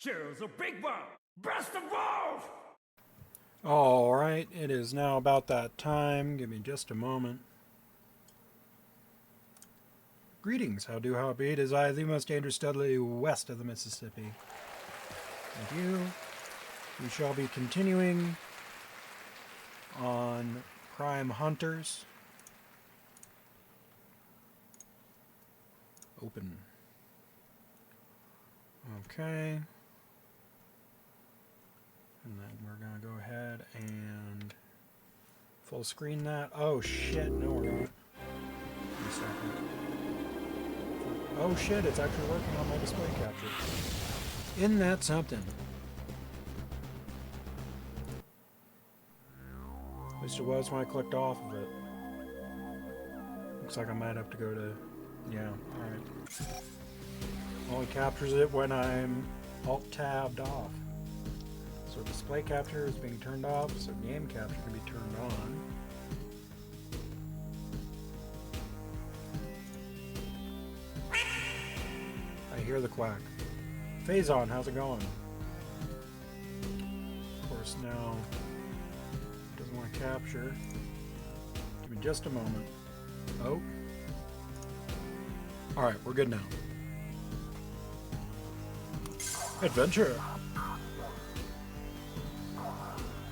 Choose a big one! Best of both! Alright, it is now about that time. Give me just a moment. Greetings, how do, how be? It is I, the most dangerous Dudley, west of the Mississippi. Thank you. We shall be continuing on Crime Hunters. Open. Okay. And then we're going to go ahead and full screen that. Oh shit, no we're not. Wait a second. Oh shit, it's actually working on my display capture. Isn't that something? At least it was when I clicked off of it. Looks like I might have to go to... Yeah, alright. Only captures it when I'm alt-tabbed off. So display capture is being turned off, so game capture can be turned on. I hear the quack. Phazon, how's it going? Of course now it doesn't want to capture. Give me just a moment. Oh. Alright, we're good now. Adventure!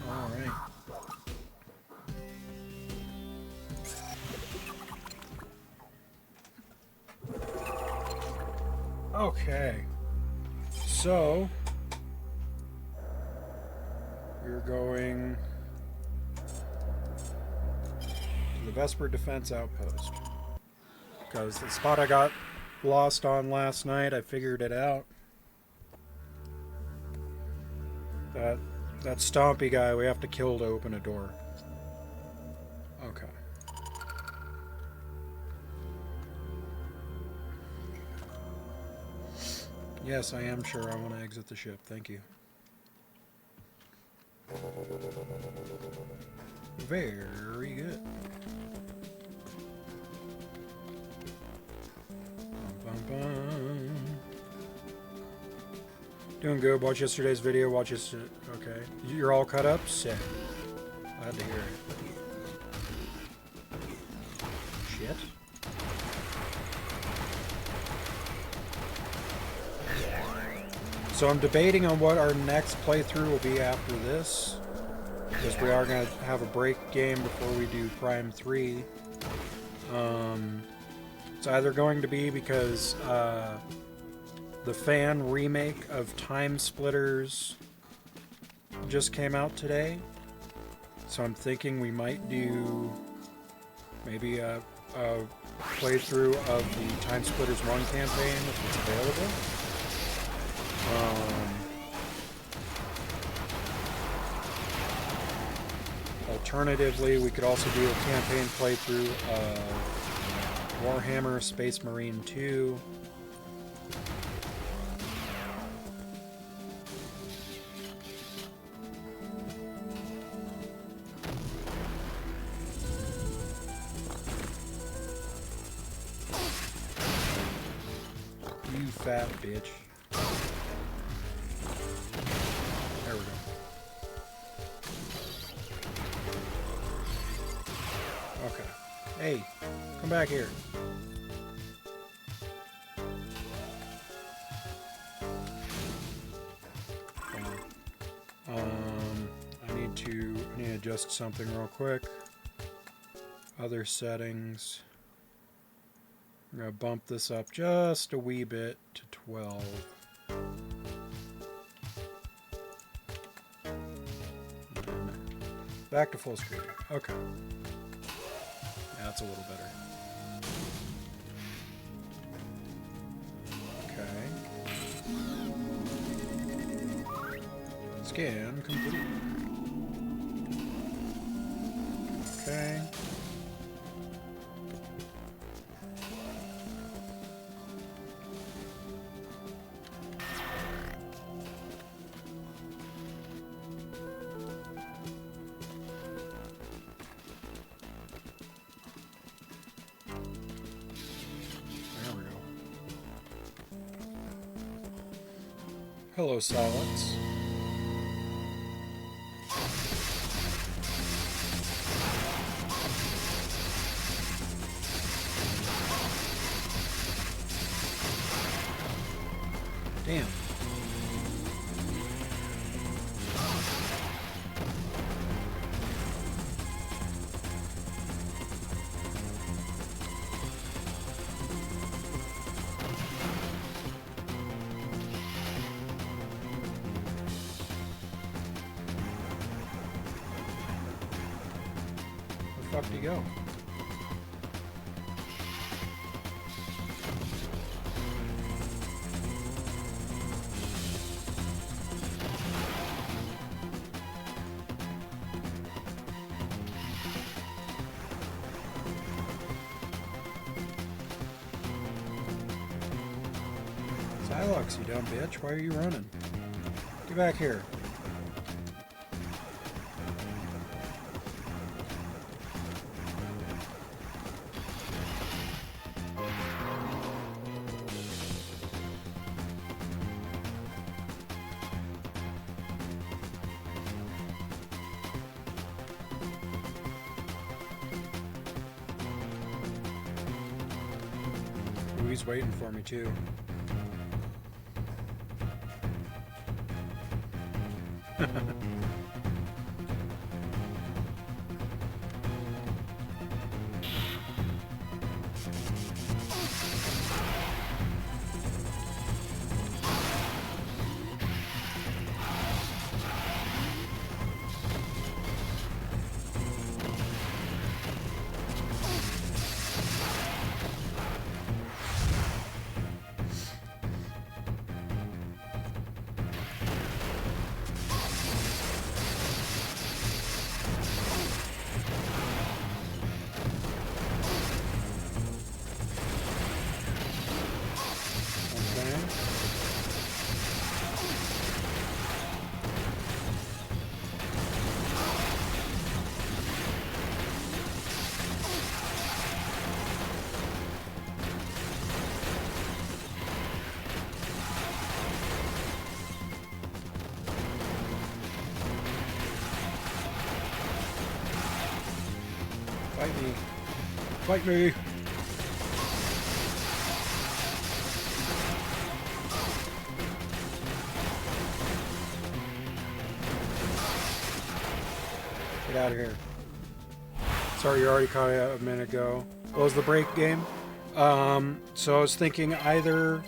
Alright. Okay. So, we're going to the Vesper Defense Outpost. Because the spot I got lost on last night, I figured it out. That stompy guy we have to kill to open a door. Okay. Yes, I am sure I want to exit the ship. Thank you. Very good. Doing good. Watch yesterday's video. Watch this. Okay. You're all cut up? Sick. Glad to hear it. Shit. So I'm debating on what our next playthrough will be after this, because we are going to have a break game before we do Prime 3. It's either going to be because the fan remake of Time Splitters just came out today, so I'm thinking we might do maybe a playthrough of the Time Splitters 1 campaign if it's available. Alternatively, we could also do a campaign playthrough of Warhammer Space Marine 2. You fat bitch. There we go. Okay. Hey, come back here. I need to adjust something real quick. Other settings. I'm going to bump this up just a wee bit to 12. Back to full screen. Okay. That's a little better. Okay. Scan complete. Okay. Hello, Silence. Damn. Where the fuck did he go? Xylox, you dumb bitch. Why are you running? Get back here. Ooh, he's waiting for me too. Fight me. Fight me. Get out of here. Sorry, you already caught it a minute ago. What was the break game? So I was thinking either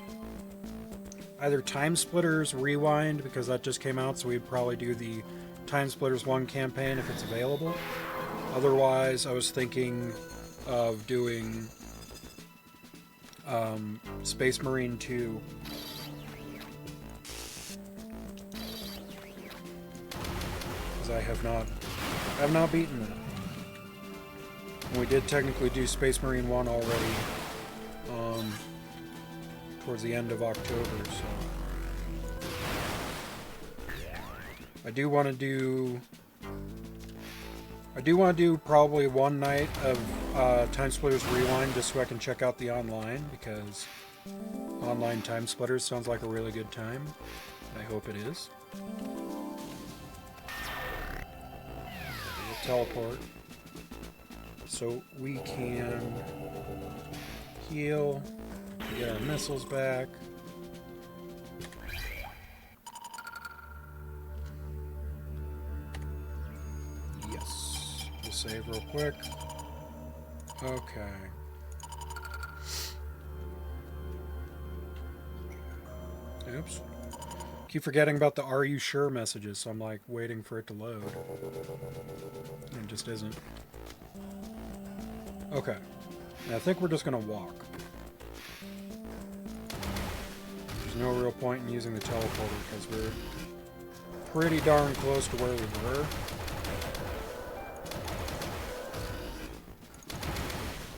Time Splitters Rewind, because that just came out, so we'd probably do the Time Splitters 1 campaign if it's available. Otherwise, I was thinking of doing Space Marine 2. Because I have not beaten that. And we did technically do Space Marine 1 already towards the end of October, so I do want to do probably one night of Time Splitters Rewind just so I can check out the online, because online Time Splitters sounds like a really good time. I hope it is. We'll teleport so we can heal, get our missiles back. Yes. We'll save real quick. Okay. Oops. Keep forgetting about the "Are you sure" messages, so I'm like waiting for it to load. It just isn't. Okay. I think we're just gonna walk. There's no real point in using the teleporter because we're pretty darn close to where we were.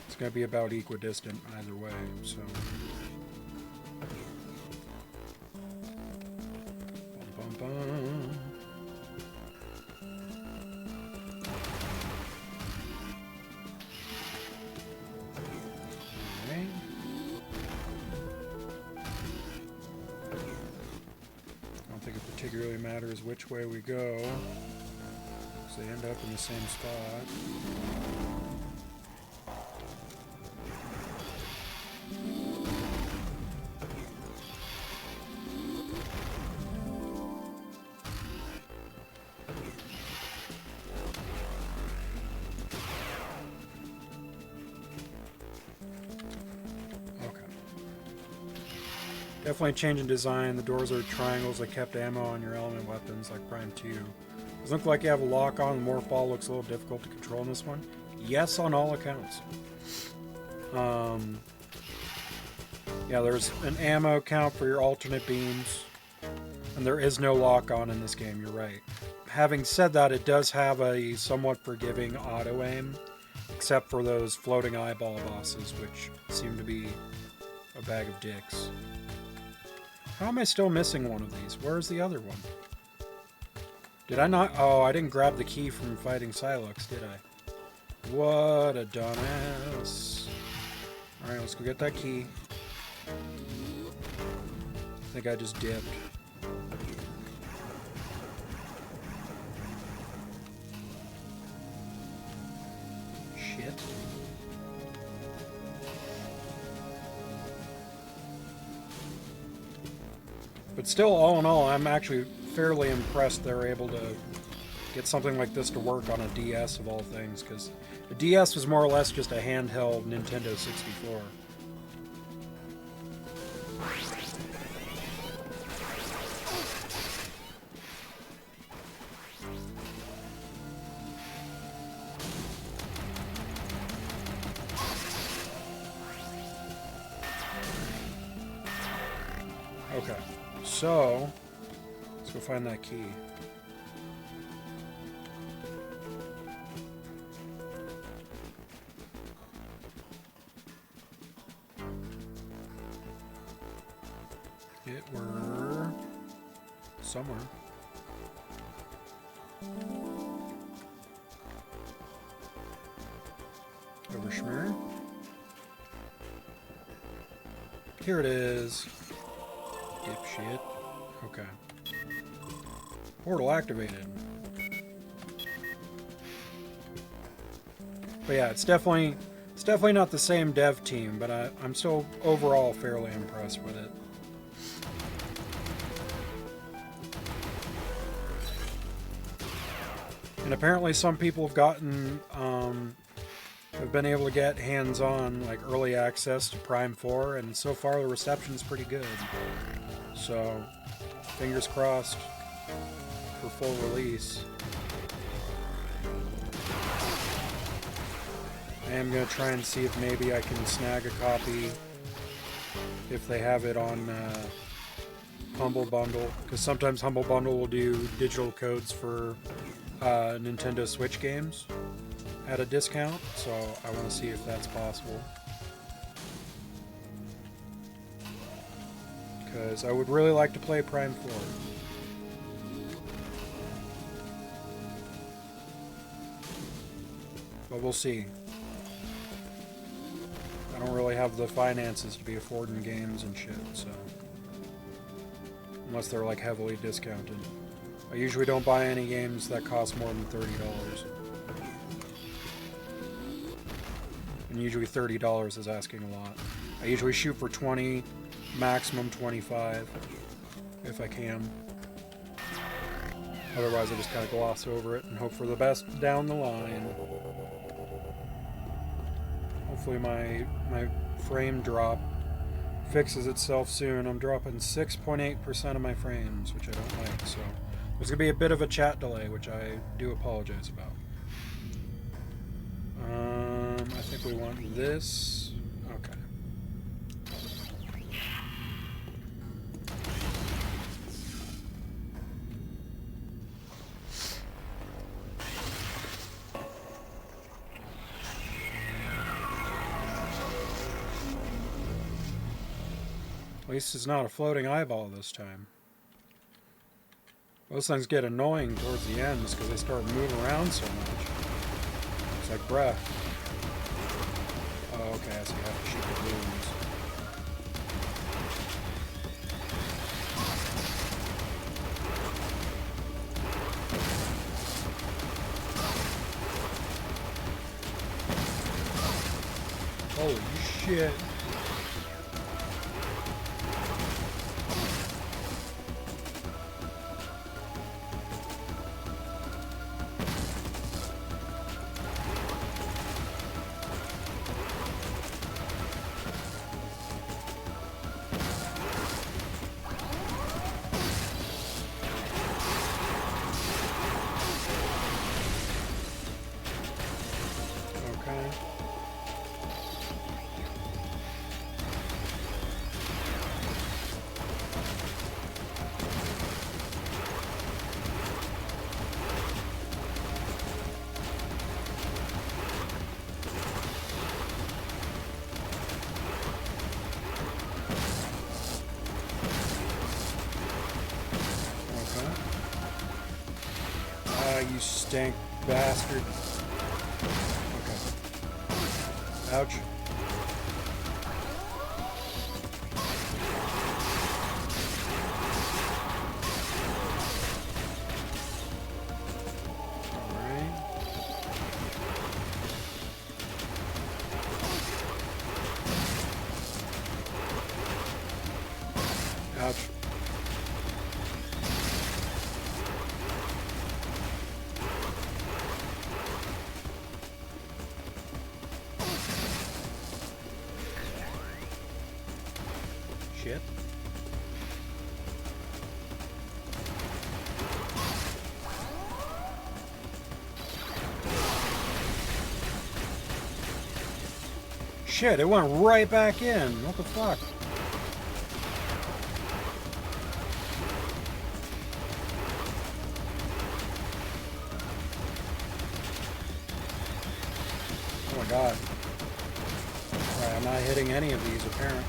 It's gonna be about equidistant either way, so. Bum, bum, bum. Okay. I don't think it particularly matters which way we go, because they end up in the same spot. Definitely change in design. The doors are triangles that kept ammo on your element weapons like Prime 2. Does it look like you have a lock on? The Morphball looks a little difficult to control in this one. Yes, on all accounts. Yeah, there's an ammo count for your alternate beams, and there is no lock on in this game, you're right. Having said that, it does have a somewhat forgiving auto aim, except for those floating eyeball bosses, which seem to be a bag of dicks. How am I still missing one of these? Where's the other one? Did I not? Oh, I didn't grab the key from fighting Silux, did I? What a dumbass. Alright, let's go get that key. I think I just dipped. Shit. But still, all in all, I'm actually fairly impressed they're able to get something like this to work on a DS of all things, because the DS was more or less just a handheld Nintendo 64. Okay. So, let's go find that key. It were somewhere. Over Schmear. Here it is. Dipshit. Okay. Portal activated. But yeah, it's definitely not the same dev team, but I'm still overall fairly impressed with it. And apparently some people have gotten, have been able to get hands-on, like, early access to Prime 4, and so far the reception's pretty good. So, fingers crossed for full release. I am going to try and see if maybe I can snag a copy if they have it on Humble Bundle, because sometimes Humble Bundle will do digital codes for Nintendo Switch games at a discount, so I want to see if that's possible. Because I would really like to play Prime 4. But we'll see. I don't really have the finances to be affording games and shit, so... Unless they're like heavily discounted. I usually don't buy any games that cost more than $30. And usually $30 is asking a lot. I usually shoot for 20, maximum 25, if I can. Otherwise I just kind of gloss over it and hope for the best down the line. Hopefully my frame drop fixes itself soon. I'm dropping 6.8% of my frames, which I don't like, so there's going to be a bit of a chat delay, which I do apologize about. I think we want this. Okay. At least it's not a floating eyeball this time. Those things get annoying towards the ends because they start moving around so much. It's like breath. Oh, okay, so you have to shoot the balloons. Holy shit. You stank bastard. Okay. Ouch. Alright. Ouch. Shit. Shit, it went right back in. What the fuck? Oh my god. Alright, I'm not hitting any of these apparently.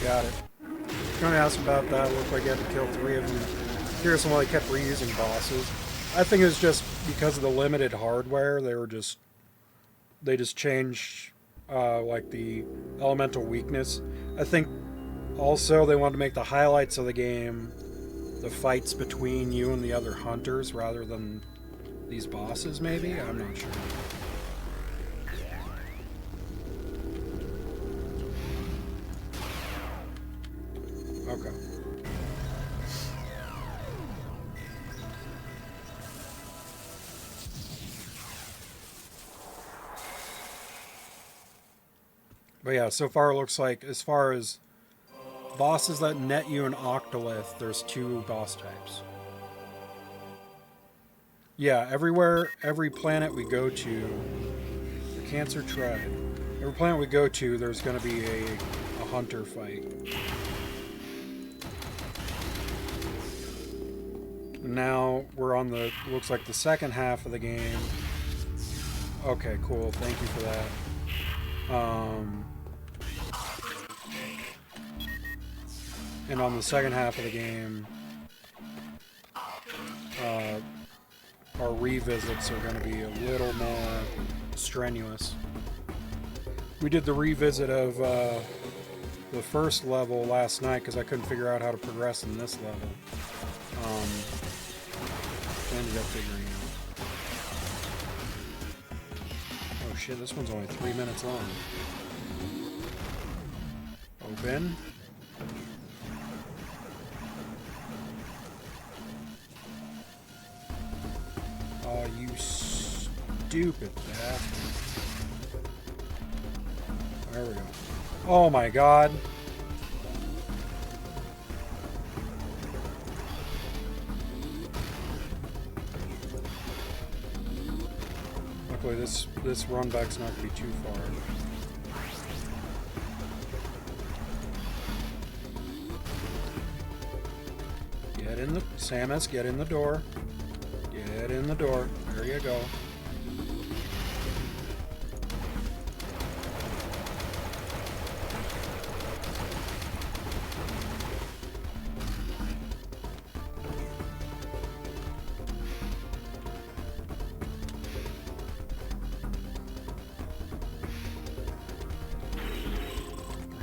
Got it. I was going to ask about that. It looked like you had to kill 3 of them. Curious on why they kept reusing bosses. I think it was just because of the limited hardware. They just changed like the elemental weakness. I think also they wanted to make the highlights of the game the fights between you and the other hunters rather than these bosses, maybe? I'm not sure. Okay. But yeah, so far it looks like, as far as bosses that net you an octolith, there's 2 boss types. Yeah, everywhere, every planet we go to, the Cancer Tribe, every planet we go to, there's going to be a hunter fight. Now we're on the, looks like the second half of the game. Okay, cool, thank you for that. And on the second half of the game, our revisits are going to be a little more strenuous. We did the revisit of the first level last night because I couldn't figure out how to progress in this level. Ended up figuring out. Oh shit, this one's only 3 minutes long. Open. Oh, you stupid bastard. There we go. Oh my god. Luckily this run back's not going to be too far. Get in the... Samus, get in the door. Get in the door. There you go.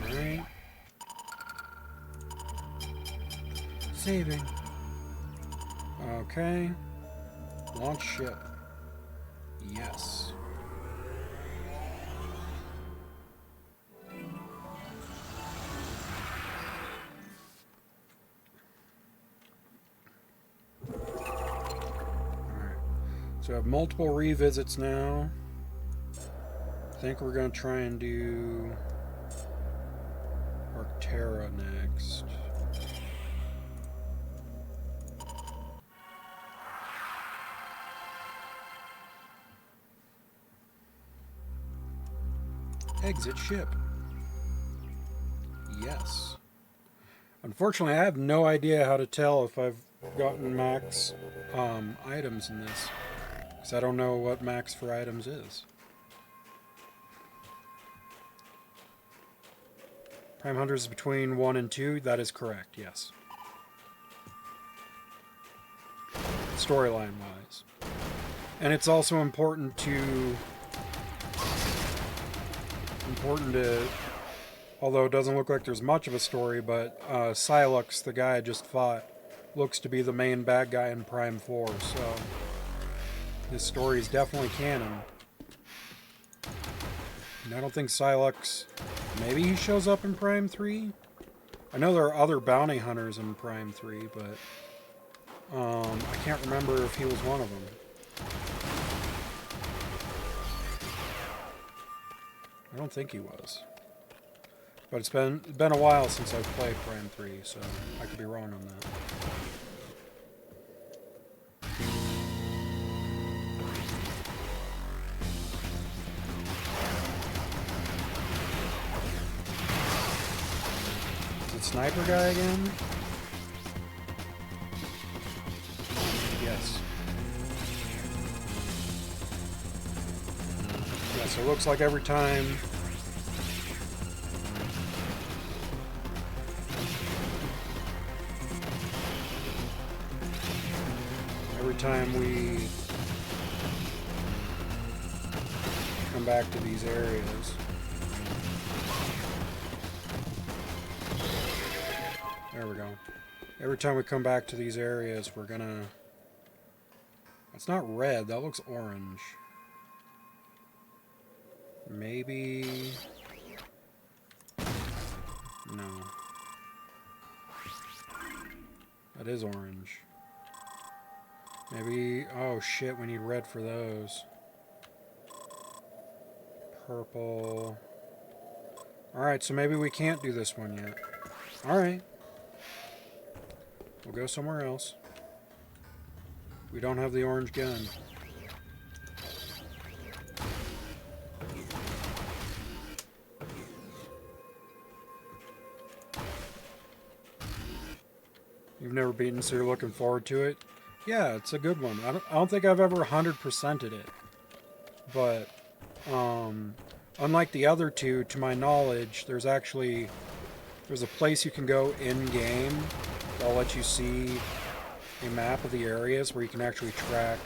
Alright. Saving. Okay. Launch ship. Yes. Alright. So I have multiple revisits now. I think we're going to try and do Arctera next. Exit ship. Yes. Unfortunately, I have no idea how to tell if I've gotten max items in this, because I don't know what max for items is. Prime Hunters is between 1 and 2. That is correct, yes. Storyline-wise. And it's also important to... although it doesn't look like there's much of a story, but Sylux, the guy I just fought, looks to be the main bad guy in Prime 4, so his story is definitely canon. And I don't think Sylux, maybe he shows up in Prime 3? I know there are other bounty hunters in Prime 3, but I can't remember if he was one of them. I don't think he was. But it's been a while since I've played Prime 3, so I could be wrong on that. Is it Sniper Guy again? Yes. Yeah, so it looks like every time every time we come back to these areas. There we go. Every time we come back to these areas, we're gonna... It's not red, that looks orange. Maybe... No. That is orange. Maybe... Oh shit, we need red for those. Purple... Alright, so maybe we can't do this one yet. Alright. We'll go somewhere else. We don't have the orange gun. You've never beaten, so you're looking forward to it? Yeah, it's a good one. I don't think I've ever 100%ed it. But, unlike the other two, to my knowledge, there's a place you can go in-game that'll let you see a map of the areas where you can actually track,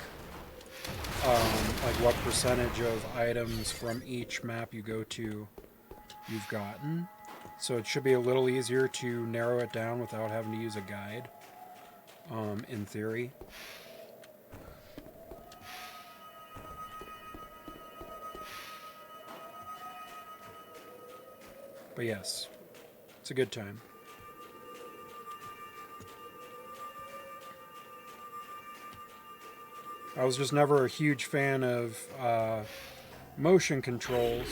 like what percentage of items from each map you go to you've gotten. So it should be a little easier to narrow it down without having to use a guide, in theory. But yes, it's a good time. I was just never a huge fan of motion controls,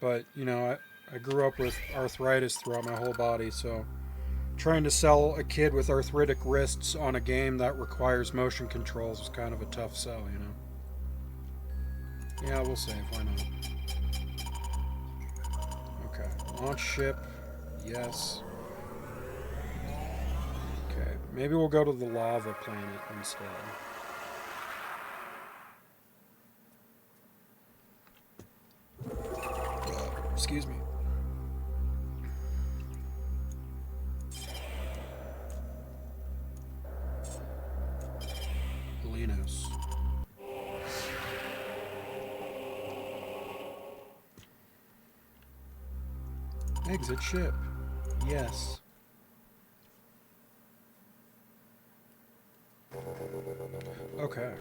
but, you know, I grew up with arthritis throughout my whole body, so trying to sell a kid with arthritic wrists on a game that requires motion controls was kind of a tough sell, you know? Yeah, we'll save, why not? Okay, launch ship, yes. Okay, maybe we'll go to the lava planet instead. Excuse me. Polinos. Exit ship. Yes. Okay.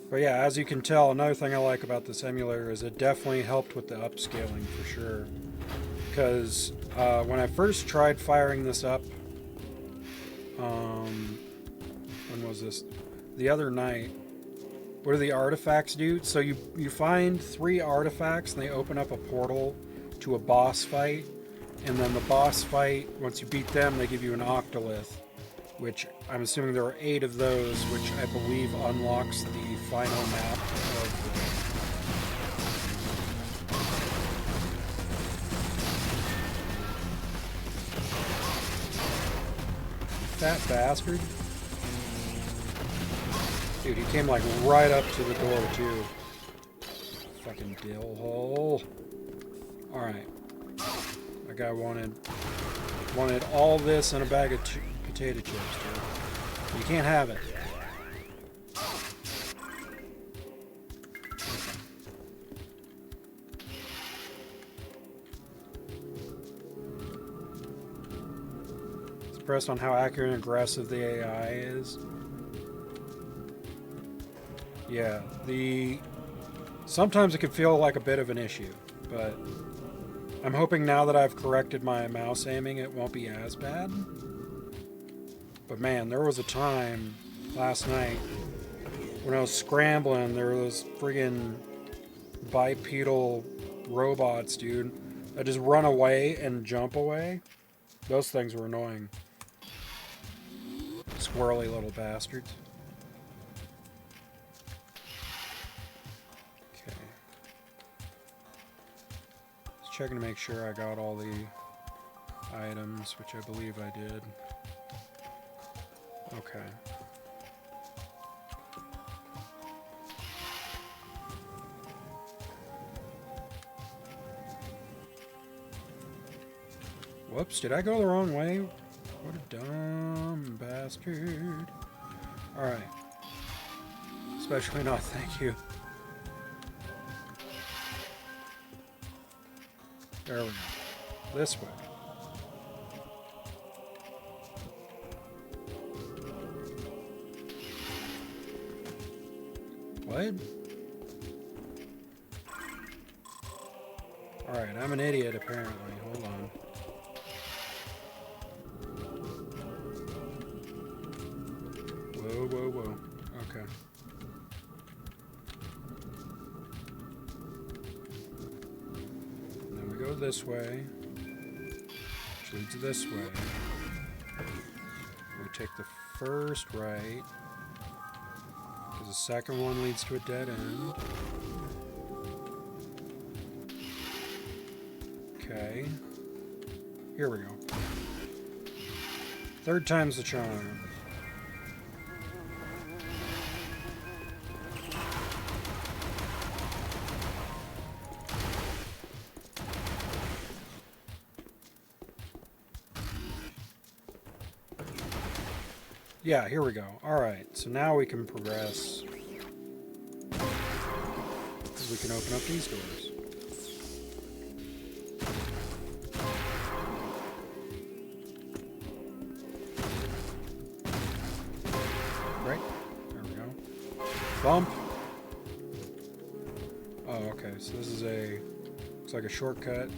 But yeah, as you can tell, another thing I like about this emulator is it definitely helped with the upscaling for sure. Because when I first tried firing this up, when was this? The other night. What do the artifacts do? So you find 3 artifacts and they open up a portal to a boss fight. And then the boss fight, once you beat them, they give you an octolith. Which I'm assuming there are 8 of those, which I believe unlocks the final map of Fat bastard. Dude, he came like right up to the door too. Fucking dill hole. Alright. That guy wanted all this and a bag of potato chips, dude. You can't have it. It's pressed on how accurate and aggressive the AI is. Yeah, sometimes it can feel like a bit of an issue, but I'm hoping now that I've corrected my mouse aiming, it won't be as bad. But man, there was a time last night when I was scrambling, there was friggin' bipedal robots, dude, that just run away and jump away. Those things were annoying. Squirrely little bastards. Okay. Just checking to make sure I got all the items, which I believe I did. Okay. Whoops, did I go the wrong way What a dumb bastard. Alright. Especially not thank you. There we go. This way. What? Alright, I'm an idiot apparently. Hold on. Whoa, whoa, whoa. Okay. Then we go this way. Which leads this way. We take the first right. Because the second one leads to a dead end. Okay. Here we go. Third time's the charm. Yeah, here we go. Alright, so now we can progress. We can open up these doors. Right? There we go. Bump! Oh, okay, so this is a... looks like a shortcut.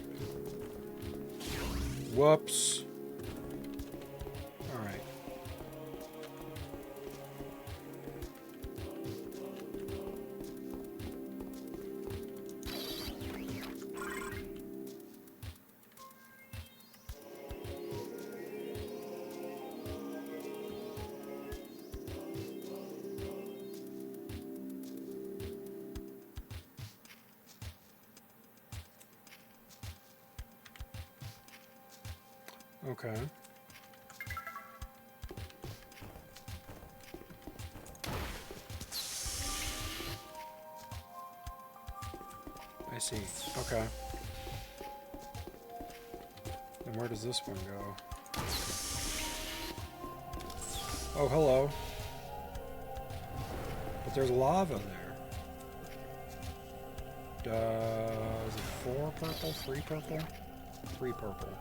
Whoops! Alright. Okay. I see. Okay. And where does this one go? Oh, hello. But there's lava there. Is it 4 purple? 3 purple? 3 purple.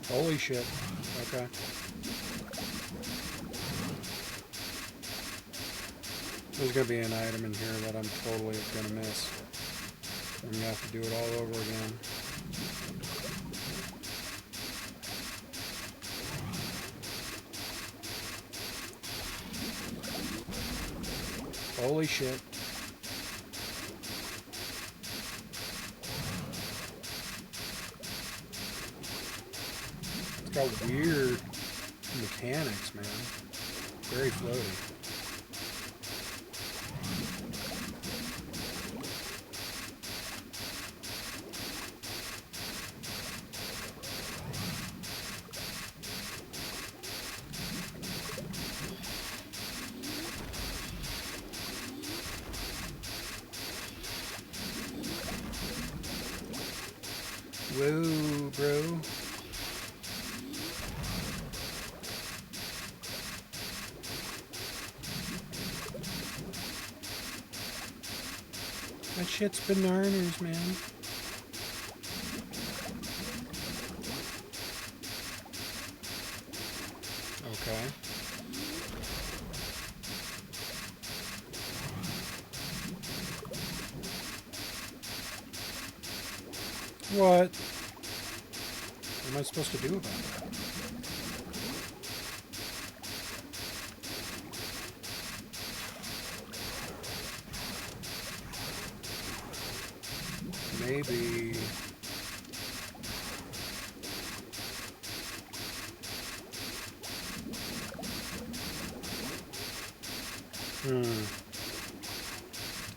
Holy shit. Okay. There's gonna be an item in here that I'm totally gonna miss. I'm gonna have to do it all over again. Holy shit. It's got weird mechanics, man. Very floaty. Whoa, bro. That shit's bananas, man. Okay. What? What am I supposed to do about that? Maybe...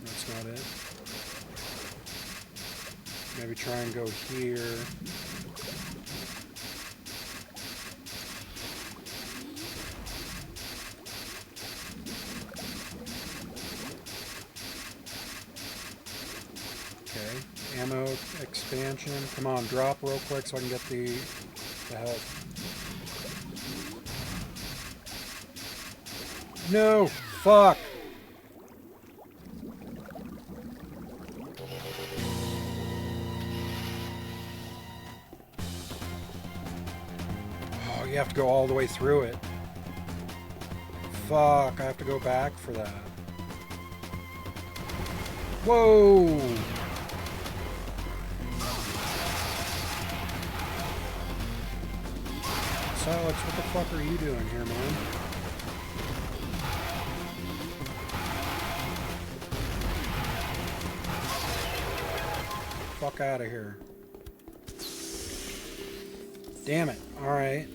That's not it. Maybe try and go here. Okay. Ammo expansion. Come on, drop real quick so I can get the health. No! Fuck! Oh, you have to go all the way through it. Fuck, I have to go back for that. Whoa! Silex, what the fuck are you doing here, man? Fuck out of here. Damn it. Alright.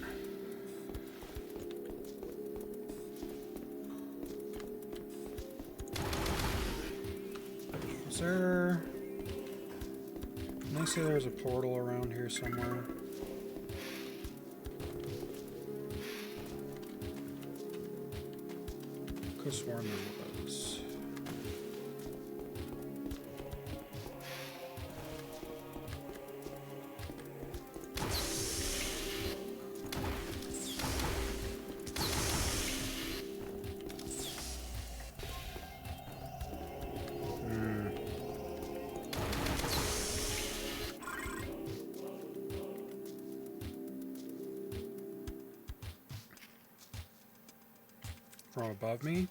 Is there... Can I say there's a portal around here somewhere? Could have sworn there was. From above me?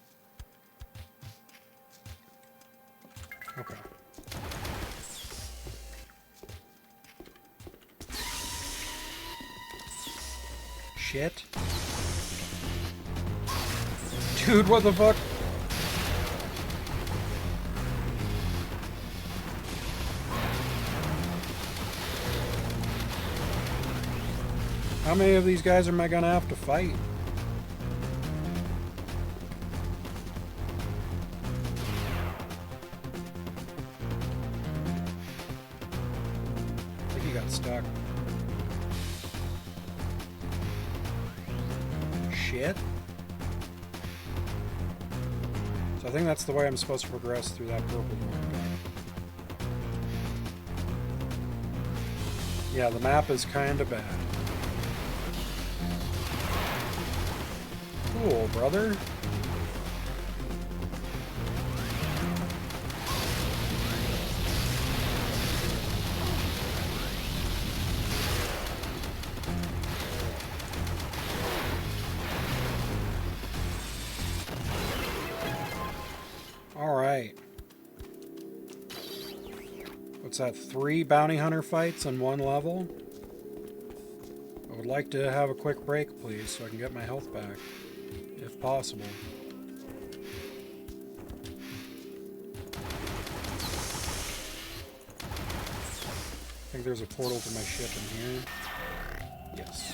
Okay. Shit. Dude, what the fuck? How many of these guys am I gonna have to fight? Stuck. Shit. So I think that's the way I'm supposed to progress through that purple one. Yeah, the map is kind of bad. Cool, brother. Alright. What's that? 3 bounty hunter fights in 1 level? I would like to have a quick break, please, so I can get my health back. If possible. I think there's a portal to my ship in here. Yes.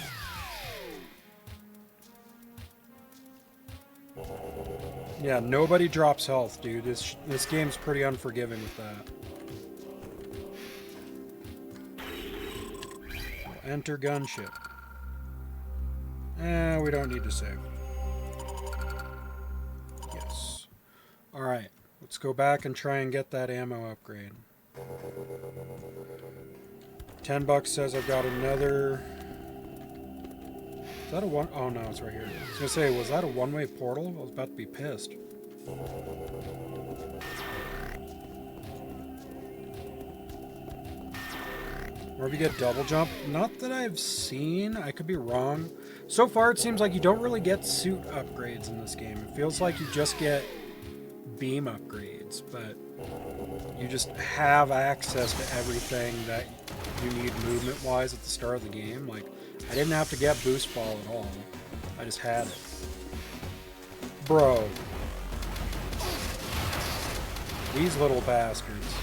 Yeah, nobody drops health, dude. This game's pretty unforgiving with that. Enter gunship. We don't need to save. Yes. Alright, let's go back and try and get that ammo upgrade. $10 says I've got another... Is that a one? Oh no, it's right here. I was gonna say, was that a one-way portal? I was about to be pissed. Or if you get double jump. Not that I've seen. I could be wrong. So far, it seems like you don't really get suit upgrades in this game. It feels like you just get beam upgrades, but you just have access to everything that you need movement-wise at the start of the game. Like, I didn't have to get boost ball at all. I just had it. Bro. These little bastards.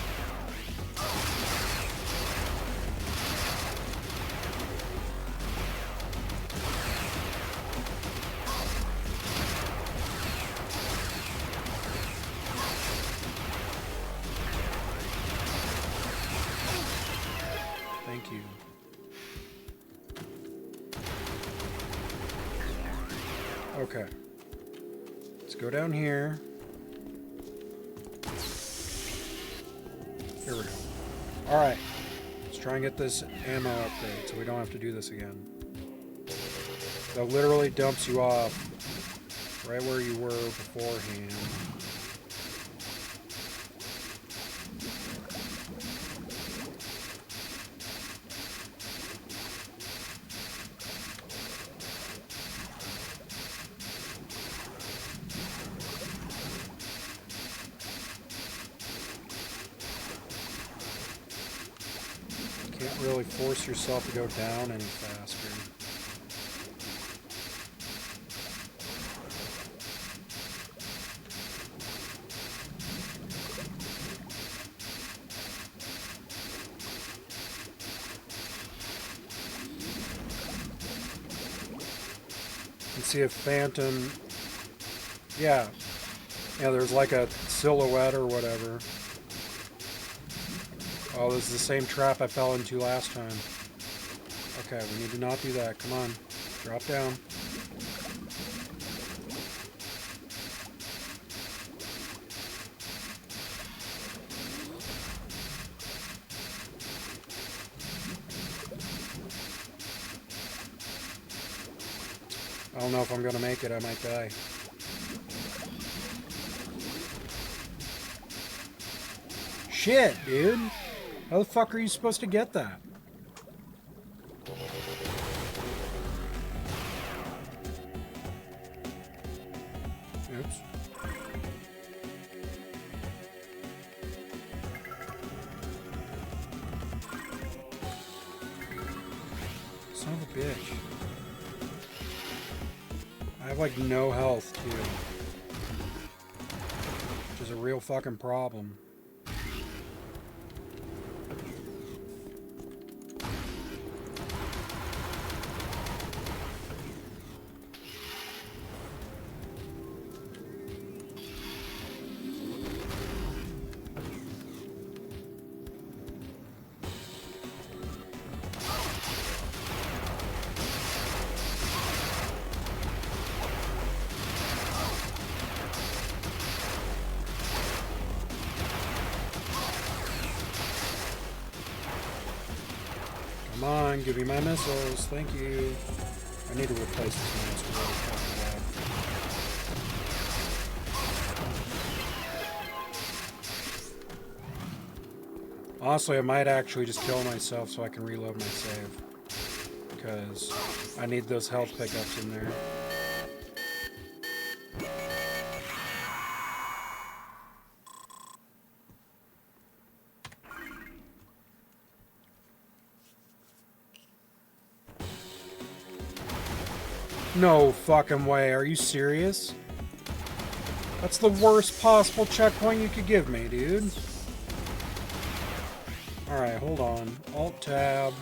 Thank you. Okay. Let's go down here. Here we go. Alright. Let's try and get this ammo upgrade so we don't have to do this again. That literally dumps you off right where you were beforehand. Can't really force yourself to go down any faster. Let's see if Phantom... Yeah, there's like a silhouette or whatever. Oh, this is the same trap I fell into last time. Okay, we need to not do that. Come on. Drop down. I don't know if I'm gonna make it. I might die. Shit, dude. How the fuck are you supposed to get that? Oops. Son of a bitch. I have like no health too. Which is a real fucking problem. Come on, give me my missiles. Thank you. I need to replace this mask really fucking bad. Honestly, I might actually just kill myself so I can reload my save. Because I need those health pickups in there. No fucking way. Are you serious? That's the worst possible checkpoint you could give me, dude. Alright, hold on. Alt-tab.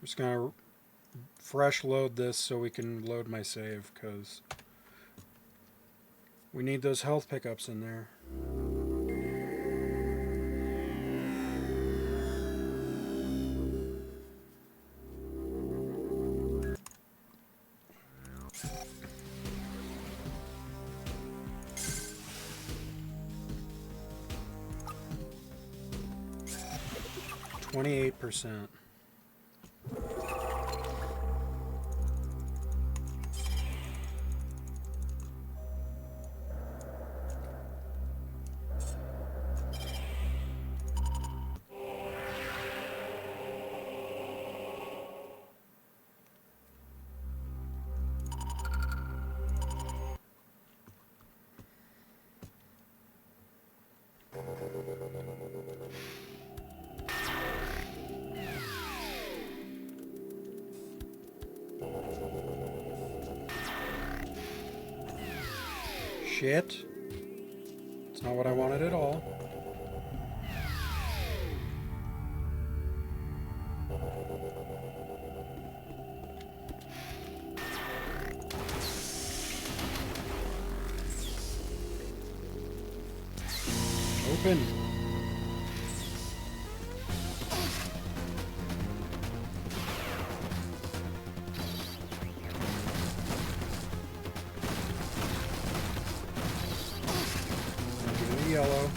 I'm just gonna fresh load this so we can load my save, because we need those health pickups in there. %. Shit. It's not what I wanted at all. Open. yellow.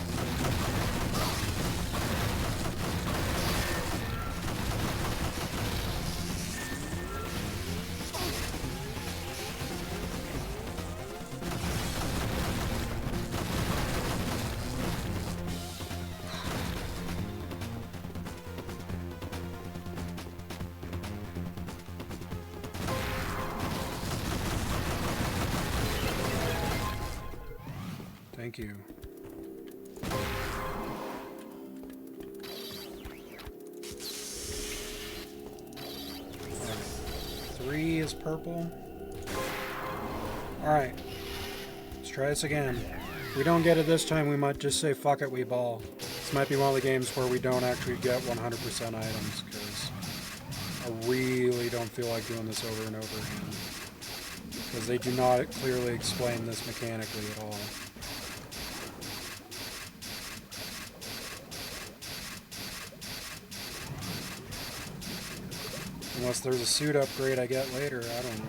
Thank you. Three is purple. Alright. Let's try this again. If we don't get it this time, we might just say, fuck it, we ball. This might be one of the games where we don't actually get 100% items, because I really don't feel like doing this over and over again. Because they do not clearly explain this mechanically at all. Unless there's a suit upgrade I get later, I don't know.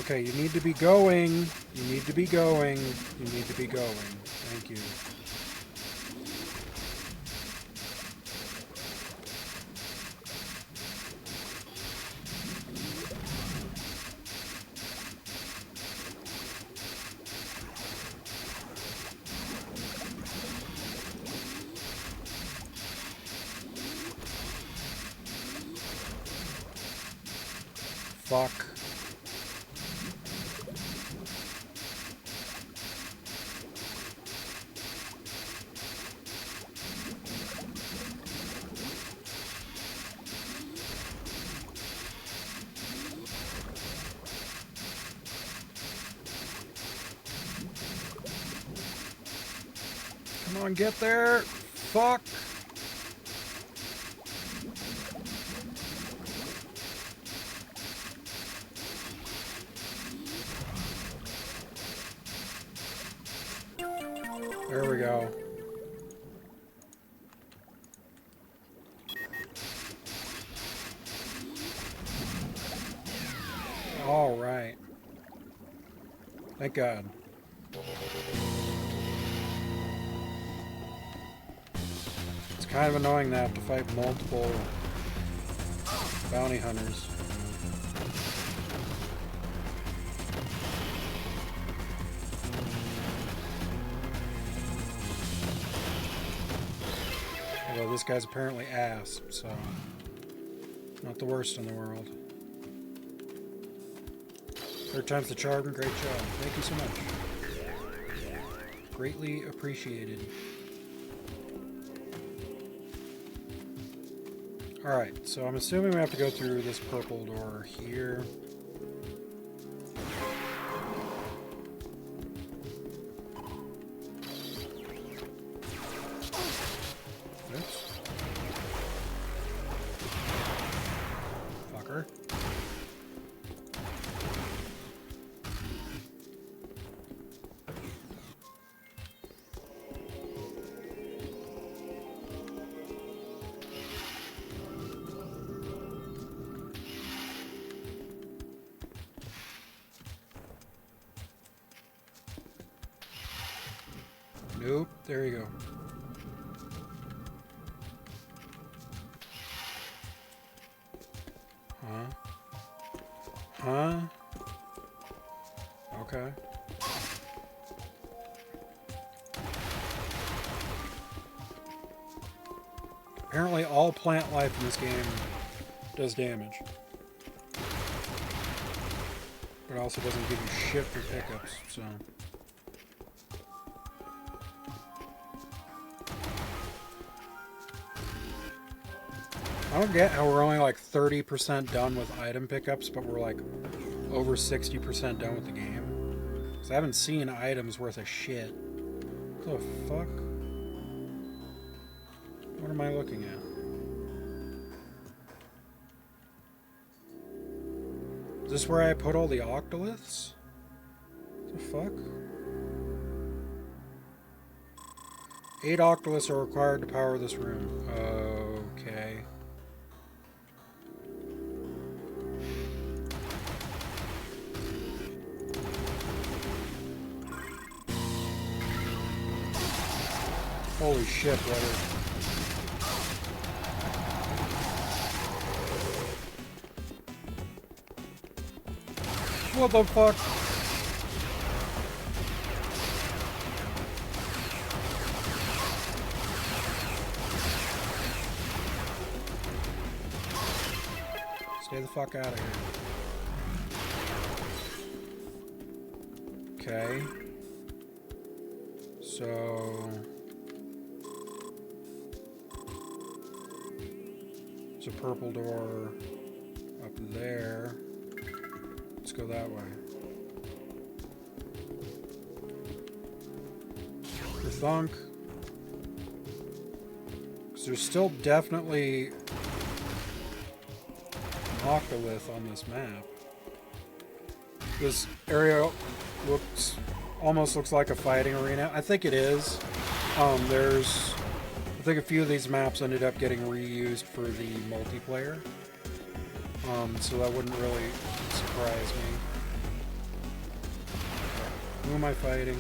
Okay, you need to be going. You need to be going. You need to be going. Thank you. Fuck. Come on, get there. Fuck. There we go. All right. Thank God. It's kind of annoying to have to fight multiple bounty hunters. Although this guy's apparently ass, so not the worst in the world. Third time's the charm. Great job. Thank you so much. Greatly appreciated. Alright, so I'm assuming we have to go through this purple door here. Oops. Fucker. Nope, there you go. Huh? Okay. Apparently all plant life in this game does damage. But it also doesn't give you shit for pickups, so... I don't get how we're only like 30% done with item pickups, but we're like over 60% done with the game. Because I haven't seen items worth a shit. What the fuck? What am I looking at? Is this where I put all the octoliths? The fuck? 8 octoliths are required to power this room. Okay. Holy shit, brother. What the fuck? Stay the fuck out of here. Okay. So... there's a purple door up there. Let's go that way. The thunk. Because there's still definitely an octolith on this map. This area almost looks like a fighting arena. I think it is. I think a few of these maps ended up getting reused for the multiplayer. So that wouldn't really surprise me. Who am I fighting?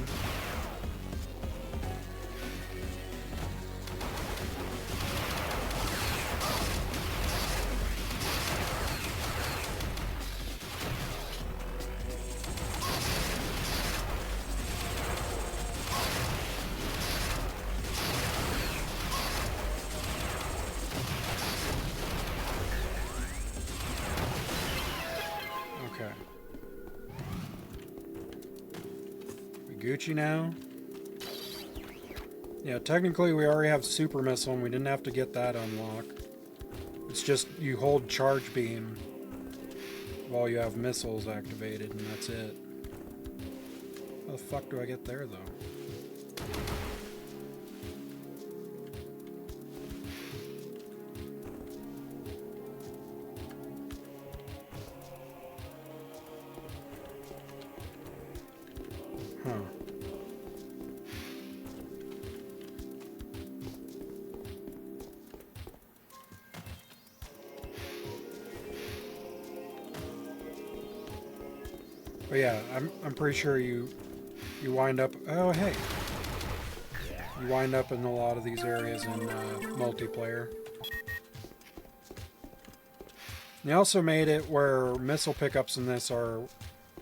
Okay. We Gucci now? Yeah, technically we already have Super Missile and we didn't have to get that unlocked. It's just you hold Charge Beam while you have missiles activated and that's it. How the fuck do I get there though? Huh. But yeah, I'm pretty sure you wind up. Oh hey, you wind up in a lot of these areas in multiplayer. They also made it where missile pickups in this are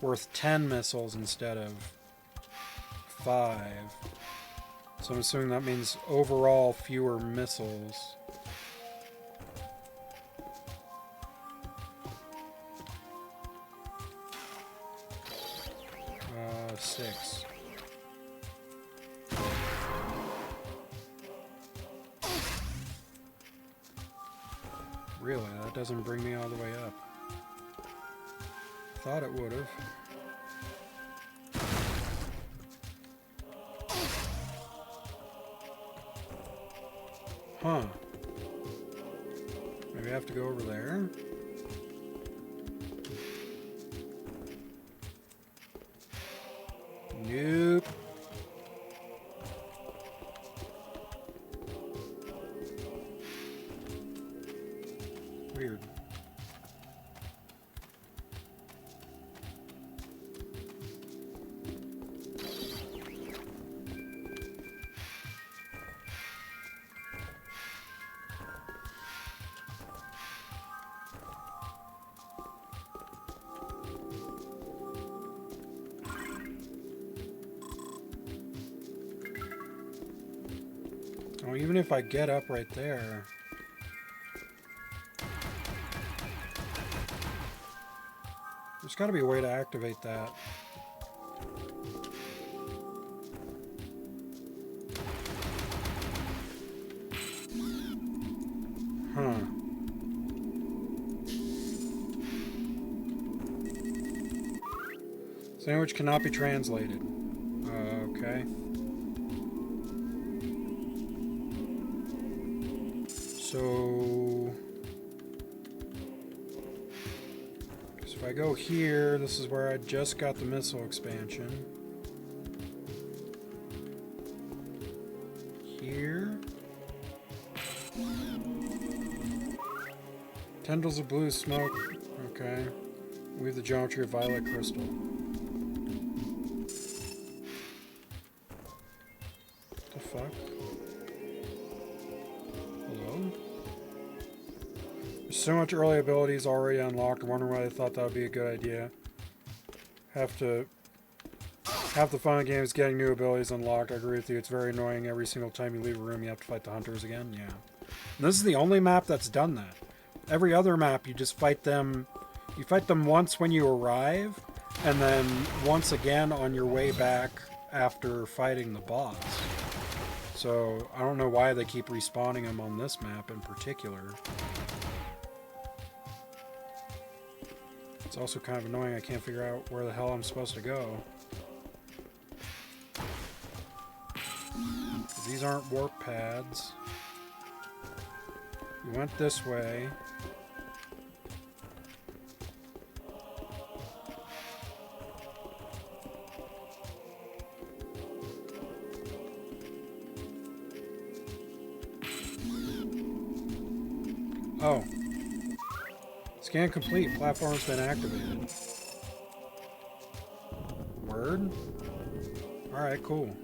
worth 10 missiles instead of 5. So I'm assuming that means overall fewer missiles. 6. Really, that doesn't bring me all the way up. Thought it would have. Huh. Maybe I have to go over there? Nope. Weird. Oh, even if I get up right there. There's got to be a way to activate that. Huh. Sandwich cannot be translated. Okay. So if I go here, this is where I just got the missile expansion. Tendrils of blue smoke. Okay. Weave the geometry of violet crystal. What the fuck? Hello? There's so much early abilities already unlocked. I wonder why they thought that would be a good idea. Half the fun of the game is getting new abilities unlocked. I agree with you. It's very annoying. Every single time you leave a room, you have to fight the hunters again. Yeah. And this is the only map that's done that. Every other map, you just fight them. You fight them once when you arrive, and then once again on your way back after fighting the boss. So I don't know why they keep respawning them on this map in particular. It's also kind of annoying. I can't figure out where the hell I'm supposed to go. These aren't warp pads. We went this way. Oh. Scan complete. Platform has been activated. Word? Alright, cool.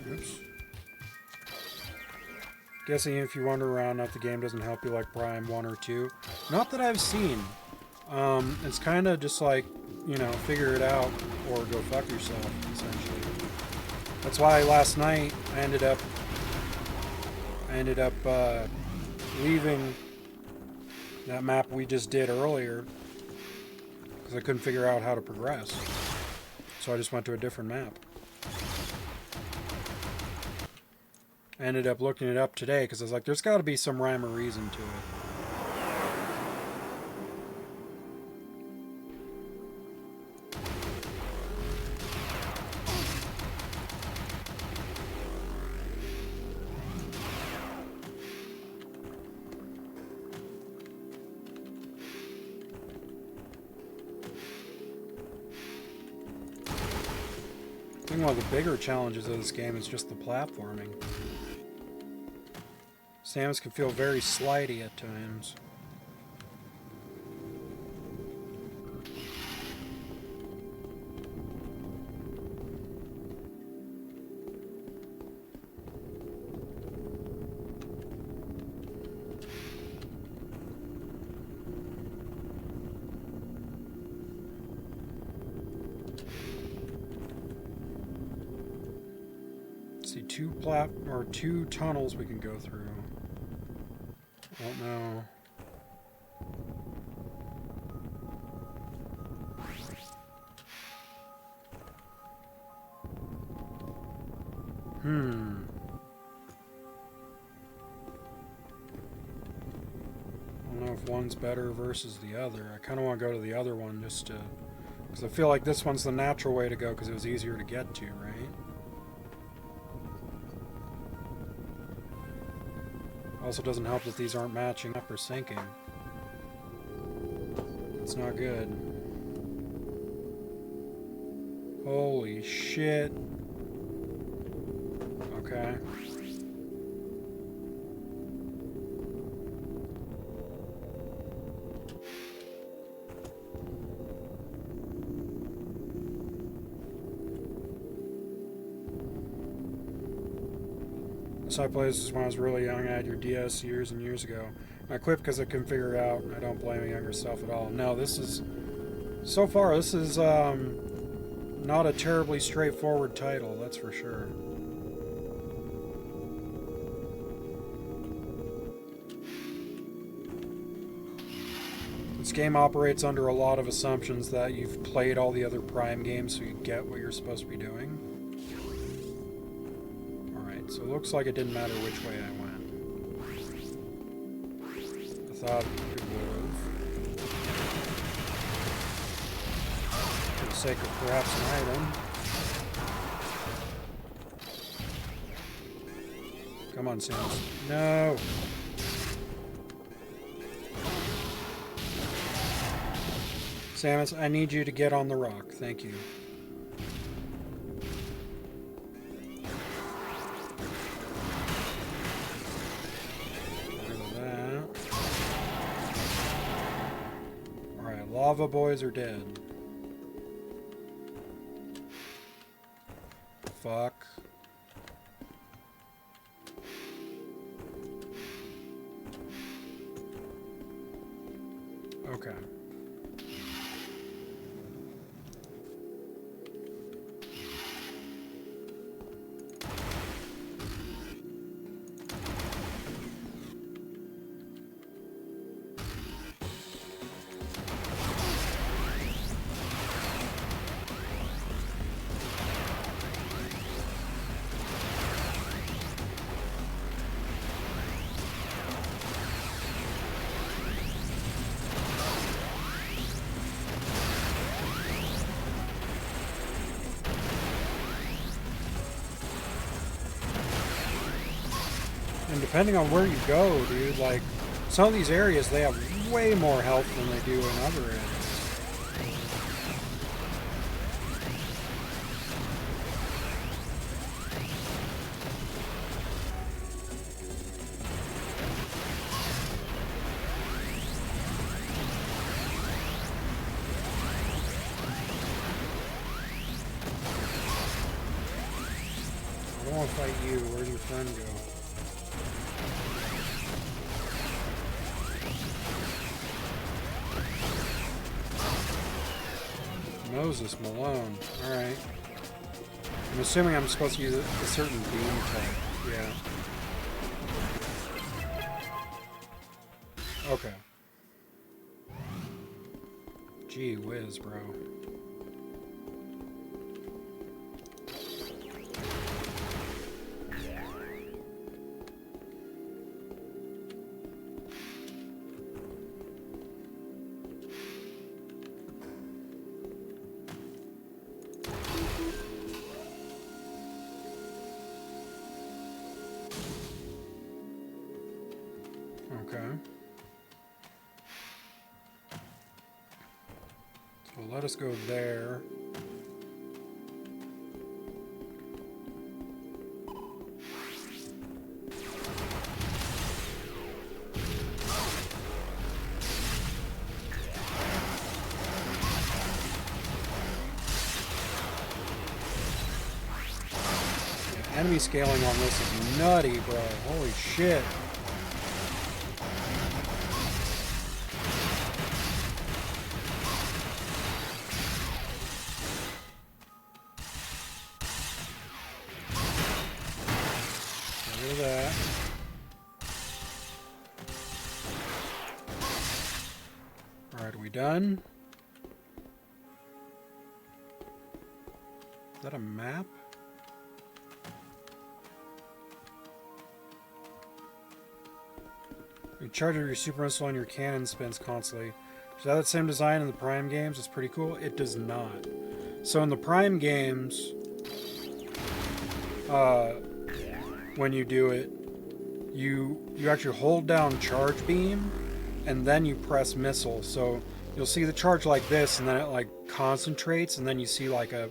Oops. Guessing if you wander around enough, the game doesn't help you like Prime 1 or 2. Not that I've seen. It's kind of just like, you know, figure it out or go fuck yourself, essentially. That's why last night I ended up leaving that map we just did earlier because I couldn't figure out how to progress. So I just went to a different map. I ended up looking it up today because I was like, there's got to be some rhyme or reason to it. I think one of the bigger challenges of this game is just the platforming. Samus can feel very slidey at times. See, two tunnels we can go through. I don't know. I don't know if one's better versus the other. I kind of want to go to the other one just to... because I feel like this one's the natural way to go because it was easier to get to, right? Also doesn't help that these aren't matching up or syncing. It's not good. Holy shit. Okay. So I played this when I was really young. I had your DS years and years ago. I quit because I couldn't figure it out. I don't blame a younger self at all. No, this is... so far, this is not a terribly straightforward title, that's for sure. This game operates under a lot of assumptions that you've played all the other Prime games so you get what you're supposed to be doing. So it looks like it didn't matter which way I went. I thought it would have. For the sake of perhaps an item. Come on, Samus. No! Samus, I need you to get on the rock. Thank you. lava boys are dead. Fuck. Okay. And depending on where you go, dude, like, some of these areas, they have way more health than they do in other areas. I don't want to fight you. Where'd your friend go? Moses Malone. Alright. I'm assuming I'm supposed to use a certain beam type. Yeah. Okay. Gee whiz, bro. Okay. So let us go there. Yeah, enemy scaling on this is nutty, bro. Holy shit. That. Alright, are we done? Is that a map? You charge your super missile and your cannon spins constantly. Does that have the same design in the Prime games? It's pretty cool. It does not. So in the Prime games, when you do it, you actually hold down charge beam and then you press missile. So you'll see the charge like this and then it like concentrates and then you see like a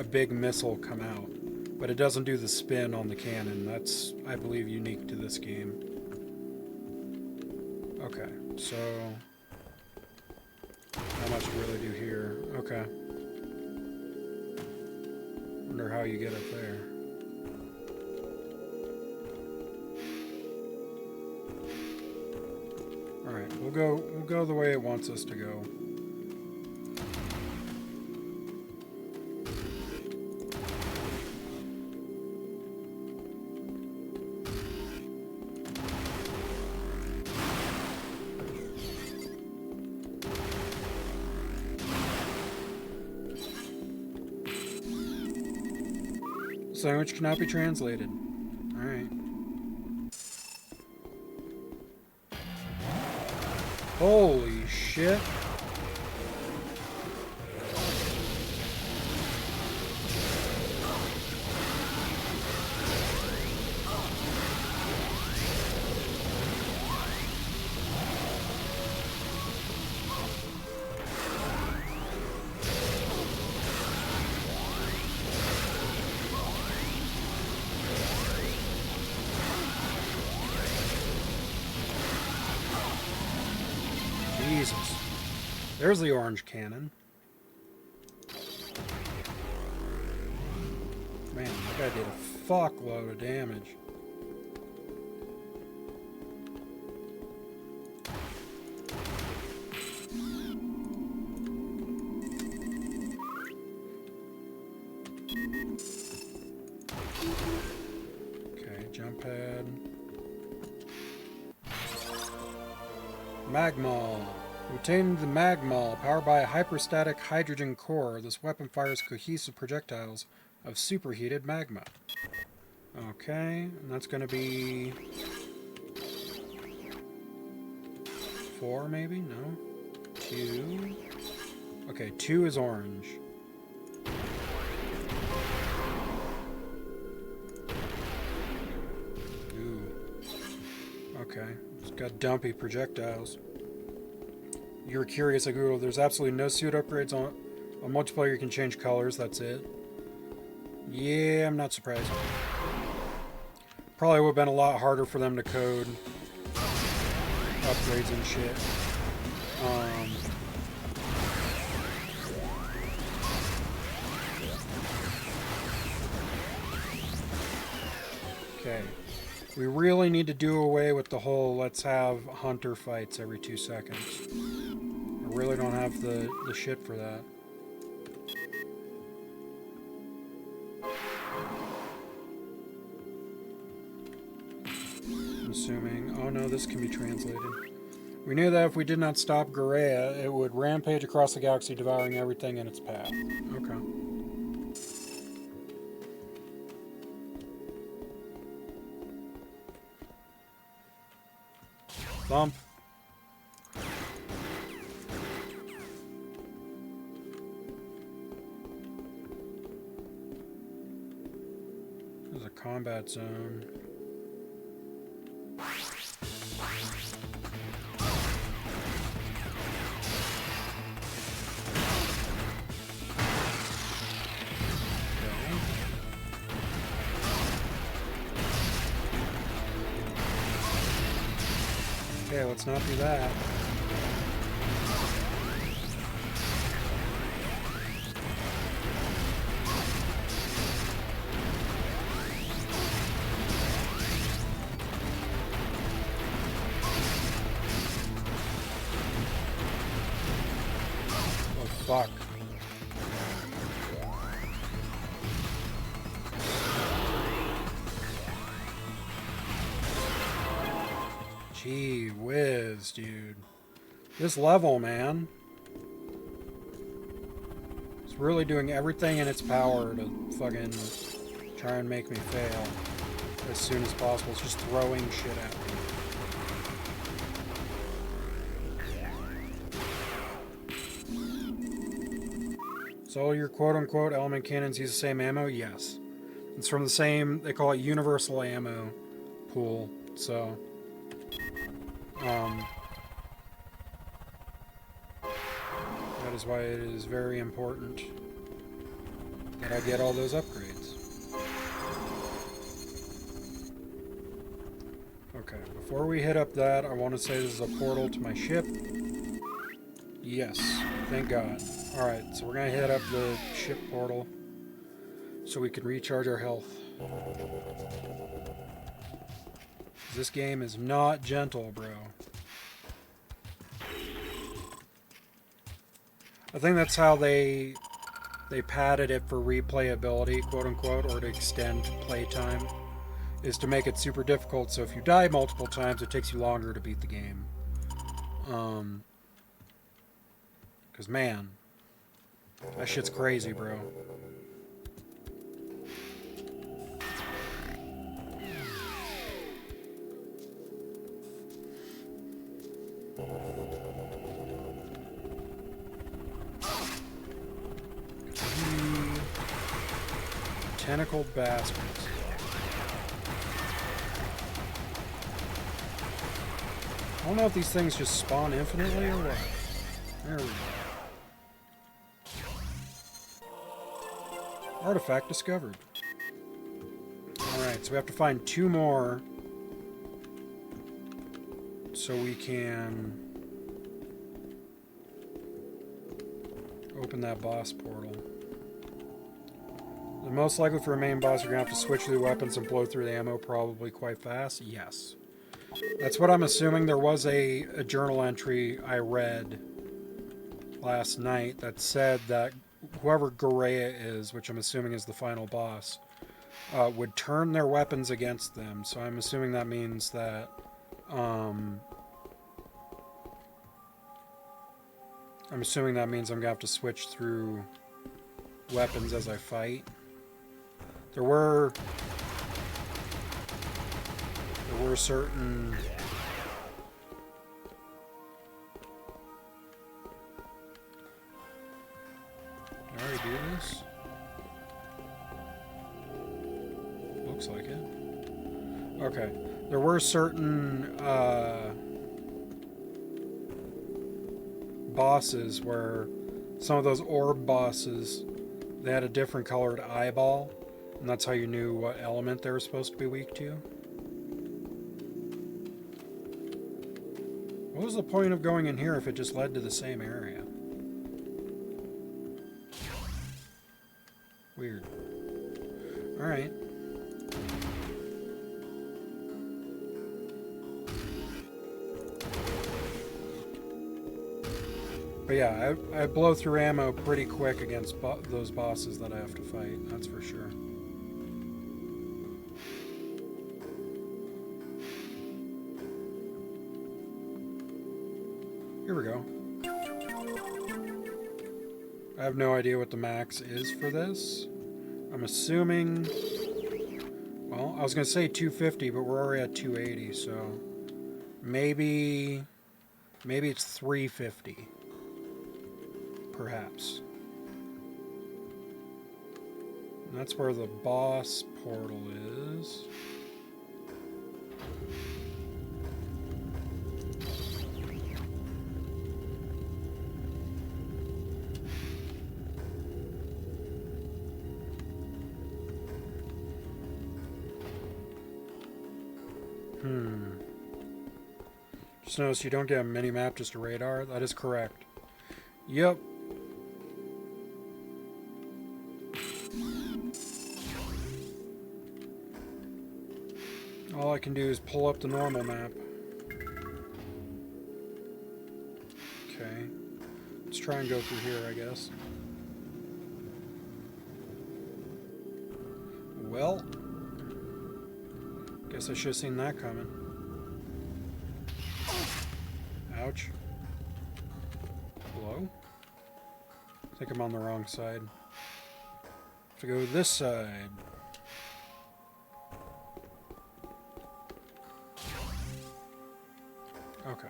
big missile come out. But it doesn't do the spin on the cannon. That's, I believe, unique to this game. Okay, so not much to really do here. Okay. Wonder how you get up there. Alright, we'll go the way it wants us to go. Language cannot be translated. Alright. Holy shit. Jesus. There's the orange cannon. Man, that guy did a fuckload of damage. Okay, jump pad. Magmaul. You obtained the Magmaul, powered by a hyperstatic hydrogen core. This weapon fires cohesive projectiles of superheated magma. Okay, and that's going to be 4 maybe? No? 2? Okay, 2 is orange. Ooh. Okay, it's got dumpy projectiles. You were curious, I googled. There's absolutely no suit upgrades on multiplayer. You can change colors, that's it. Yeah, I'm not surprised. Probably would have been a lot harder for them to code upgrades and shit. Okay. We really need to do away with the whole let's have hunter fights every 2 seconds. I really don't have the shit for that. I'm assuming... Oh no, this can be translated. We knew that if we did not stop Garea, it would rampage across the galaxy, devouring everything in its path. Okay. Thump. There's a combat zone. Okay, let's not do that. Oh, fuck. Gee whiz, dude. This level, man. It's really doing everything in its power to fucking try and make me fail as soon as possible. It's just throwing shit at me. So all your quote-unquote element cannons use the same ammo? Yes. It's from the same, they call it universal ammo pool, so... that is why it is very important that I get all those upgrades. Okay, before we hit up that, I want to say this is a portal to my ship. Yes, thank God. Alright, so we're going to hit up the ship portal so we can recharge our health. This game is not gentle, bro. I think that's how they padded it for replayability, quote unquote, or to extend playtime, is to make it super difficult, so if you die multiple times, it takes you longer to beat the game. 'Cause man, that shit's crazy, bro. Tentacled bastards. I don't know if these things just spawn infinitely or what. There we go. Artifact discovered. Alright, so we have to find 2 more so we can open that boss portal. The most likely for a main boss, you're going to have to switch through the weapons and blow through the ammo probably quite fast. Yes. That's what I'm assuming. There was a journal entry I read last night that said that whoever Garea is, which I'm assuming is the final boss, would turn their weapons against them. So I'm assuming that means that I'm going to have to switch through weapons as I fight. There were certain... Did I already do this? Looks like it. Okay. There were certain bosses where some of those orb bosses, they had a different colored eyeball, and that's how you knew what element they were supposed to be weak to. What was the point of going in here if it just led to the same area? Weird. Alright. But yeah, I blow through ammo pretty quick against those bosses that I have to fight, that's for sure. Here we go. I have no idea what the max is for this. I'm assuming... Well, I was going to say 250, but we're already at 280, so... Maybe it's 350. Perhaps. And that's where the boss portal is. Just notice you don't get a mini-map, just a radar. That is correct. Yep. All I can do is pull up the normal map. Okay. Let's try and go through here, I guess. Well, guess I should have seen that coming. Ouch. Hello? I think I'm on the wrong side. Have to go this side. Okay.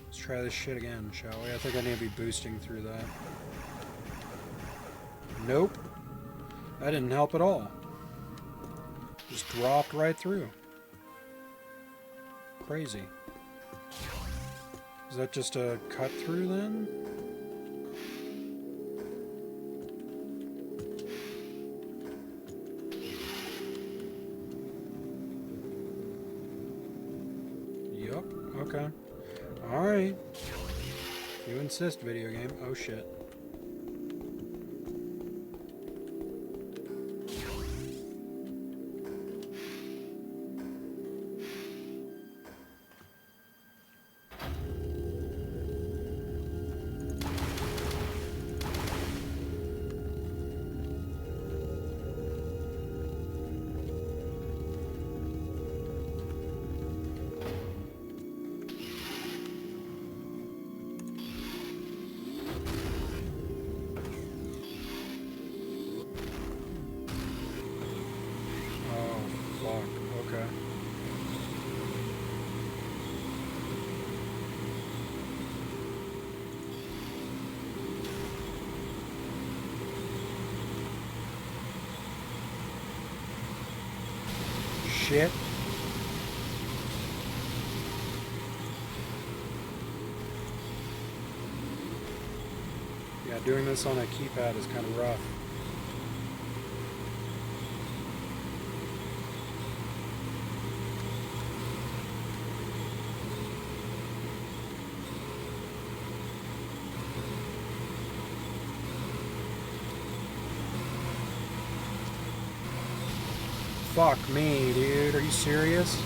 Let's try this shit again, shall we? I think I need to be boosting through that. Nope. That didn't help at all. Just dropped right through. Crazy. Is that just a cut through then? Yup, okay. Alright. You insist, video game. Oh shit. Shit. Yeah, doing this on a keypad is kind of rough. fuck me, dude. Are you serious?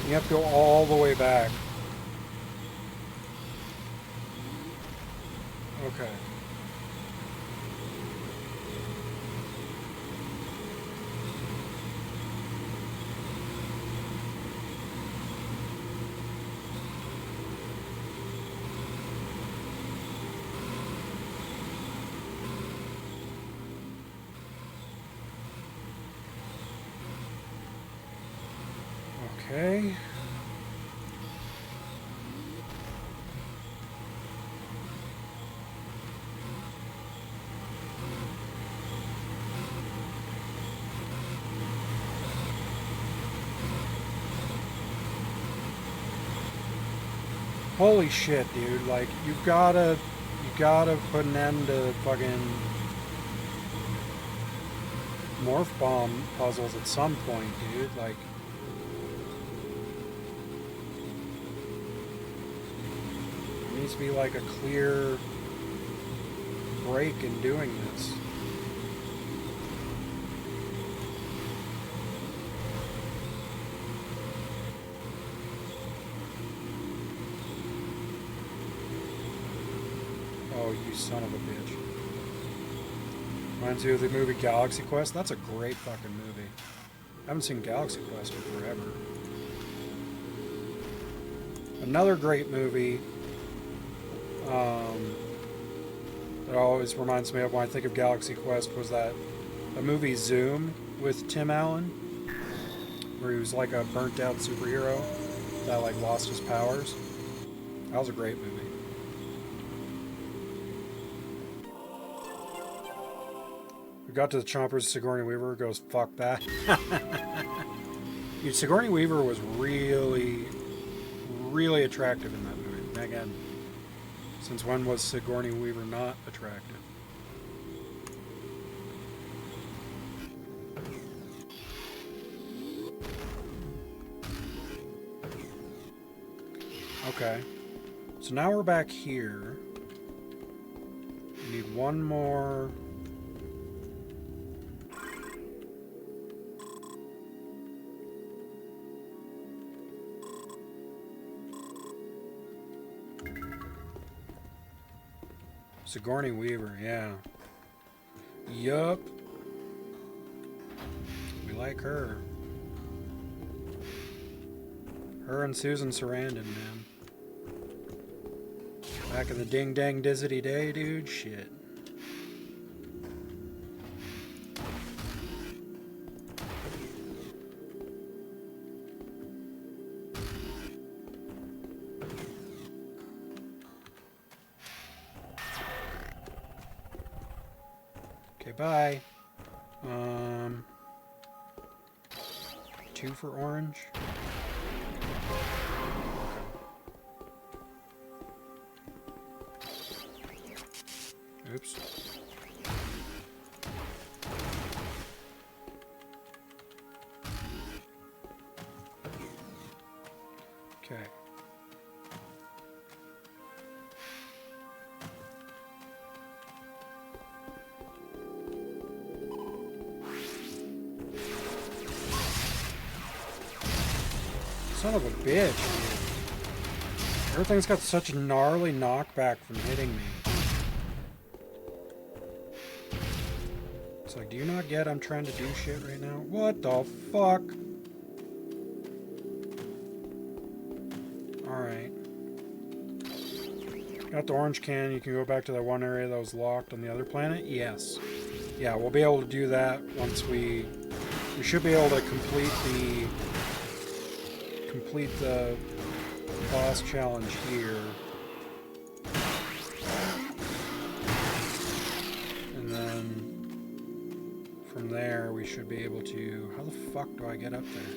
You have to go all the way back. Okay. Okay. Holy shit, dude. Like, you gotta put an end to fucking morph bomb puzzles at some point, dude. Like, there needs to be like a clear break in doing this. Oh, you son of a bitch. Reminds you of the movie Galaxy Quest? That's a great fucking movie. I haven't seen Galaxy Quest in forever. Another great movie that always reminds me of when I think of Galaxy Quest was a movie Zoom with Tim Allen, where he was like a burnt out superhero that like lost his powers. That was a great movie. We got to the chompers, Sigourney Weaver goes, fuck that. Dude, Sigourney Weaver was really, really attractive in that movie. Again, since when was Sigourney Weaver not attractive? Okay. So now we're back here. We need one more. Sigourney Weaver, yeah. Yup. We like her. Her and Susan Sarandon, man. Back in the ding dang dizzity day, dude. Shit. Okay, bye. 2 for orange. Oops. Okay. Son of a bitch, dude. Everything's got such a gnarly knockback from hitting me. It's like, do you not get I'm trying to do shit right now? What the fuck? Alright. Got the orange can. You can go back to that one area that was locked on the other planet? Yes. Yeah, we'll be able to do that once we should be able to complete the boss challenge here. And then from there we should be able to... How the fuck do I get up there?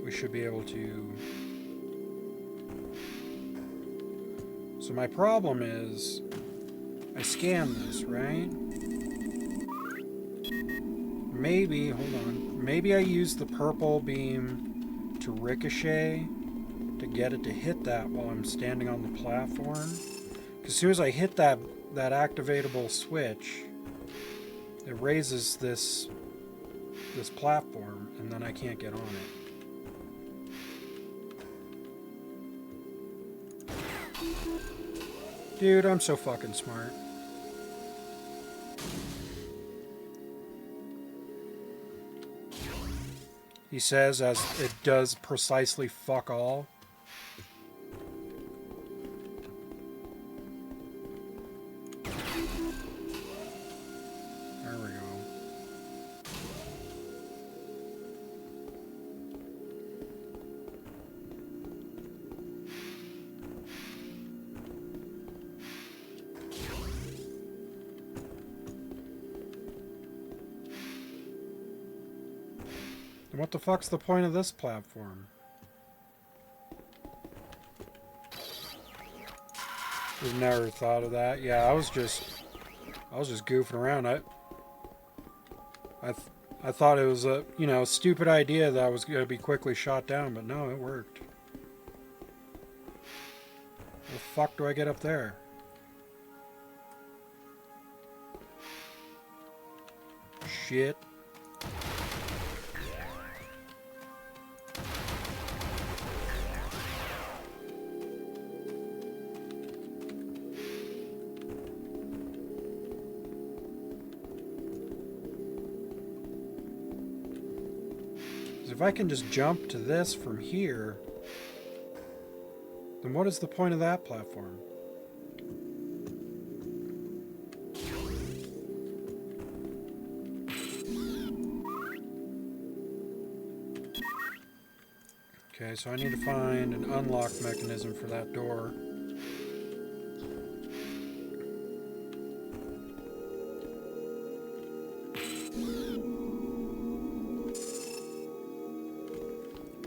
We should be able to... So my problem is I scan this, right? Maybe, hold on. Maybe I use the purple beam to ricochet to get it to hit that while I'm standing on the platform. Because as soon as I hit that activatable switch, it raises this this platform, and then I can't get on it. Dude, I'm so fucking smart. He says as it does precisely fuck all. There we go. What the fuck's the point of this platform? I've never thought of that. Yeah, I was just goofing around. I thought it was a, stupid idea that I was going to be quickly shot down, but no, it worked. How the fuck do I get up there? Shit. If I can just jump to this from here, then what is the point of that platform? Okay, so I need to find an unlock mechanism for that door.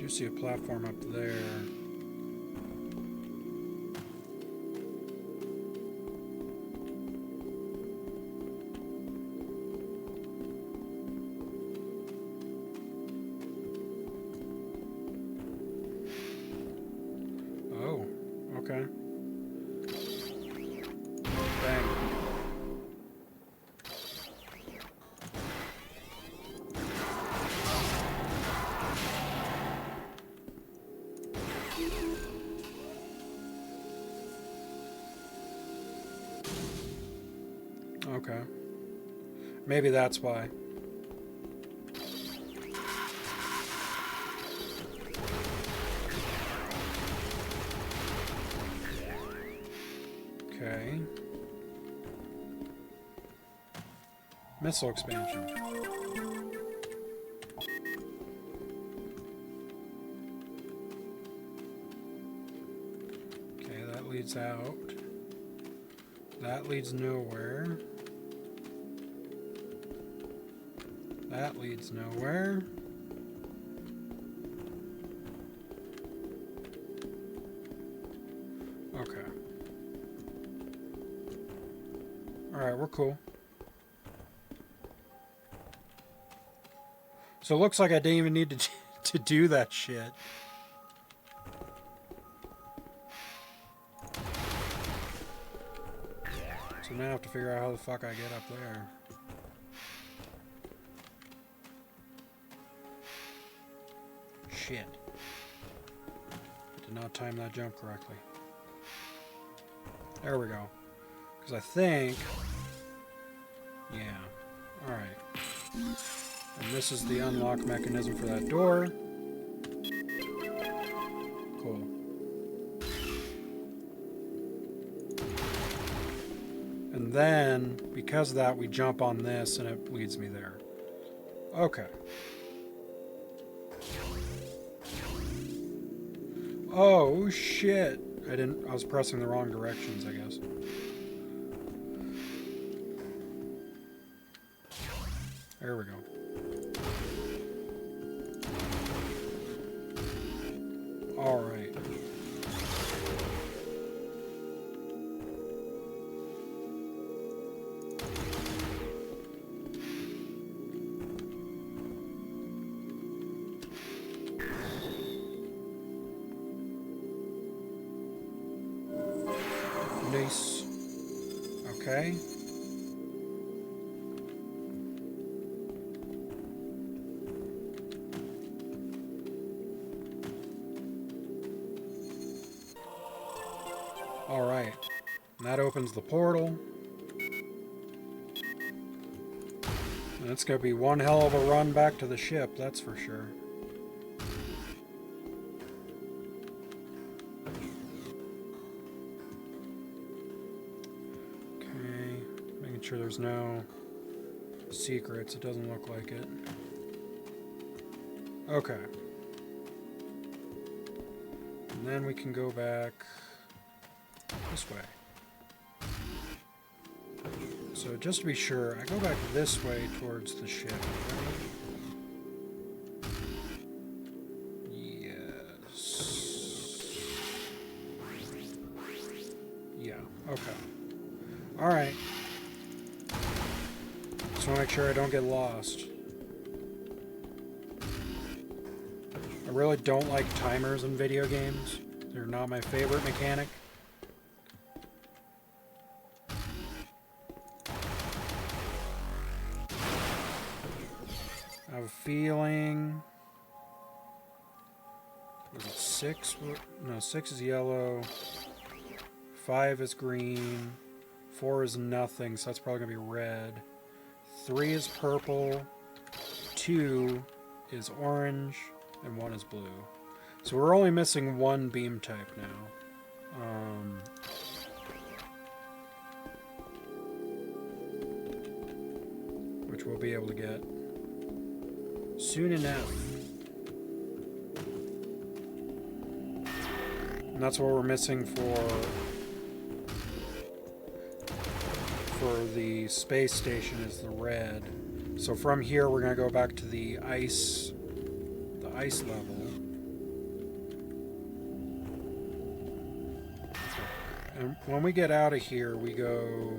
I see a platform up there. Oh, okay. Bang. Okay. Maybe that's why. Okay. Missile expansion. Okay, that leads out. That leads nowhere. That leads nowhere. Okay. Alright, we're cool. So it looks like I didn't even need to do that shit. So now I have to figure out how the fuck I get up there. Shit. Did not time that jump correctly. There we go. Because I think... Yeah. Alright. And this is the unlock mechanism for that door. Cool. And then, because of that, we jump on this and it leads me there. Okay. Oh, shit. I was pressing the wrong directions, I guess. There we go. All right. Nice. Okay. Alright. And that opens the portal. And it's going to be one hell of a run back to the ship, that's for sure. Okay. Making sure there's no secrets. It doesn't look like it. Okay. And then we can go back this way. So just to be sure, I go back this way towards the ship. Yes. Yeah, okay. Alright. Just want to make sure I don't get lost. I really don't like timers in video games. They're not my favorite mechanic. I have a feeling... Was it 6? No, 6 is yellow. 5 is green. 4 is nothing, so that's probably going to be red. 3 is purple. 2 is orange. And 1 is blue. So we're only missing one beam type now. Which we'll be able to get soon enough. And that's what we're missing for the space station is the red. So from here we're going to go back to the ice level. And when we get out of here, we go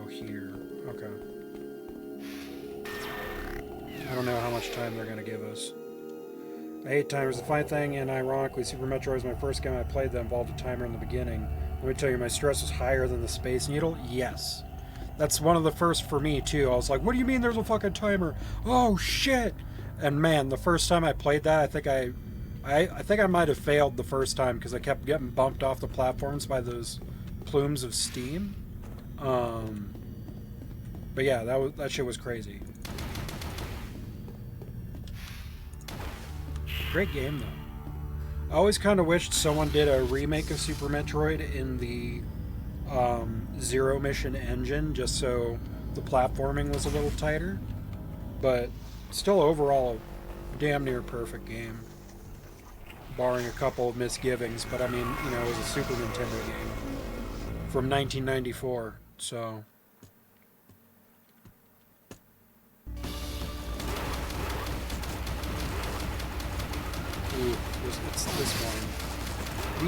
here. Okay. I don't know how much time they're going to give us. I hate timers. The funny thing, and ironically, Super Metroid was my first game I played that involved a timer in the beginning. Let me tell you, my stress was higher than the Space Needle. Yes. That's one of the first for me, too. I was like, what do you mean there's a fucking timer? Oh, shit! And man, the first time I played that, I think I might have failed the first time because I kept getting bumped off the platforms by those plumes of steam. But yeah, that shit was crazy. Great game though. I always kind of wished someone did a remake of Super Metroid in the Zero Mission engine, just so the platforming was a little tighter. But still, overall, a damn near perfect game. Barring a couple of misgivings, but I mean, you know, it was a Super Nintendo game from 1994, so... Ooh, it's this one.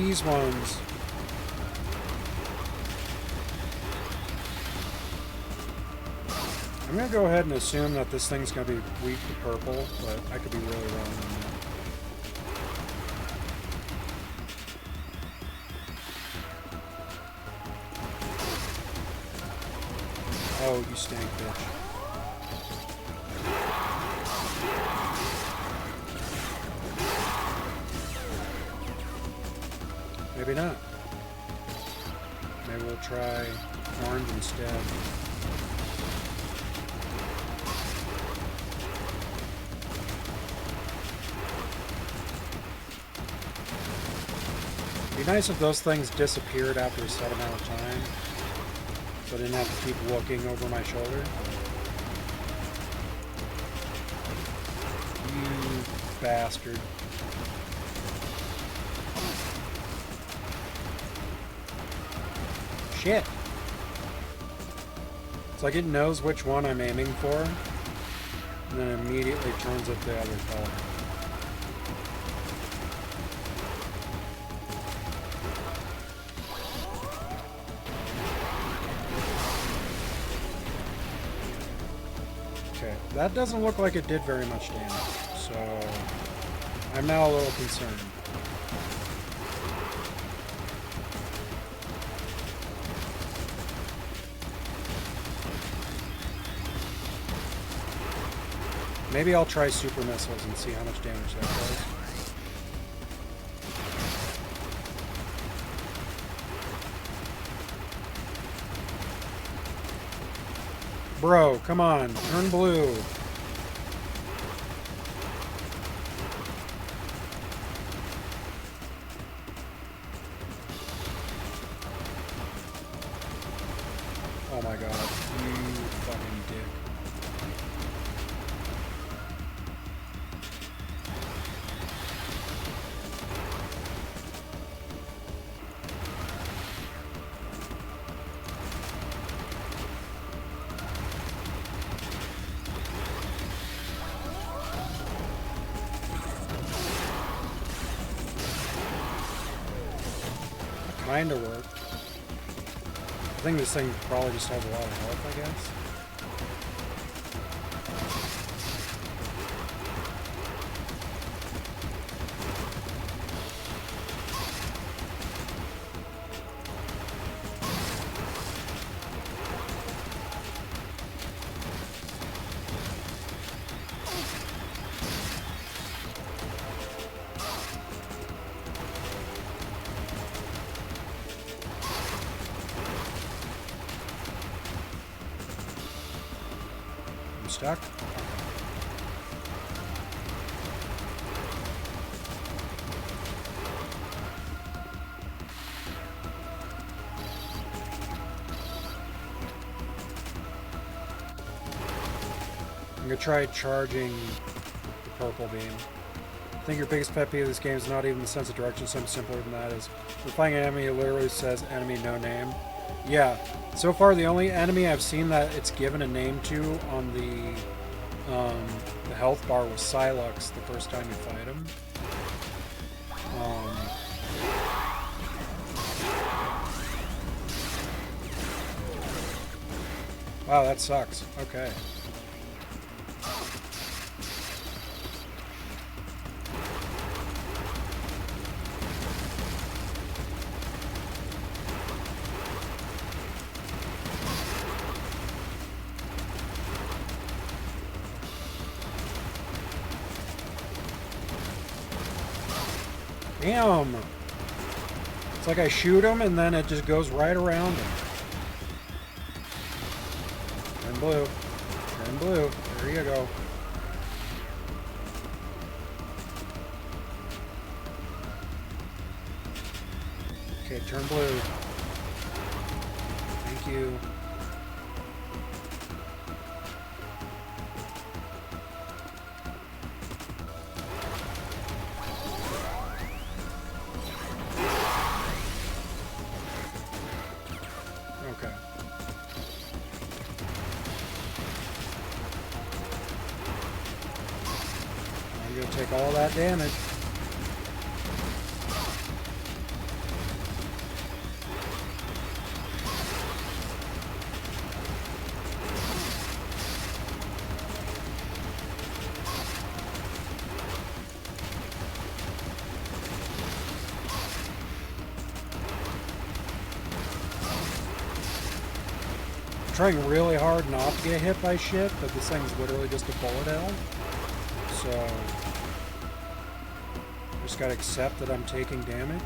These ones... I'm going to go ahead and assume that this thing's going to be weak to purple, but I could be really wrong on that. Oh, you stank, bitch. Maybe not. Maybe we'll try orange instead. It'd be nice if those things disappeared after a set amount of time, so I didn't have to keep looking over my shoulder. You bastard. Shit. It's like it knows which one I'm aiming for, and then immediately turns it the other color. Okay, that doesn't look like it did very much damage, so I'm now a little concerned. Maybe I'll try super missiles and see how much damage that does. Bro, come on. Turn blue. Oh my god. You fucking dick. Kinda worked. I think this thing probably just has a lot of health, I guess. I'm stuck. I'm gonna try charging the purple beam. I think your biggest pet peeve of this game is not even the sense of direction, something simpler than that is we're playing an enemy who literally says enemy no name. Yeah, so far the only enemy I've seen that it's given a name to on the health bar was Silux the first time you fight him. Wow, that sucks. Okay. Damn! It's like I shoot him and then it just goes right around him. Turn blue. Turn blue. There you go. Okay, turn blue. Thank you. Okay. I'm gonna take all that damage. Trying really hard not to get hit by shit, but this thing's literally just a bullet hell. So just gotta accept that I'm taking damage.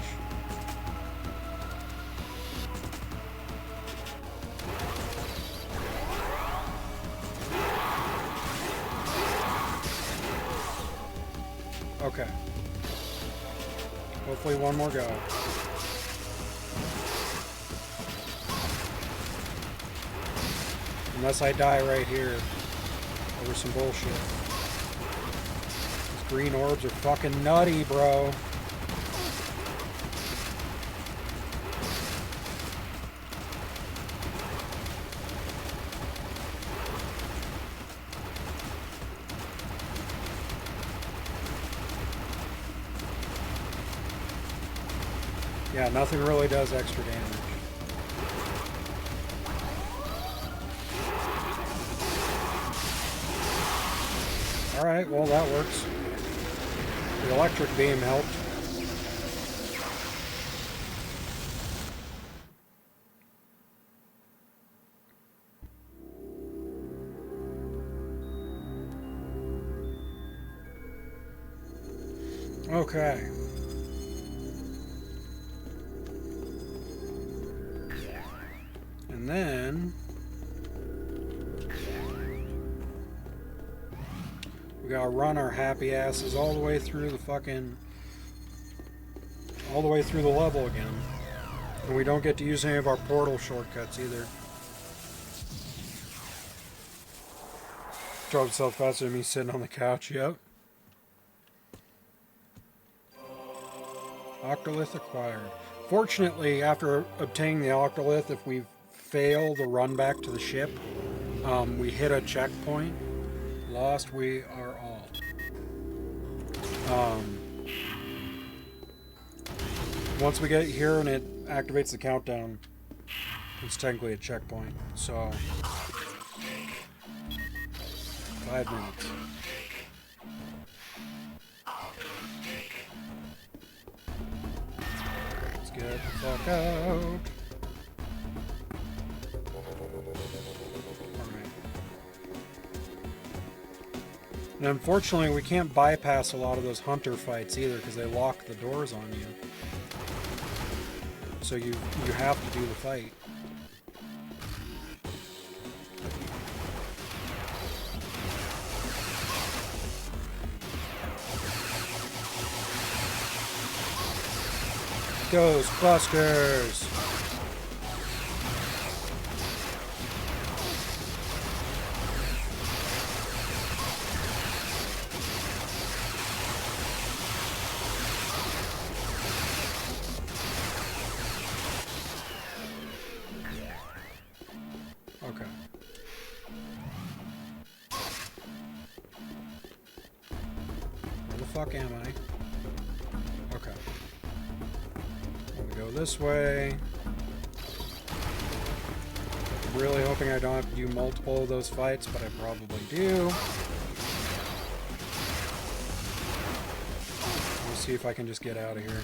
Okay. Hopefully one more go. Unless I die right here over some bullshit. These green orbs are fucking nutty, bro. Yeah, nothing really does extra damage. Alright, well that works. The electric beam helped. Okay. And then We gotta run our happy asses all the way through the fucking... all the way through the level again. And we don't get to use any of our portal shortcuts either. Drove itself faster than me sitting on the couch, yep. Octolith acquired. Fortunately, after obtaining the Octolith, if we fail the run back to the ship, we hit a checkpoint. Lost we are all. Once we get here and it activates the countdown, it's technically a checkpoint. So, 5 minutes. Let's get the fuck out. And unfortunately, we can't bypass a lot of those hunter fights either because they lock the doors on you. So you have to do the fight. Ghostbusters! Okay. Where the fuck am I? Okay. I'm gonna go this way. I'm really hoping I don't have to do multiple of those fights, but I probably do. We'll see if I can just get out of here.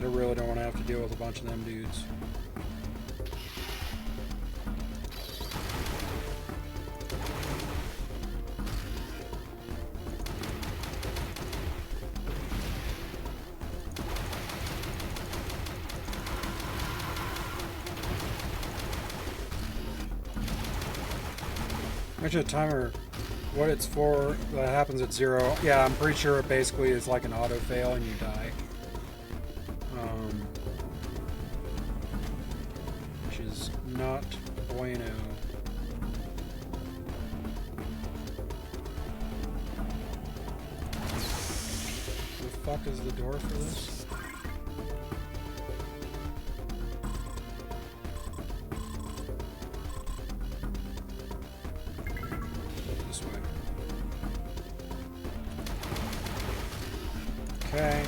I really don't want to have to deal with a bunch of them dudes. Actually, the timer, what it's for, that happens at 0. Yeah, I'm pretty sure it basically is like an auto fail and you die. Which is not bueno. The fuck is the door for this? This way. Okay.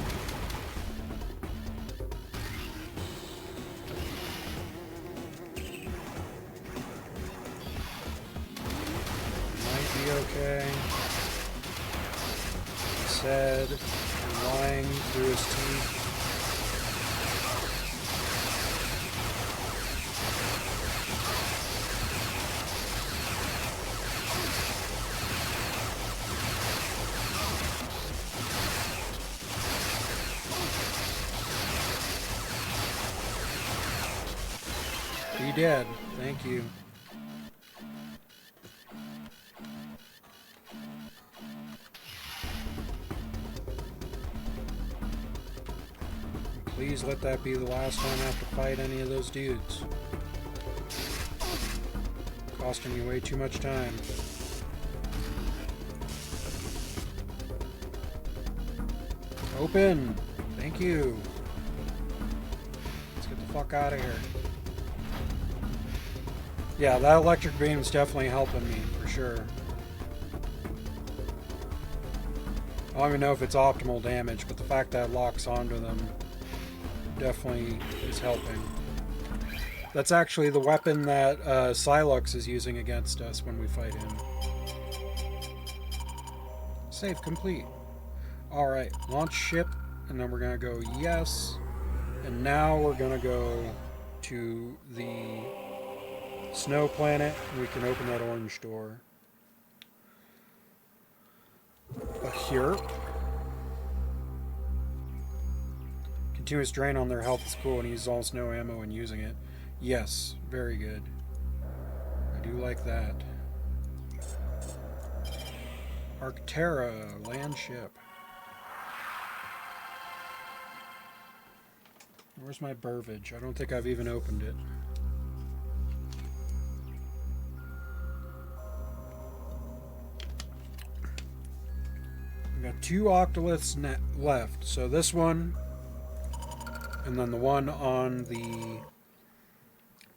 Okay. Said, lying through his teeth. He did. Thank you. Please let that be the last time I have to fight any of those dudes. Costing me way too much time. Open! Thank you. Let's get the fuck out of here. Yeah, that electric beam's definitely helping me, for sure. I don't even know if it's optimal damage, but the fact that it locks onto them definitely is helping. That's actually the weapon that Silux is using against us when we fight him. Save complete. Alright, launch ship, and then we're gonna go yes. And now we're gonna go to the snow planet, and we can open that orange door. Here. continuous drain on their health is cool and he uses almost no ammo when using it. Yes, very good. I do like that. Arctera, land ship. Where's my Burbage? I don't think I've even opened it. We got 2 Octoliths left. So this one, and then the one on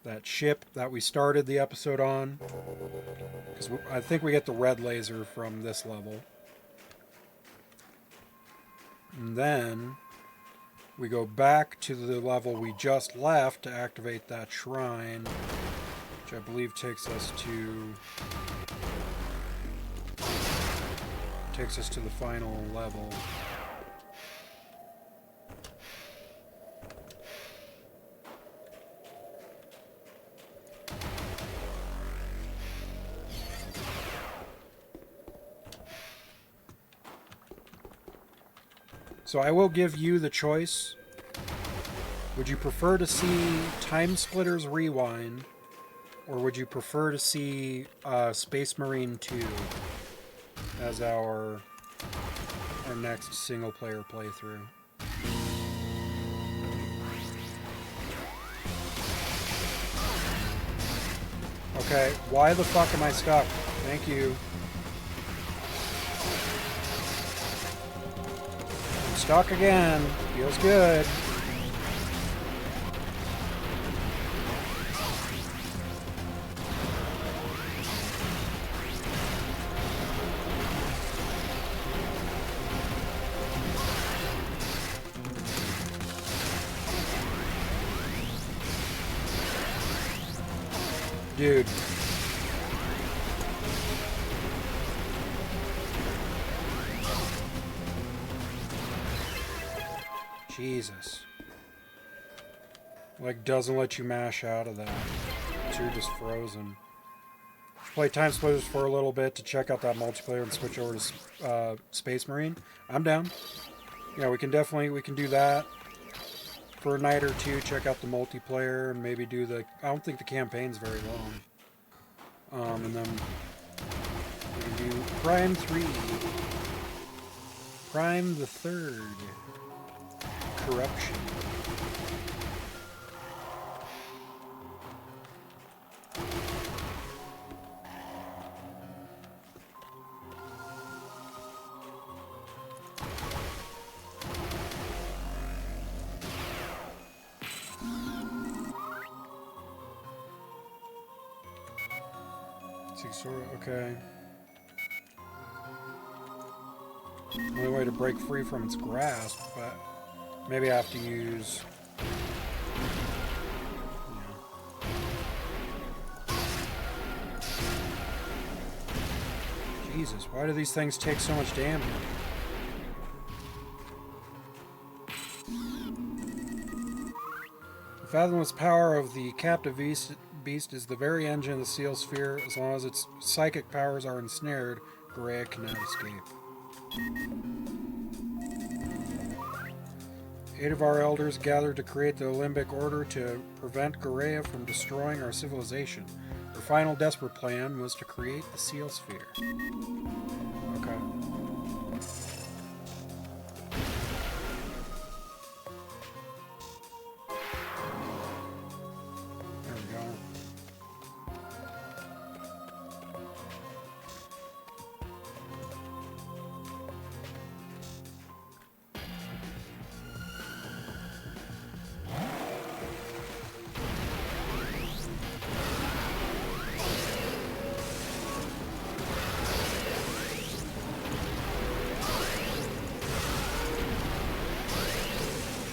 that ship that we started the episode on. Because I think we get the red laser from this level. And then we go back to the level we just left to activate that shrine, which I believe takes us to the final level. So I will give you the choice. Would you prefer to see Time Splitters Rewind, or would you prefer to see Space Marine 2 as our next single-player playthrough? Okay, why the fuck am I stuck? Thank you. Stuck again. Feels good. Dude. Jesus. Like, doesn't let you mash out of that. So you're just frozen. Play Time Splitters for a little bit to check out that multiplayer and switch over to Space Marine. I'm down. Yeah, we can do that for a night or two. Check out the multiplayer and maybe do the... I don't think the campaign's very long. And then we can do Prime 3. Prime the 3rd. Corruption. Okay. Only way to break free from its grasp, but maybe I have to use... Yeah. Jesus, why do these things take so much damage? The fathomless power of the captive beast is the very engine of the Seal Sphere. As long as its psychic powers are ensnared, Garea cannot escape. 8 of our elders gathered to create the Limbic Order to prevent Garea from destroying our civilization. Their final desperate plan was to create the Seal Sphere. Okay. There we go.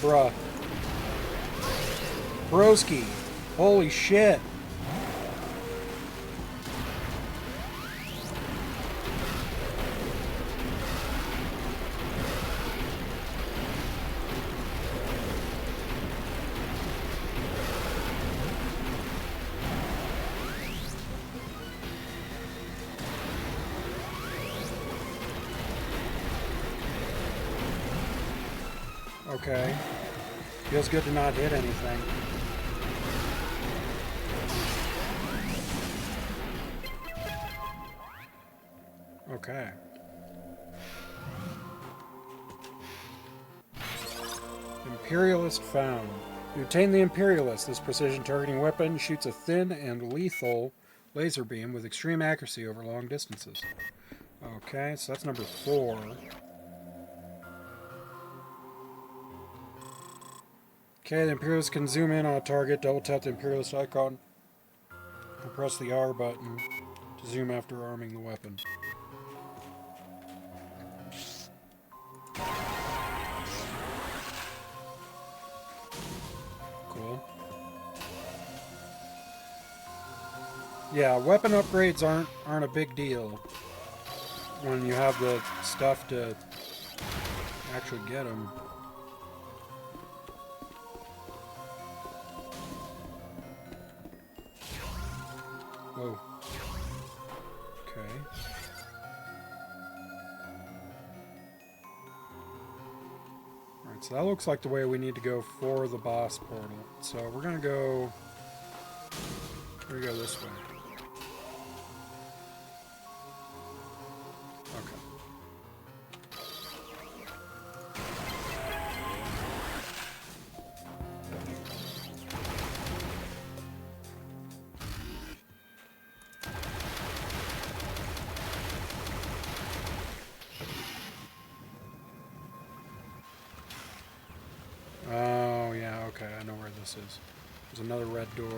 Bruh. Broski. Holy shit. Okay. Feels good to not hit anything. Okay. Imperialist found. You obtain the Imperialist. This precision targeting weapon shoots a thin and lethal laser beam with extreme accuracy over long distances. Okay, so that's number 4. Okay, the Imperialist can zoom in on a target, double tap the Imperialist icon, and press the R button to zoom after arming the weapon. Cool. Yeah, weapon upgrades aren't a big deal when you have the stuff to actually get them. Whoa. Okay. Alright, so that looks like the way we need to go for the boss portal. So we're gonna go... We're gonna go this way. Okay. Oh, yeah, okay, I know where this is. There's another red door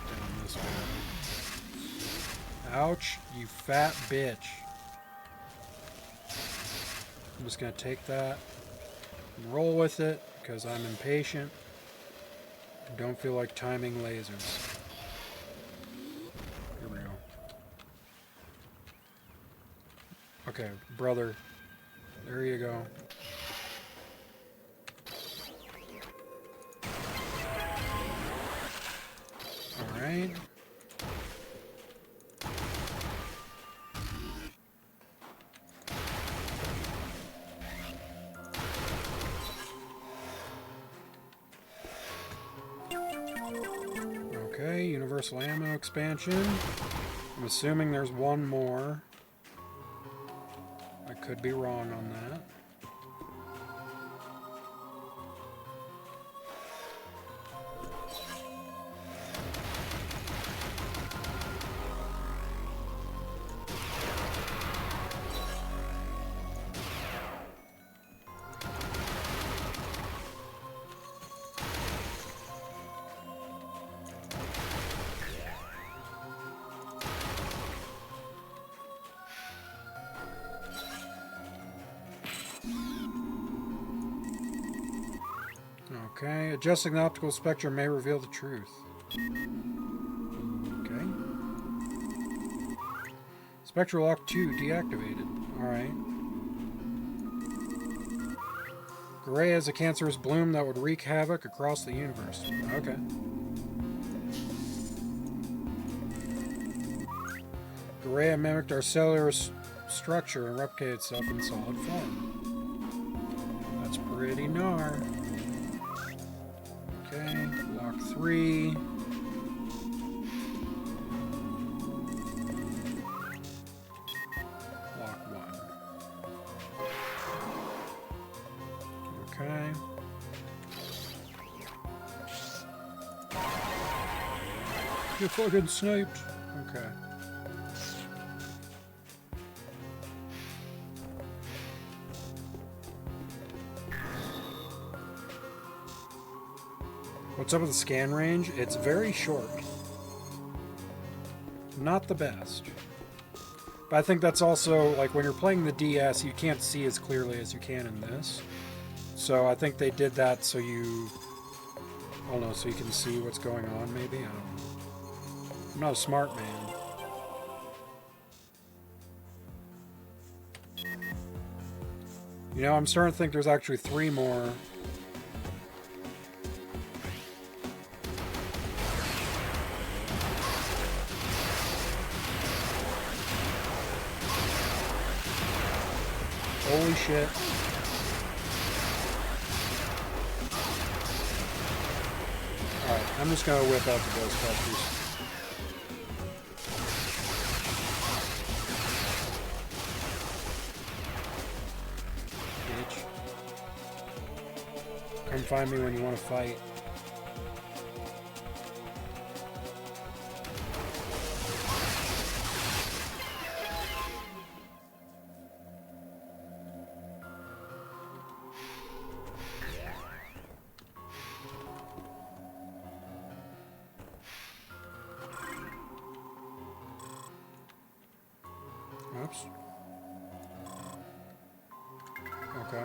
down this way. Ouch, you fat bitch. I'm just gonna take that and roll with it because I'm impatient and don't feel like timing lasers. Here we go. Okay, brother. There you go. Alright. Okay, universal ammo expansion. I'm assuming there's one more. I could be wrong on that. Okay, adjusting the optical spectrum may reveal the truth. Okay. Spectral Lock 2 deactivated. Alright. Gray has a cancerous bloom that would wreak havoc across the universe. Okay. Gray mimicked our cellular structure and replicated itself in solid form. That's pretty gnar. Okay, lock 3. Lock 1. Okay. You're fucking sniped. Okay. What's up with the scan range? It's very short. Not the best. But I think that's also, like, when you're playing the DS, you can't see as clearly as you can in this. So I think they did that so you... I don't know, so you can see what's going on, maybe? I don't know. I'm not a smart man. You know, I'm starting to think there's actually 3 more... Holy shit. I'm just gonna whip out the Ghostbusters. Bitch. Come find me when you want to fight. Oops. Okay.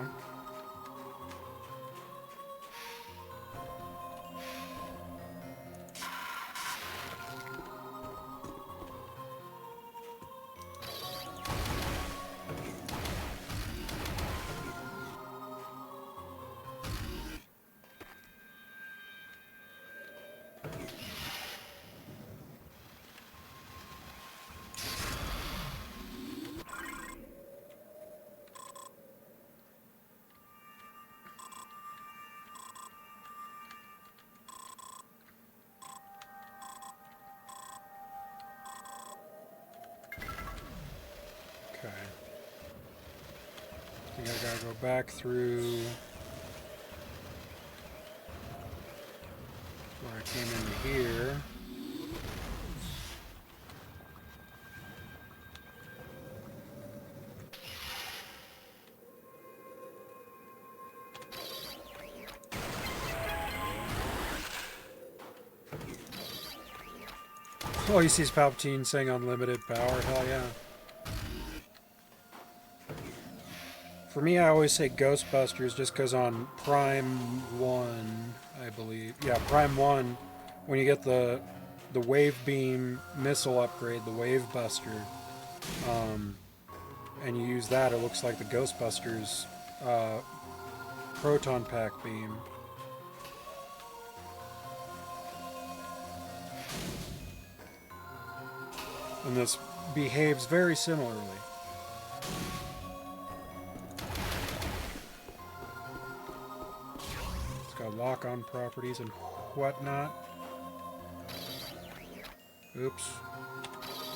Okay. I think I gotta go back through where I came into here. Oh, he sees Palpatine saying unlimited power. Hell yeah. For me, I always say Ghostbusters just because on Prime 1, I believe. Yeah, Prime 1, when you get the Wave Beam missile upgrade, the Wave Buster, and you use that, it looks like the Ghostbusters Proton Pack Beam. And this behaves very similarly. It's got lock-on properties and whatnot. Oops.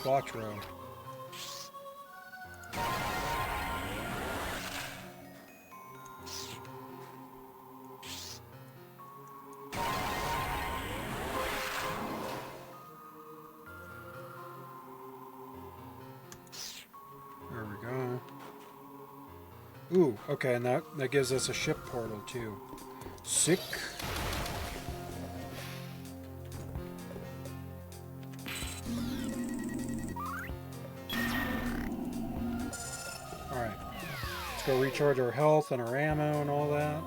Quattro. There we go. Ooh, okay, and that gives us a ship portal too. Sick. Alright. Let's go recharge our health and our ammo and all that.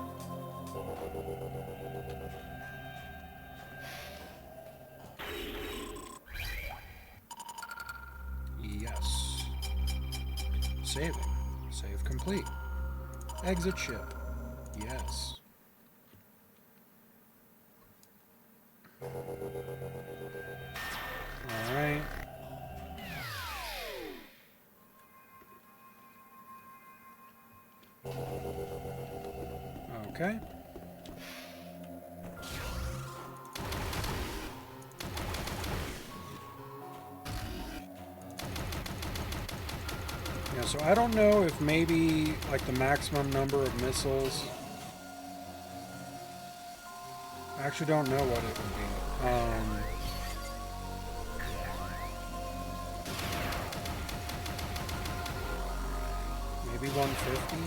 Yes. Saving. Save complete. Exit ship. Yes. Alright. Okay. Yeah, so I don't know if maybe like the maximum number of missiles. I actually don't know what it would be. Maybe 150?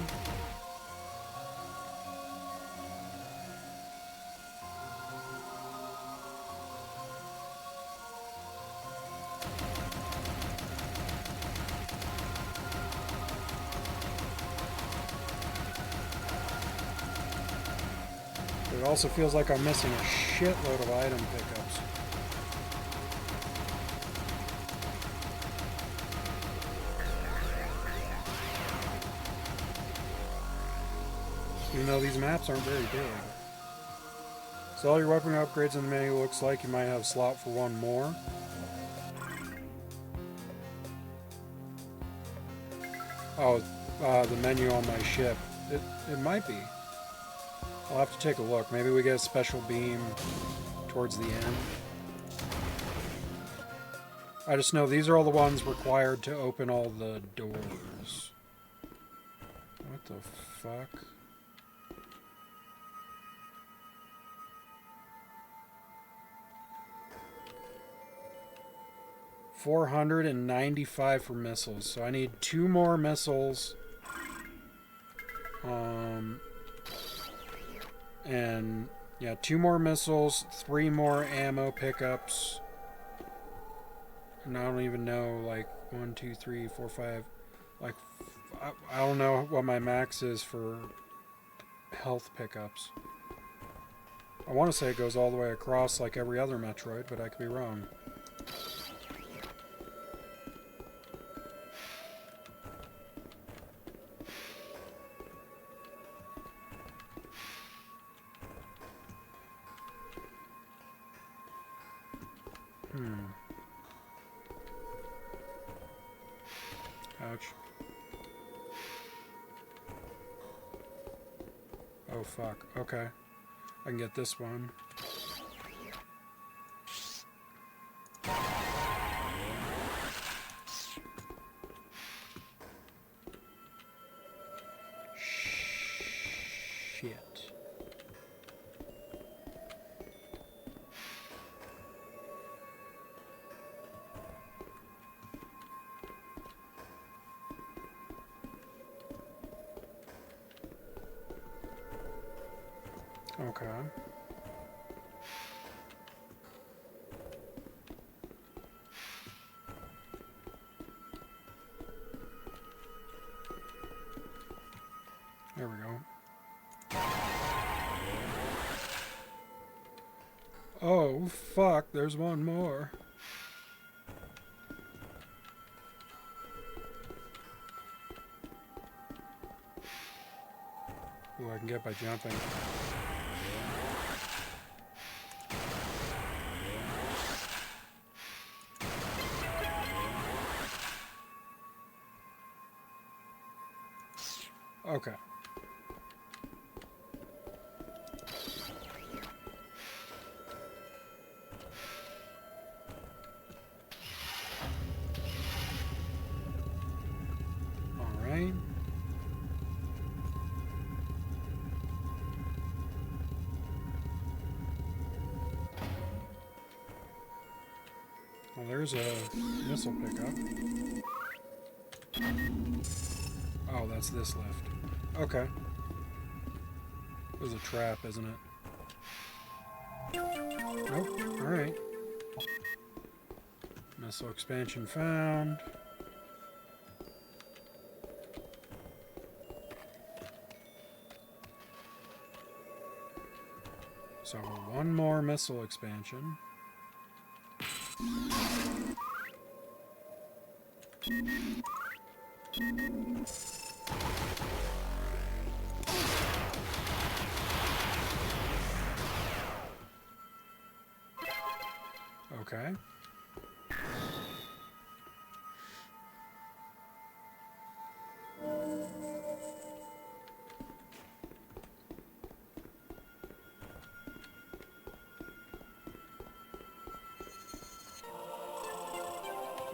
It also feels like I'm missing a shitload of item pickups. Even though these maps aren't very big. So all your weapon upgrades in the menu looks like you might have a slot for one more. Oh, the menu on my ship. It might be. I'll have to take a look. Maybe we get a special beam towards the end. I just know these are all the ones required to open all the doors. What the fuck? $495 for missiles, so I need 2 more missiles. And yeah, 2 more missiles, 3 more ammo pickups. And I don't even know, like, 1, 2, 3, 4, 5. Like, I don't know what my max is for health pickups. I want to say it goes all the way across like every other Metroid, but I could be wrong. Ouch. Oh fuck. Okay. I can get this one. Shit. Okay. There we go. Oh, fuck, there's one more. Ooh, I can get by jumping. Okay. All right. Well, there's a missile pickup. Oh, that's this lift. Okay. There's a trap, isn't it? Nope. Alright. Missile expansion found. So, one more missile expansion. Okay.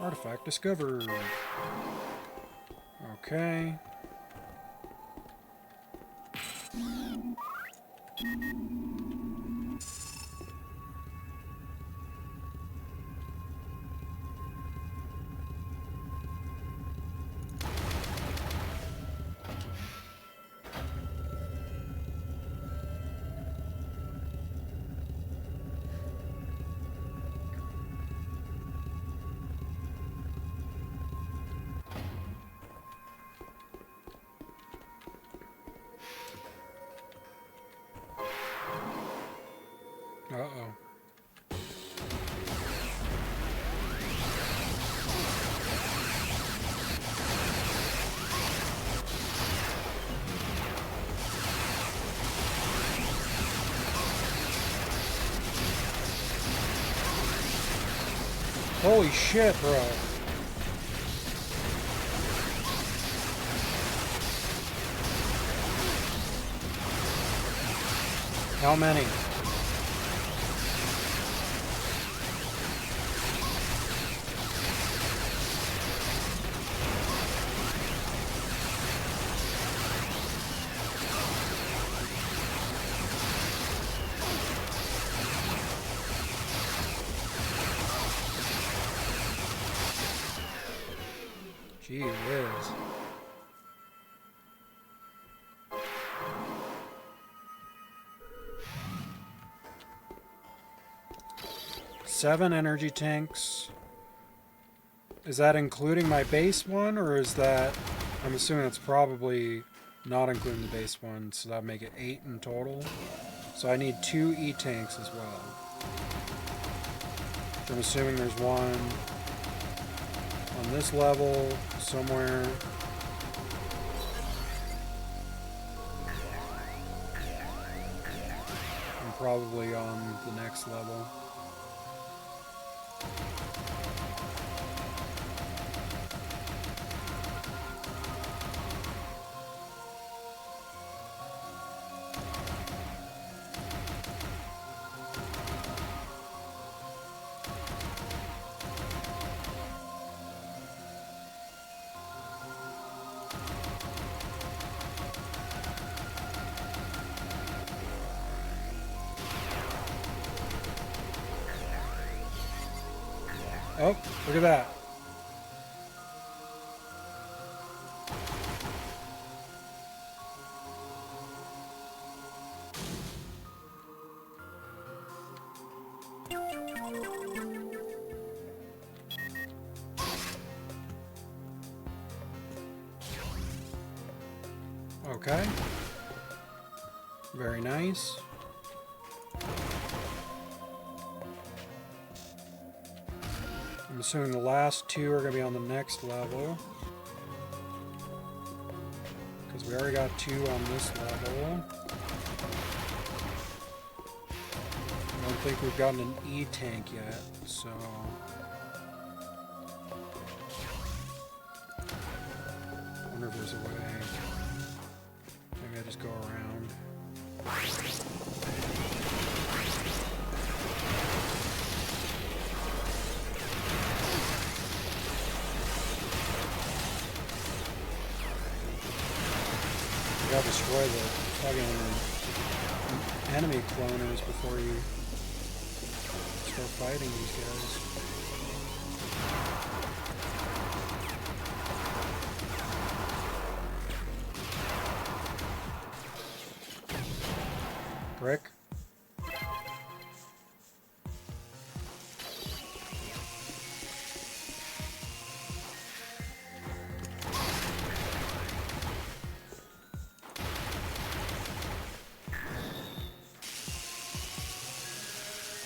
Artifact discovered. Okay. Uh-oh. Holy shit, bro. How many? Gee whiz. Seven energy tanks. Is that including my base one, or is that... I'm assuming it's probably not including the base one, so that'd make it 8 in total. So I need 2 E-tanks as well. Which I'm assuming there's one on this level somewhere. And probably on the next level. Oh, look at that. Okay. Very nice. I'm assuming the last 2 are going to be on the next level. Because we already got 2 on this level. I don't think we've gotten an E-tank yet, so... I wonder if there's a way. Maybe I just go around. You gotta destroy the fucking enemy cloners before you start fighting these guys. Brick.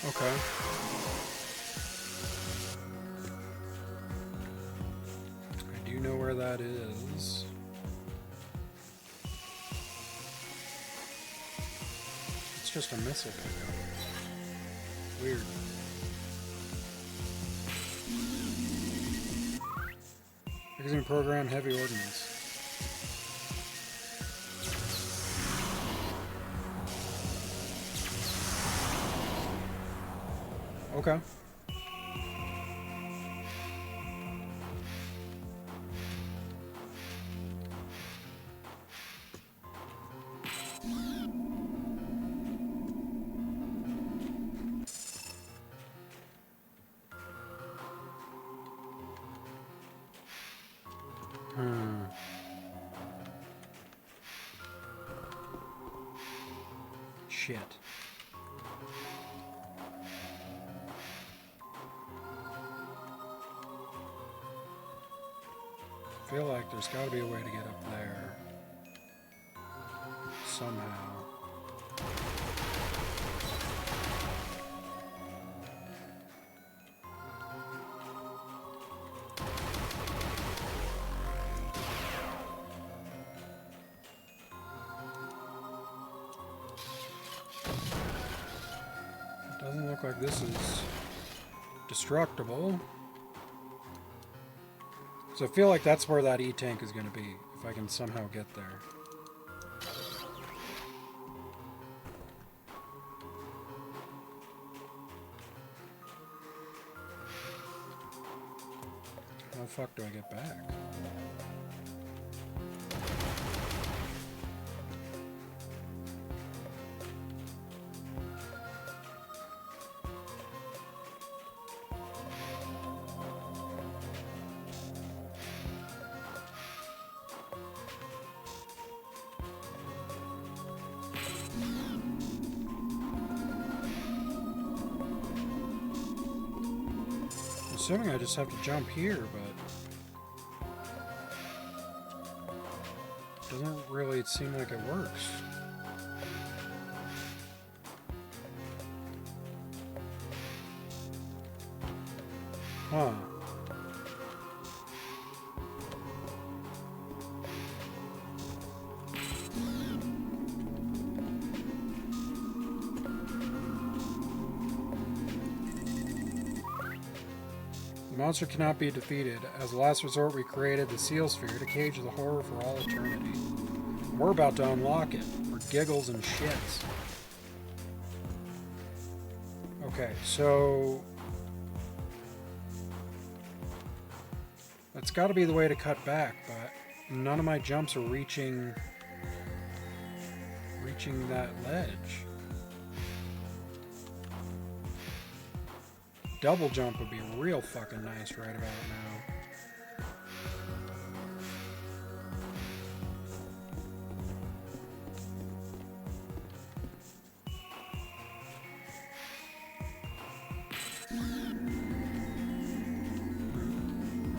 Okay. I do know where that is. It's just a missile pickup. Weird. Magazine program, heavy ordnance. Okay. Shit. I feel like there's got to be a way to get up there somehow. Doesn't look like this is destructible. So I feel like that's where that E-tank is going to be, if I can somehow get there. How the fuck do I get back? assuming I just have to jump here, but doesn't really seem like it works. Huh. The monster cannot be defeated. As a last resort, we created the Seal Sphere to cage the horror for all eternity. We're about to unlock it, for giggles and shits. Okay, so that's got to be the way to cut back, but none of my jumps are reaching that ledge. Double jump would be real fucking nice right about now.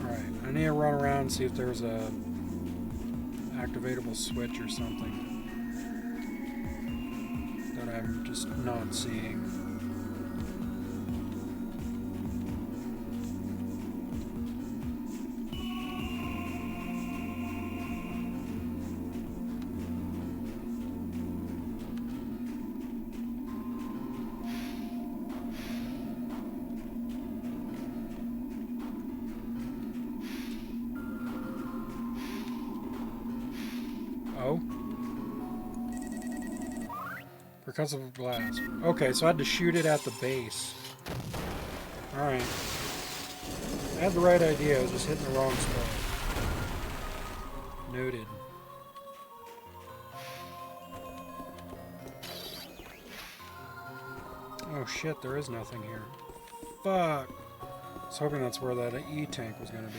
Alright, I need to run around and see if there's a activatable switch or something that I'm just not seeing. Oh. Percussive blast. Okay, so I had to shoot it at the base. Alright. I had the right idea, I was just hitting the wrong spot. Noted. Oh shit, there is nothing here. Fuck. I was hoping that's where that E-tank was gonna be.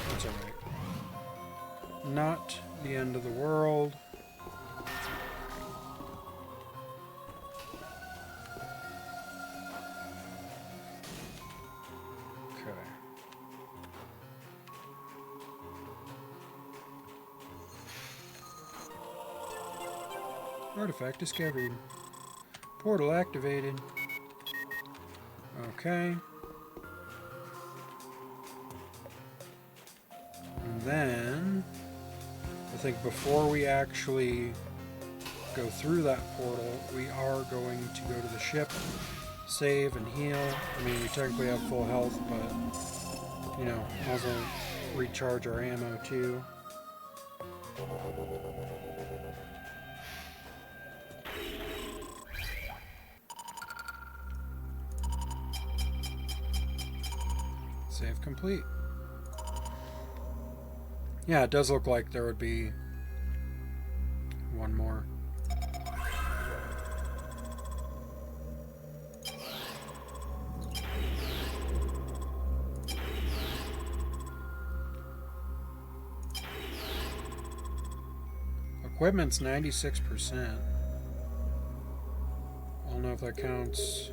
That's alright. Not the end of the world. Okay. Artifact discovered. Portal activated. Okay. And then I think before we actually go through that portal, we are going to go to the ship, save and heal. I mean, we technically have full health, but, you know, also recharge our ammo too. Save complete. Yeah, it does look like there would be one more. Equipment's 96%. I don't know if that counts.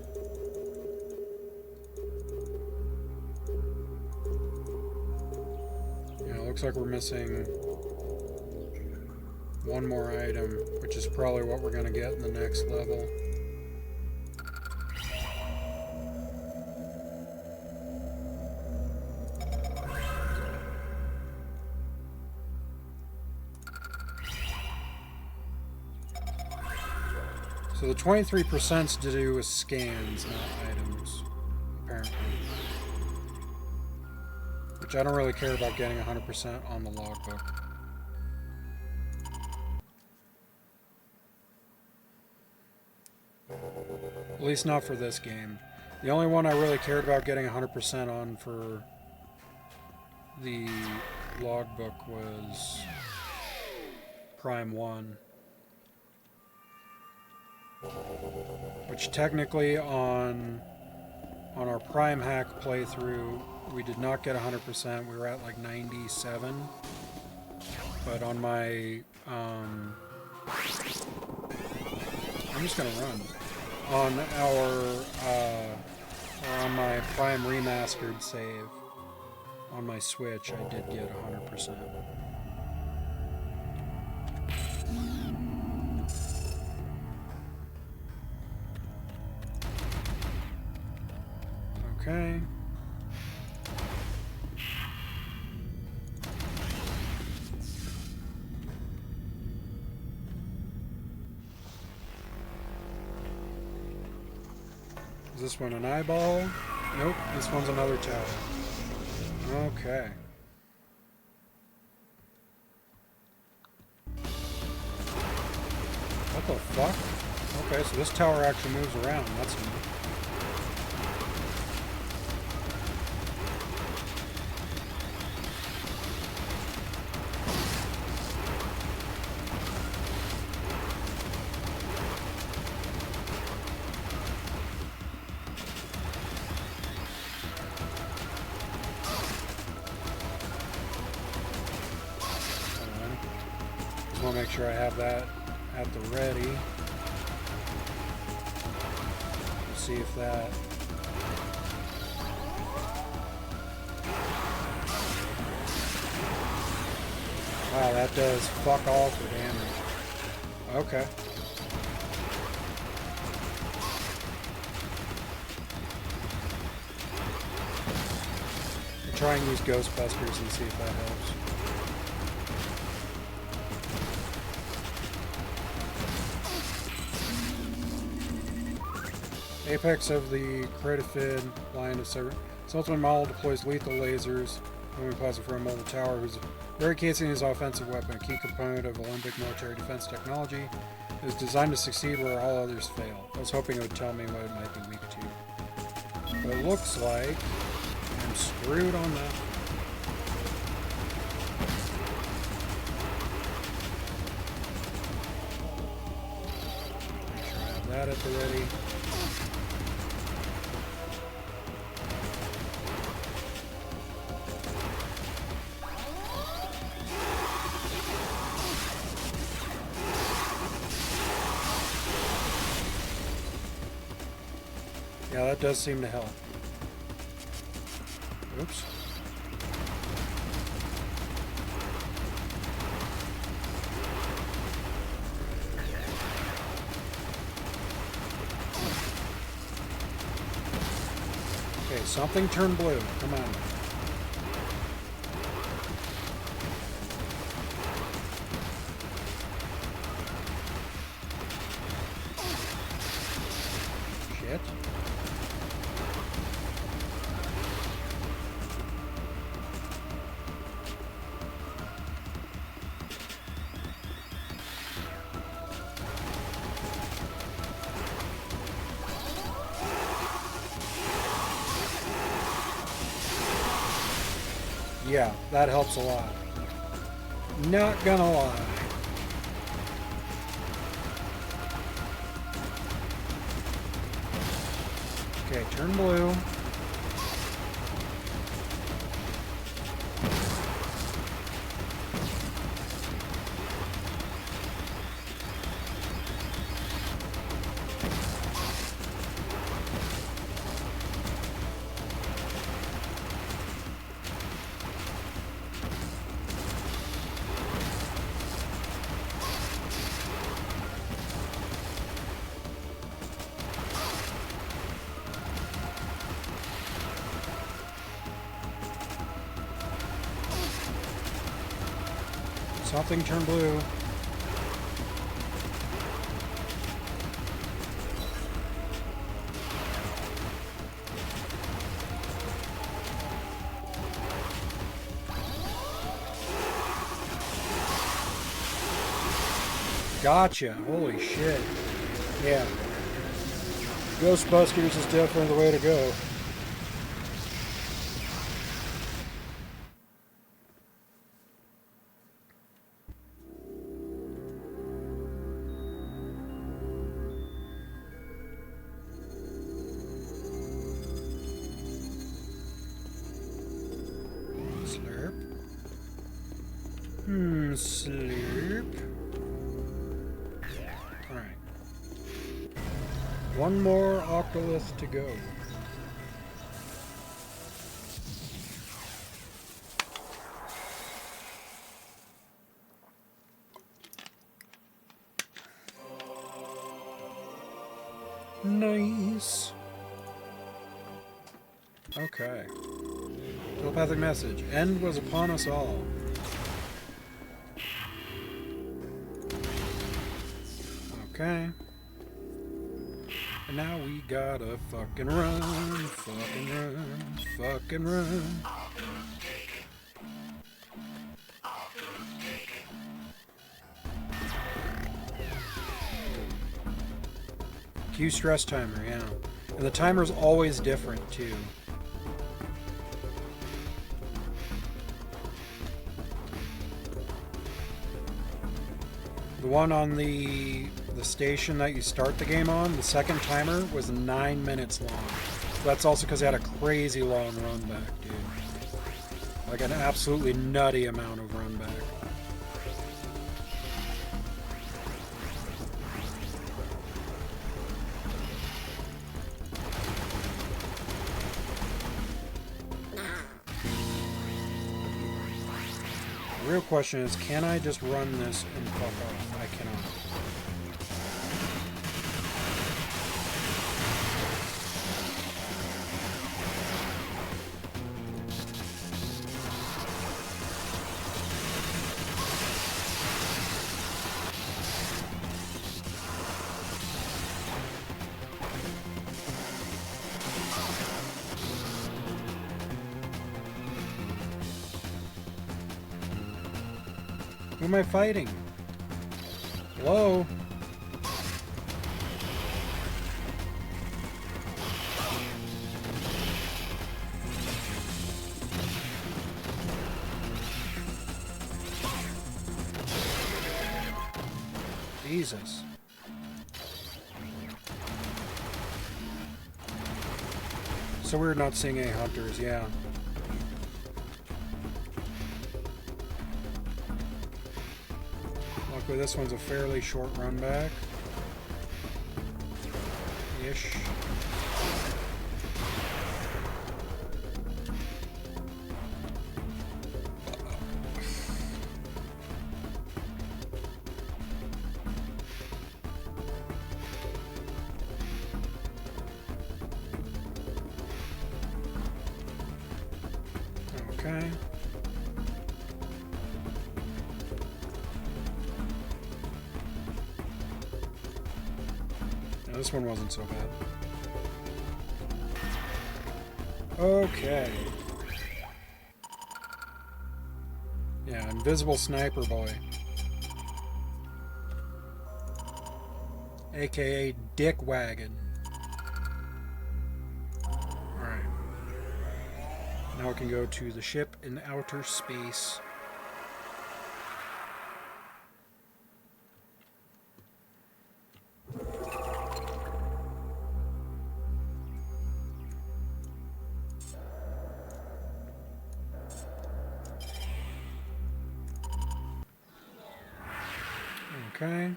Looks like we're missing one more item, which is probably what we're going to get in the next level. So the 23%'s to do with scans, not items, apparently. Which I don't really care about getting 100% on the logbook. At least not for this game. The only one I really cared about getting 100% on for the logbook was Prime 1. Which technically on our Prime Hack playthrough, we did not get 100%. We were at like 97. But on my... I'm just gonna run. on on my Prime Remastered save on my Switch, I did get 100%. Okay. Is this one an eyeball? Nope, this one's another tower. Okay. What the fuck? Okay, so this tower actually moves around. That's neat. Just want to make sure I have that at the ready. Let's see if that... Wow, that does fuck all for damage. Okay. I'll try and use Ghostbusters and see if that helps. Apex of the Cretafid line of server. Its ultimate model deploys lethal lasers, moving plasma from a mobile tower, whose very casing is an offensive weapon, a key component of Olympic military defense technology. It is designed to succeed where all others fail. I was hoping it would tell me what it might be weak to. But it looks like I'm screwed on that. Make sure I have that at the ready. Yeah, that does seem to help. Oops. Okay, something turned blue. Come on. Shit. Yeah, that helps a lot. Not gonna lie. Okay, turn blue. Something turned blue. Gotcha. Holy shit. Yeah. Ghostbusters is definitely the way to go. Slurp. Slurp. Alright. One more Octolith to go. Nice. Okay. Telepathic message. End was upon us all. Okay. And now we gotta fucking run, fucking run, fucking run. Q stress timer, yeah. And the timer's always different, too. The one on the station that you start the game on, the second timer was 9 minutes long. That's also because I had a crazy long run back, dude. Like an absolutely nutty amount of run back. The real question is, can I just run this and fuck off? I cannot. Who am I fighting? Hello? Jesus. So we're not seeing any hunters, yeah. Luckily this one's a fairly short run back. Ish. Okay. Now, this one wasn't so bad. Okay. Yeah, Invisible Sniper Boy. AKA Dick Wagon. Alright. Now we can go to the ship in outer space. Okay.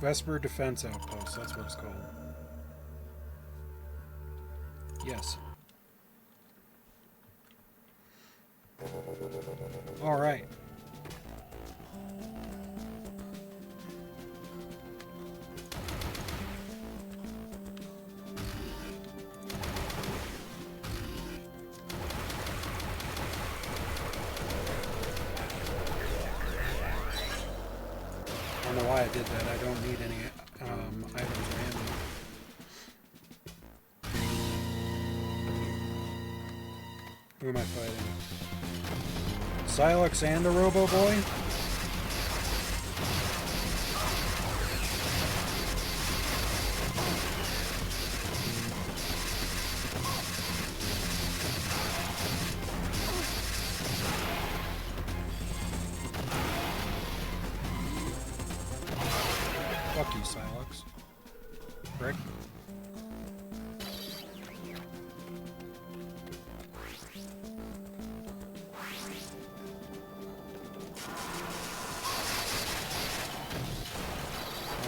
Vesper Defense Outpost, that's what it's called. Yes. Alright. I don't know why I did that. I don't need any items or ammo. Who am I fighting? Silex and a Robo Boy? Fuck you, Silex. Brick.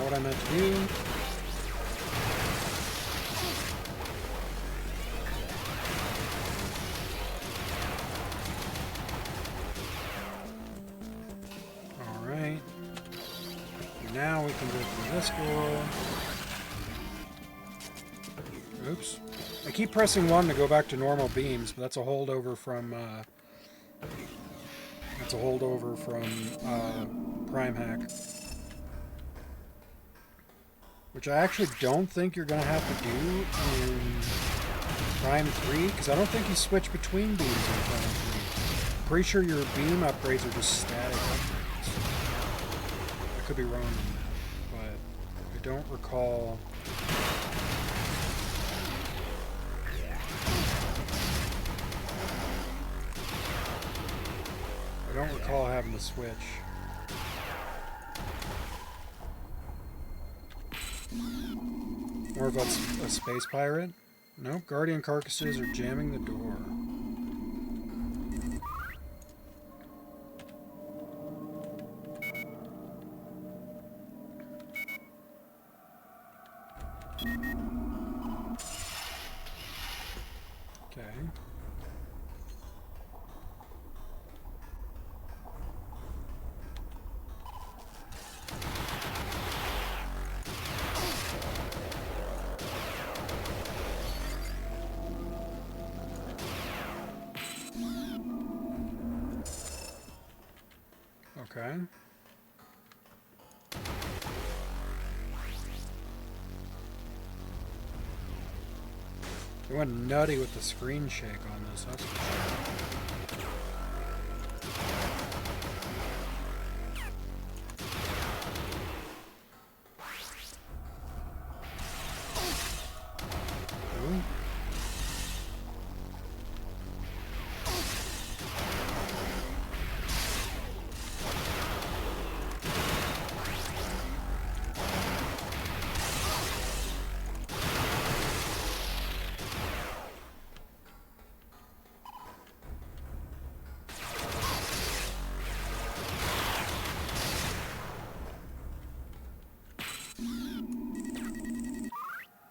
Not what I meant to do. Alright. Now we can go through this door. Oops. I keep pressing 1 to go back to normal beams, but that's a holdover from, Prime Hack. Which I actually don't think you're going to have to do in Prime 3, because I don't think you switch between beams in Prime 3. Pretty sure your beam upgrades are just static upgrades. I could be wrong on that, but I don't recall... I don't recall having to switch. Or if that's a space pirate. Nope, Guardian carcasses are jamming the door. Okay. Okay. They went nutty with the screen shake on this, that's for sure. Ooh.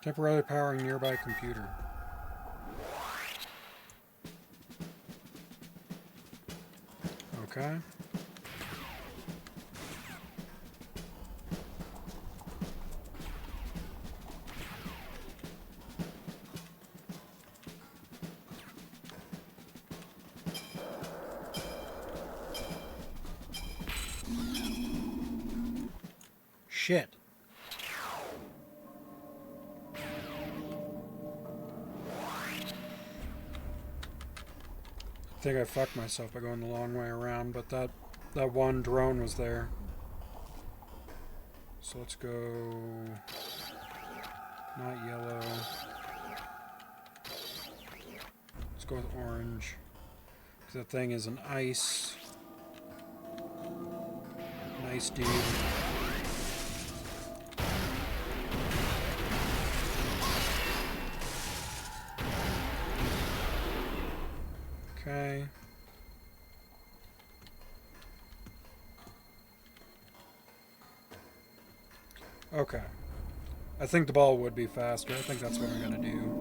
Temporarily powering nearby computer. Okay. Shit. I think I fucked myself by going the long way around, but that one drone was there. So let's go... not yellow. Let's go with orange. That thing is an ice. Nice dude. Okay. Okay. I think the ball would be faster. I think that's what I'm gonna do.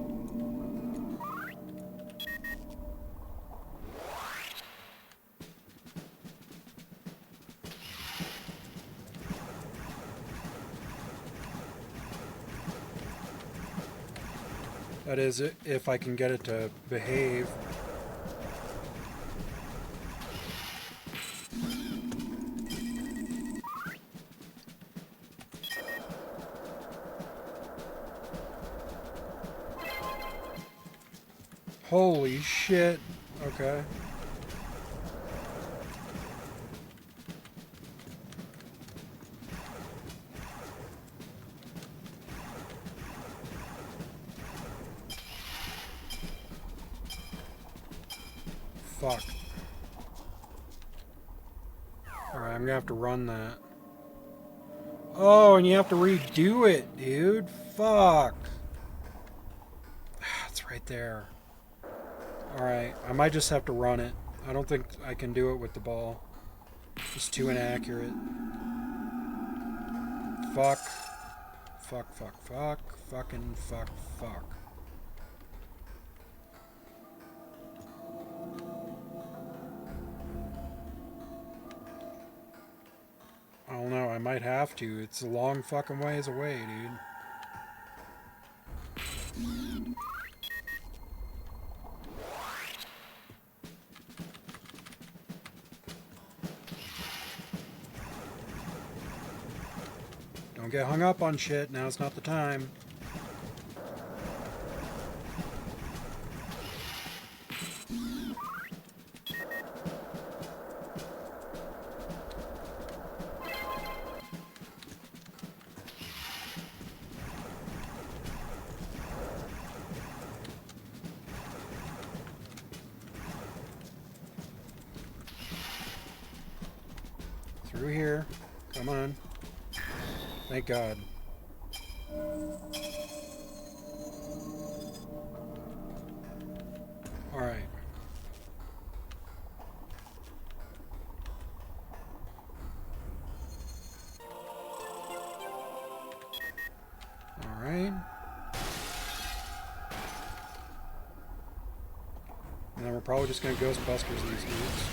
That is, if I can get it to behave. Holy shit. Okay. Fuck. Alright, I'm gonna have to run that. Oh, and you have to redo it, dude. Fuck. It's right there. Alright, I might just have to run it. I don't think I can do it with the ball. It's too inaccurate. Fuck. fuck, fuck, fuck, fucking fuck, fuck. I don't know, I might have to. It's a long fucking ways away, dude. Don't get hung up on shit. Now's not the time. Through here. Come on. Thank God. Alright. Alright. And then we're probably just gonna Ghostbusters these dudes.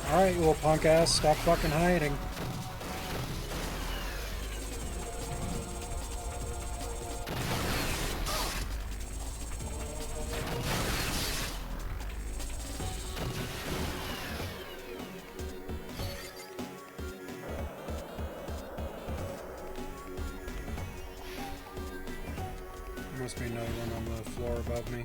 Alright, you little punk ass, stop fucking hiding. There must be another one on the floor above me.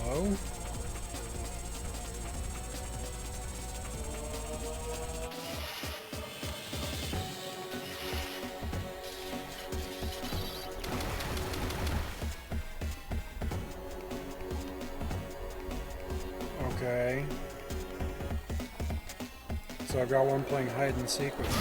Hello? Okay. So I've got one playing hide and seek with me.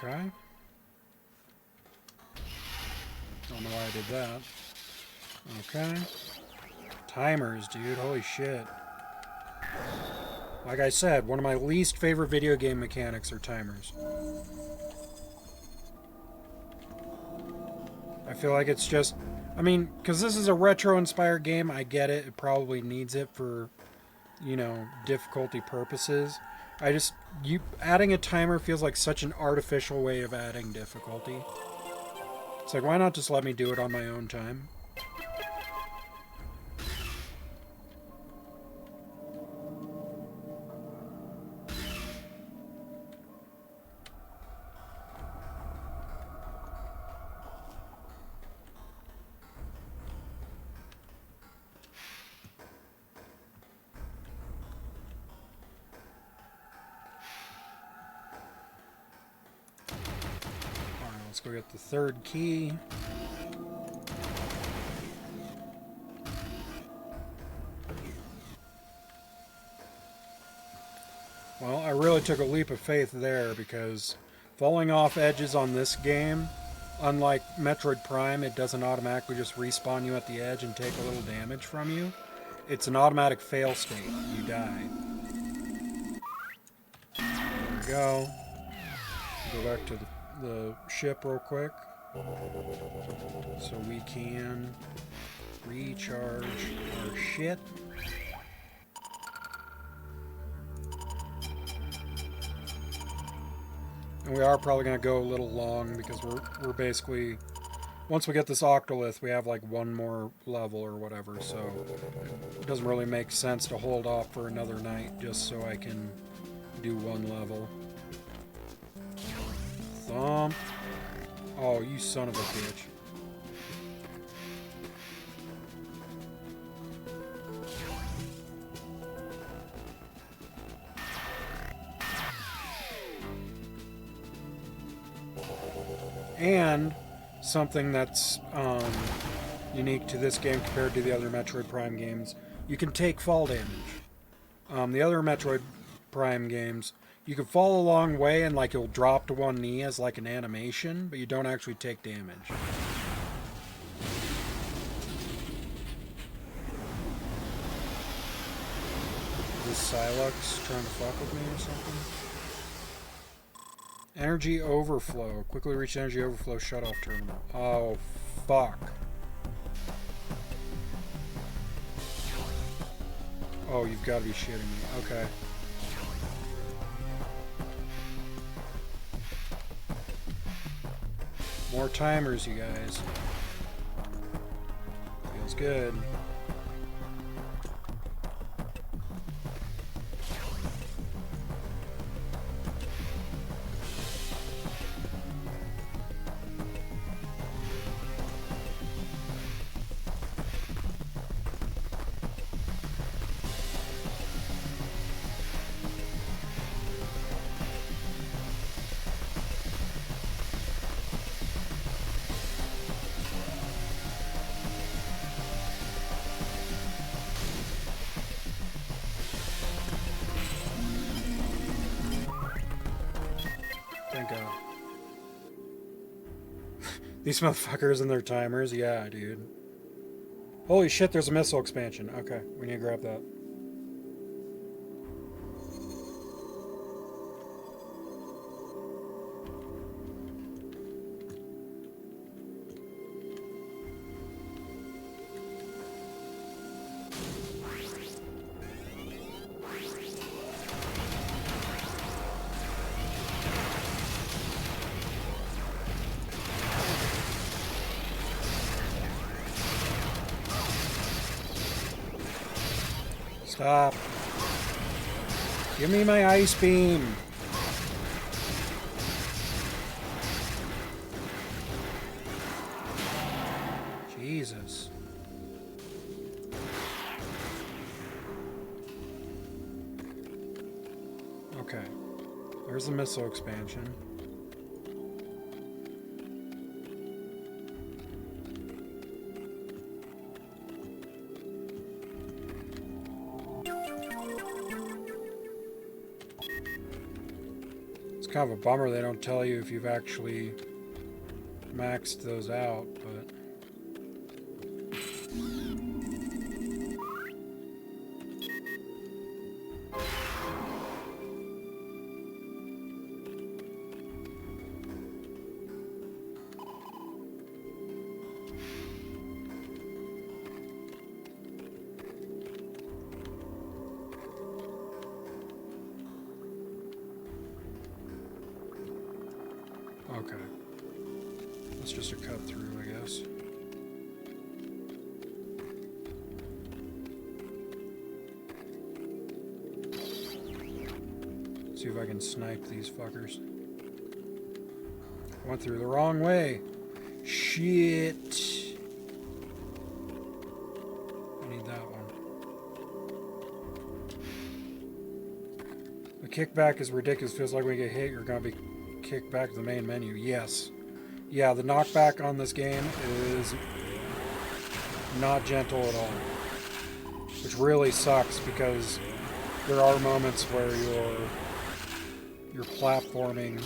Okay. Don't know why I did that. Okay. Timers, dude. Holy shit. Like I said, one of my least favorite video game mechanics are timers. I feel like it's just... I mean, because this is a retro-inspired game, I get it. It probably needs it for, you know, difficulty purposes. Adding a timer feels like such an artificial way of adding difficulty. It's like, why not just let me do it on my own time? Let's go get the third key. Well, I really took a leap of faith there because falling off edges on this game, unlike Metroid Prime, it doesn't automatically just respawn you at the edge and take a little damage from you. It's an automatic fail state. You die. There we go. Go back to the ship real quick. So we can recharge our shit. And we are probably going to go a little long because we're basically... Once we get this Octolith, we have like one more level or whatever, so it doesn't really make sense to hold off for another night just so I can do one level. Thump. Oh, you son of a bitch. And something that's unique to this game compared to the other Metroid Prime games, you can take fall damage. The other Metroid Prime games, you can fall a long way and like you'll drop to one knee as like an animation, but you don't actually take damage. Is Silux trying to fuck with me or something? Energy overflow. Quickly reach energy overflow shutoff terminal. Oh, fuck. Oh, you've got to be shitting me. Okay. More timers, you guys. Feels good. Thank God. These motherfuckers and their timers, yeah, dude. Holy shit, there's a missile expansion. Okay, we need to grab that. Stop. Give me my ice beam. Jesus. Okay. There's the missile expansion. Kind of a bummer they don't tell you if you've actually maxed those out, but okay. That's just a cut through, I guess. See if I can snipe these fuckers. I went through the wrong way. Shit. I need that one. The kickback is ridiculous. Feels like when you get hit, you're gonna be kicked back to the main menu. Yes. Yeah, the knockback on this game is not gentle at all. Which really sucks because there are moments where your platforming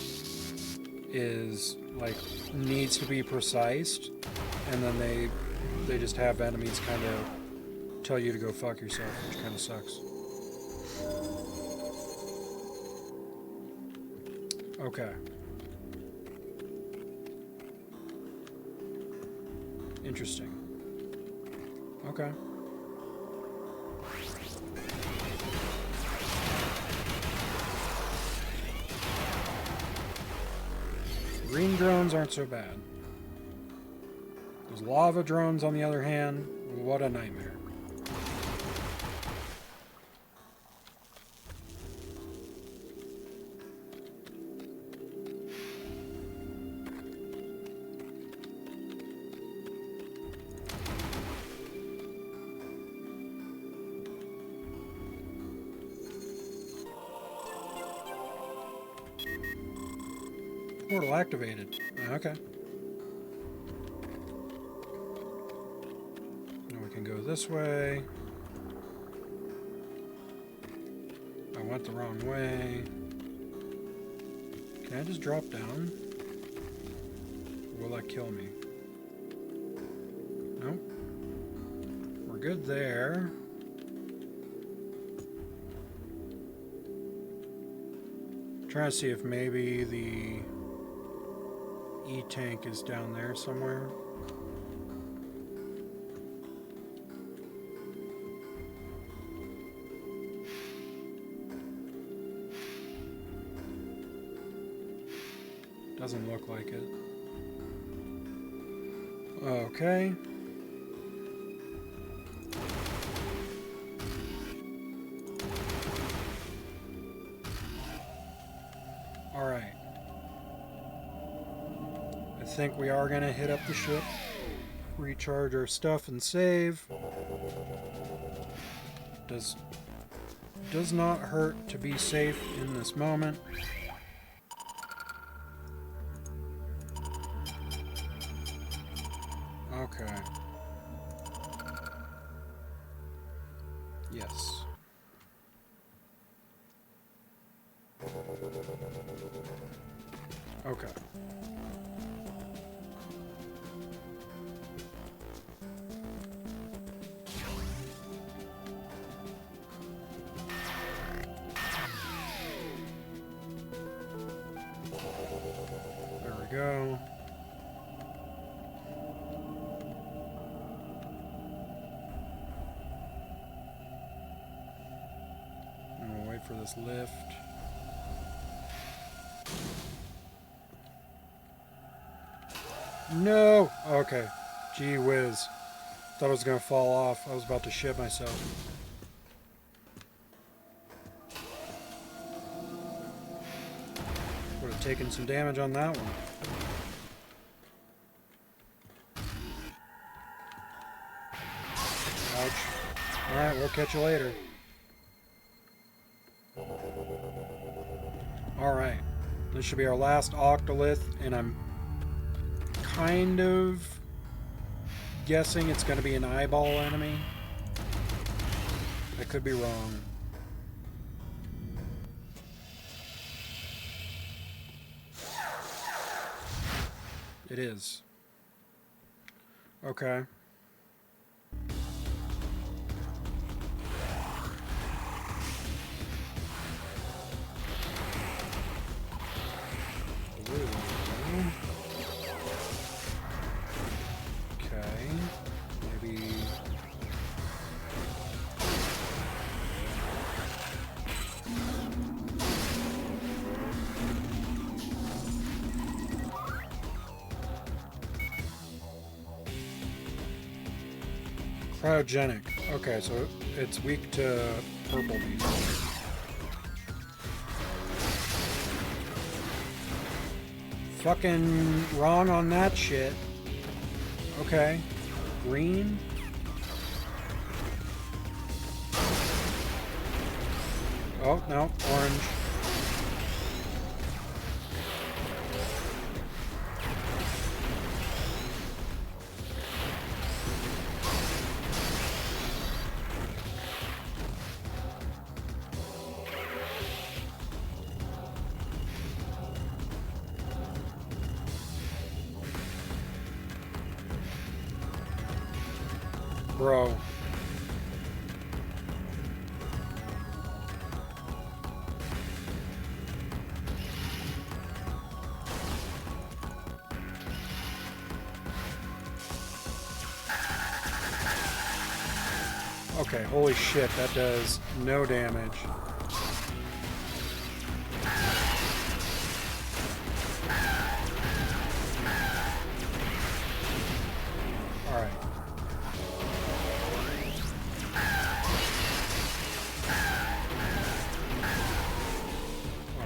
is like needs to be precise, and then they just have enemies kind of tell you to go fuck yourself, which kind of sucks. Okay. Interesting. Okay. Green drones aren't so bad. Those lava drones, on the other hand, what a nightmare. Portal activated. Okay. Now we can go this way. I went the wrong way. Can I just drop down? Will that kill me? Nope. We're good there. Trying to see if maybe the E-tank is down there somewhere. Doesn't look like it. Okay. Alright. I think we are going to hit up the ship, recharge our stuff, and save. Does not hurt to be safe in this moment. Okay. Yes. Okay. There we go. I'm gonna wait for this lift. No! Okay. Gee whiz. Thought it was gonna fall off. I was about to shit myself. Would have taken some damage on that one. Ouch. Alright, we'll catch you later. Alright. This should be our last Octolith, and I'm kind of guessing it's going to be an eyeball enemy. I could be wrong. It is. Okay. Okay. Maybe... Cryogenic. Okay, so it's weak to purple beams. Fucking wrong on that shit. Okay. Green. Oh, no. Orange. Bro. Okay, holy shit, that does no damage. Alright.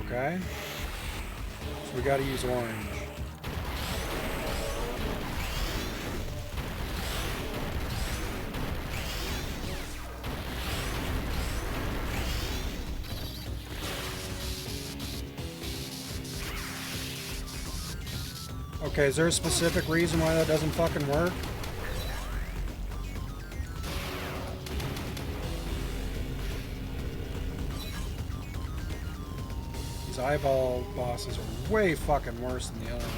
Okay. So we gotta use orange. Okay, is there a specific reason why that doesn't fucking work? These eyeball bosses are way fucking worse than the other ones.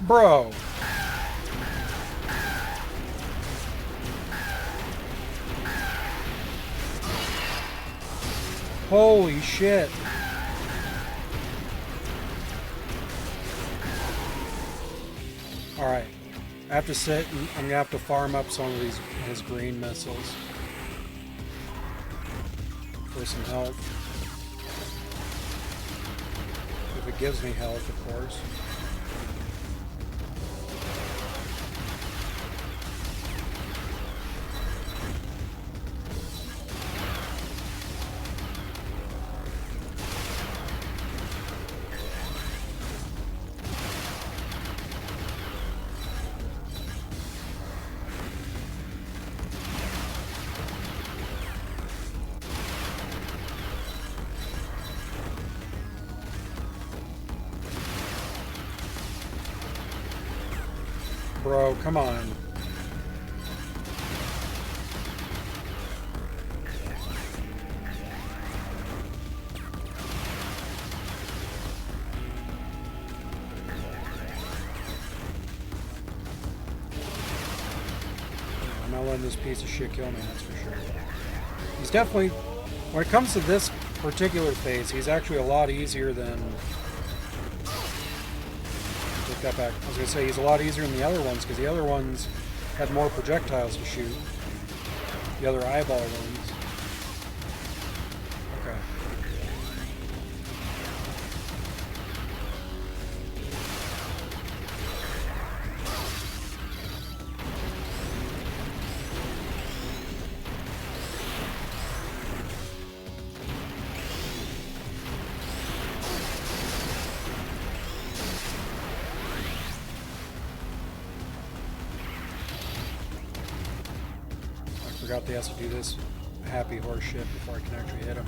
Bro! Holy shit! Alright. I have to sit and I'm gonna have to farm up some of his green missiles. For some health. If it gives me health, of course. Bro, come on. I'm not letting this piece of shit kill me, that's for sure. He's definitely, when it comes to this particular phase, he's actually a lot easier than... Take that back. I was going to say he's a lot easier than the other ones, because the other ones had more projectiles to shoot. The other eyeball ones. Okay. I forgot they has to do this happy horse shit before I can actually hit him.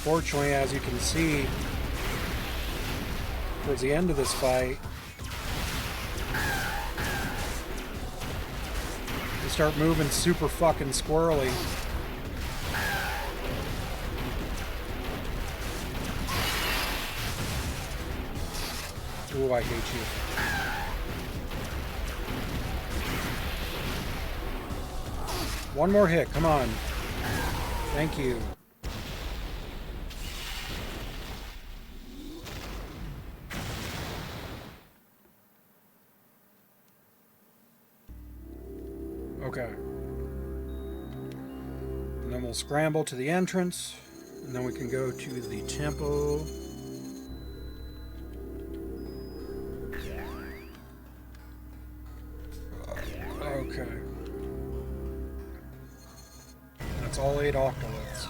Unfortunately, as you can see, towards the end of this fight, they start moving super fucking squirrely. Ooh, I hate you. One more hit, come on. Thank you. Okay. And then we'll scramble to the entrance, and then we can go to the temple. Okay. That's all 8 octoliths.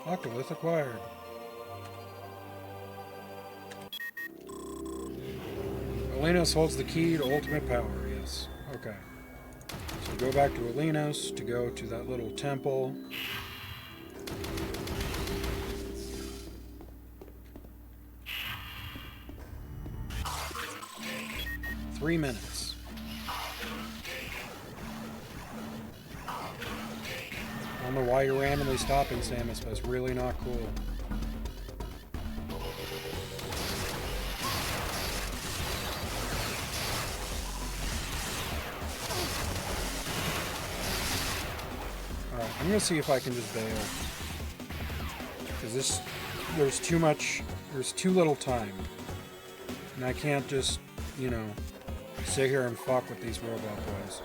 Octolith acquired. Elenos holds the key to ultimate power, yes. Okay. So go back to Elenos to go to that little temple. Three minutes. I don't know why you're randomly stopping, Samus, but it's really not cool. Alright, I'm gonna see if I can just bail. Because there's too little time. And I can't just, you know, sit here and fuck with these robot boys.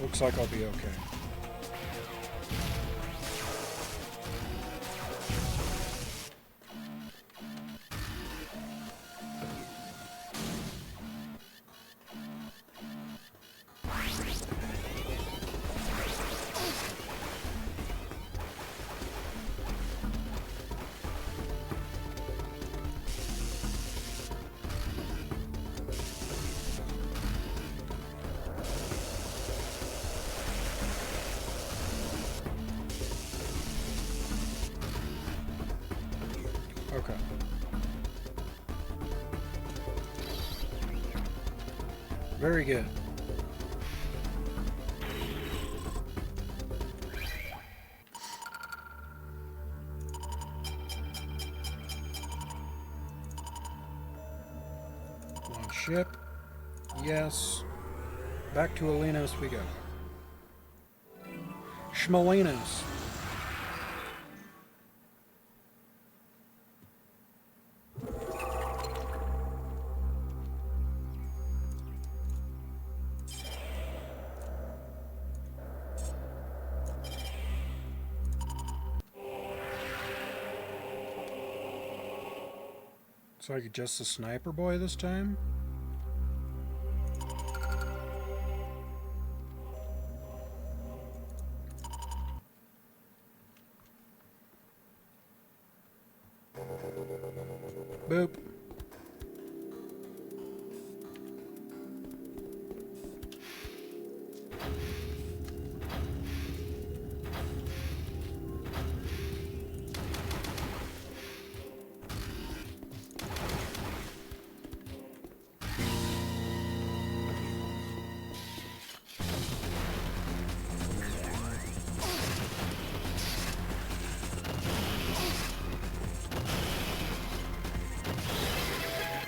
Looks like I'll be okay. Okay. Very good. Launch ship. Yes. Back to Elenos we go. Schmalenos. So I could just the sniper boy this time? Boop.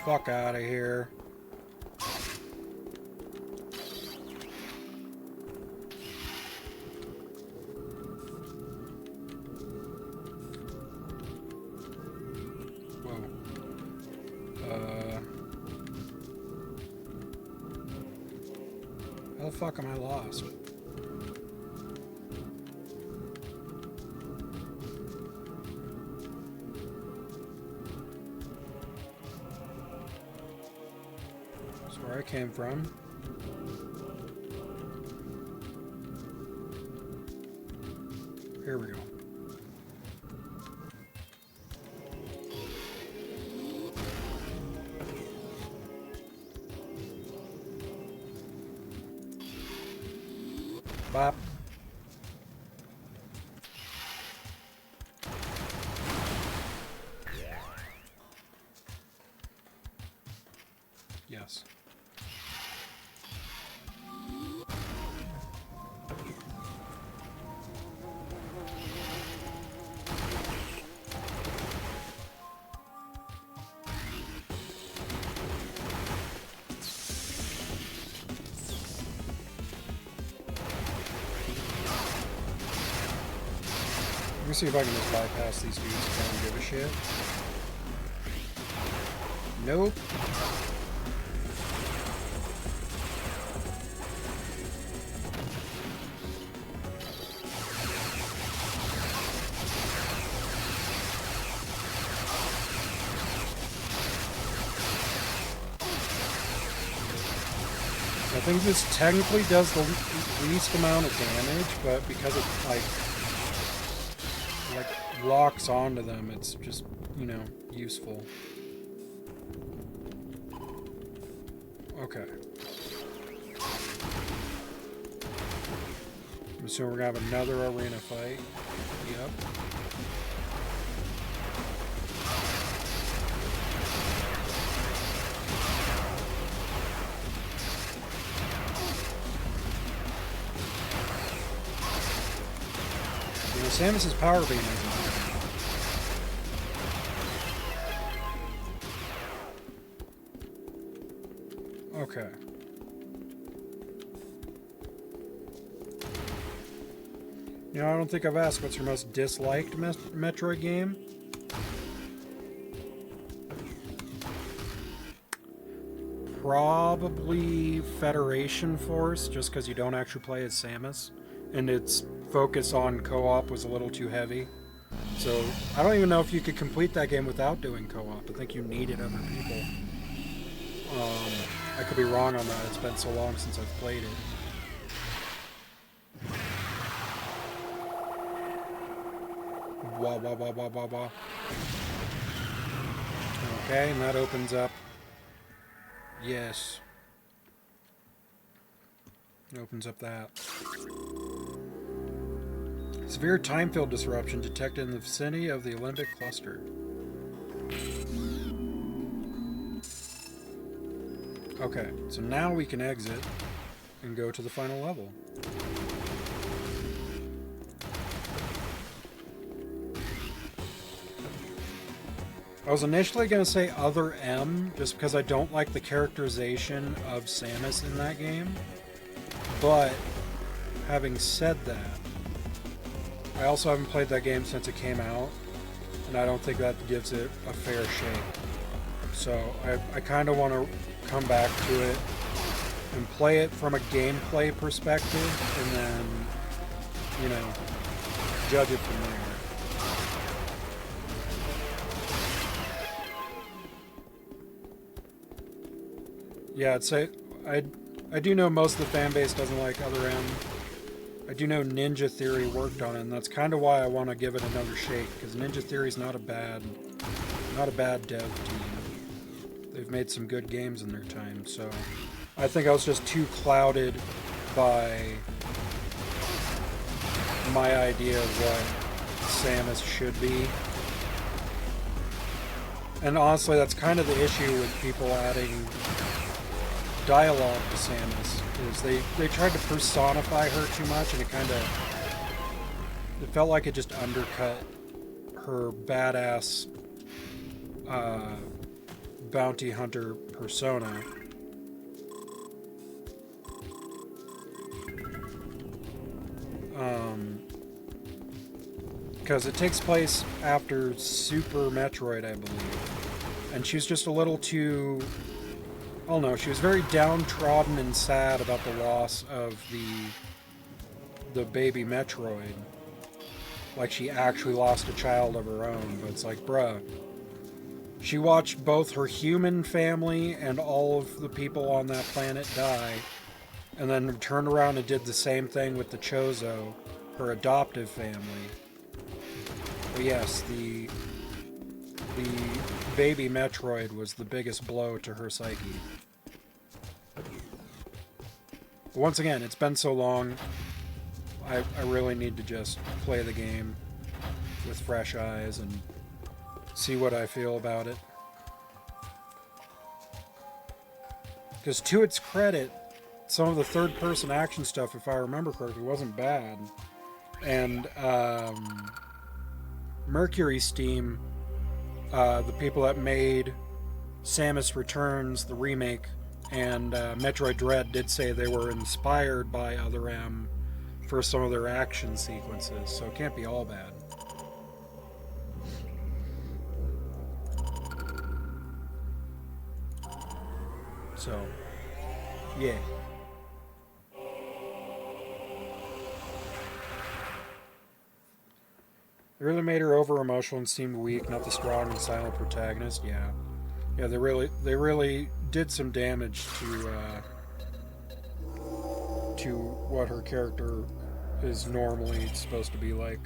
Fuck out of here. Whoa. How the fuck am I lost? Where I came from. Here we go. Bop. Yes. Let me see if I can just bypass these dudes if I don't give a shit. Nope. I think this technically does the least amount of damage, but because it, like, like locks onto them, it's just, you know, useful. Okay. So we're gonna have another arena fight. Yep. You know, Samus's power beam isn't bad. Okay. You know, I don't think I've asked what's your most disliked Metroid game. Probably Federation Force, just because you don't actually play as Samus. And its focus on co-op was a little too heavy. So, I don't even know if you could complete that game without doing co-op. I think you needed other people. I could be wrong on that. It's been so long since I've played it. Wah, wah, wah, wah, wah, wah. Okay, and that opens up. Yes. It opens up that. Severe time field disruption detected in the vicinity of the Olympic cluster. Okay, so now we can exit and go to the final level. I was initially going to say Other M, just because I don't like the characterization of Samus in that game. But, having said that, I also haven't played that game since it came out, and I don't think that gives it a fair shake. So, I kind of want to come back to it and play it from a gameplay perspective, and then, you know, judge it from there. Yeah, I'd say I do know most of the fan base doesn't like Other M. I do know Ninja Theory worked on it, and that's kind of why I want to give it another shake, because Ninja Theory's not a bad dev team. They've made some good games in their time, so I think I was just too clouded by my idea of what Samus should be. And honestly, that's kind of the issue with people adding dialogue to Samus, is they tried to personify her too much, and it felt like it just undercut her badass bounty hunter persona. Because it takes place after Super Metroid, I believe, and she's just a little too, I don't know, she was very downtrodden and sad about the loss of the baby Metroid. Like she actually lost a child of her own, but it's like, bruh. She watched both her human family and all of the people on that planet die, and then turned around and did the same thing with the Chozo, her adoptive family. But yes, the baby Metroid was the biggest blow to her psyche. Once again, it's been so long, I really need to just play the game with fresh eyes and see what I feel about it. Because to its credit, some of the third-person action stuff, if I remember correctly, wasn't bad. And Mercury Steam, the people that made Samus Returns, the remake, and Metroid Dread did say they were inspired by Other M for some of their action sequences, so it can't be all bad. So, yeah. They really made her over emotional and seemed weak, not the strong and silent protagonist. Yeah, they really did some damage to what her character is normally supposed to be like.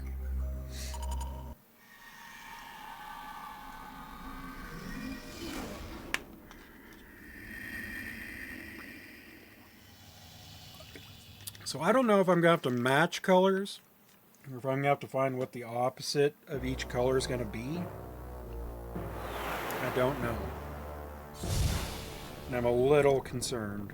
So I don't know if I'm going to have to match colors, or if I'm going to have to find what the opposite of each color is going to be. I don't know. And I'm a little concerned.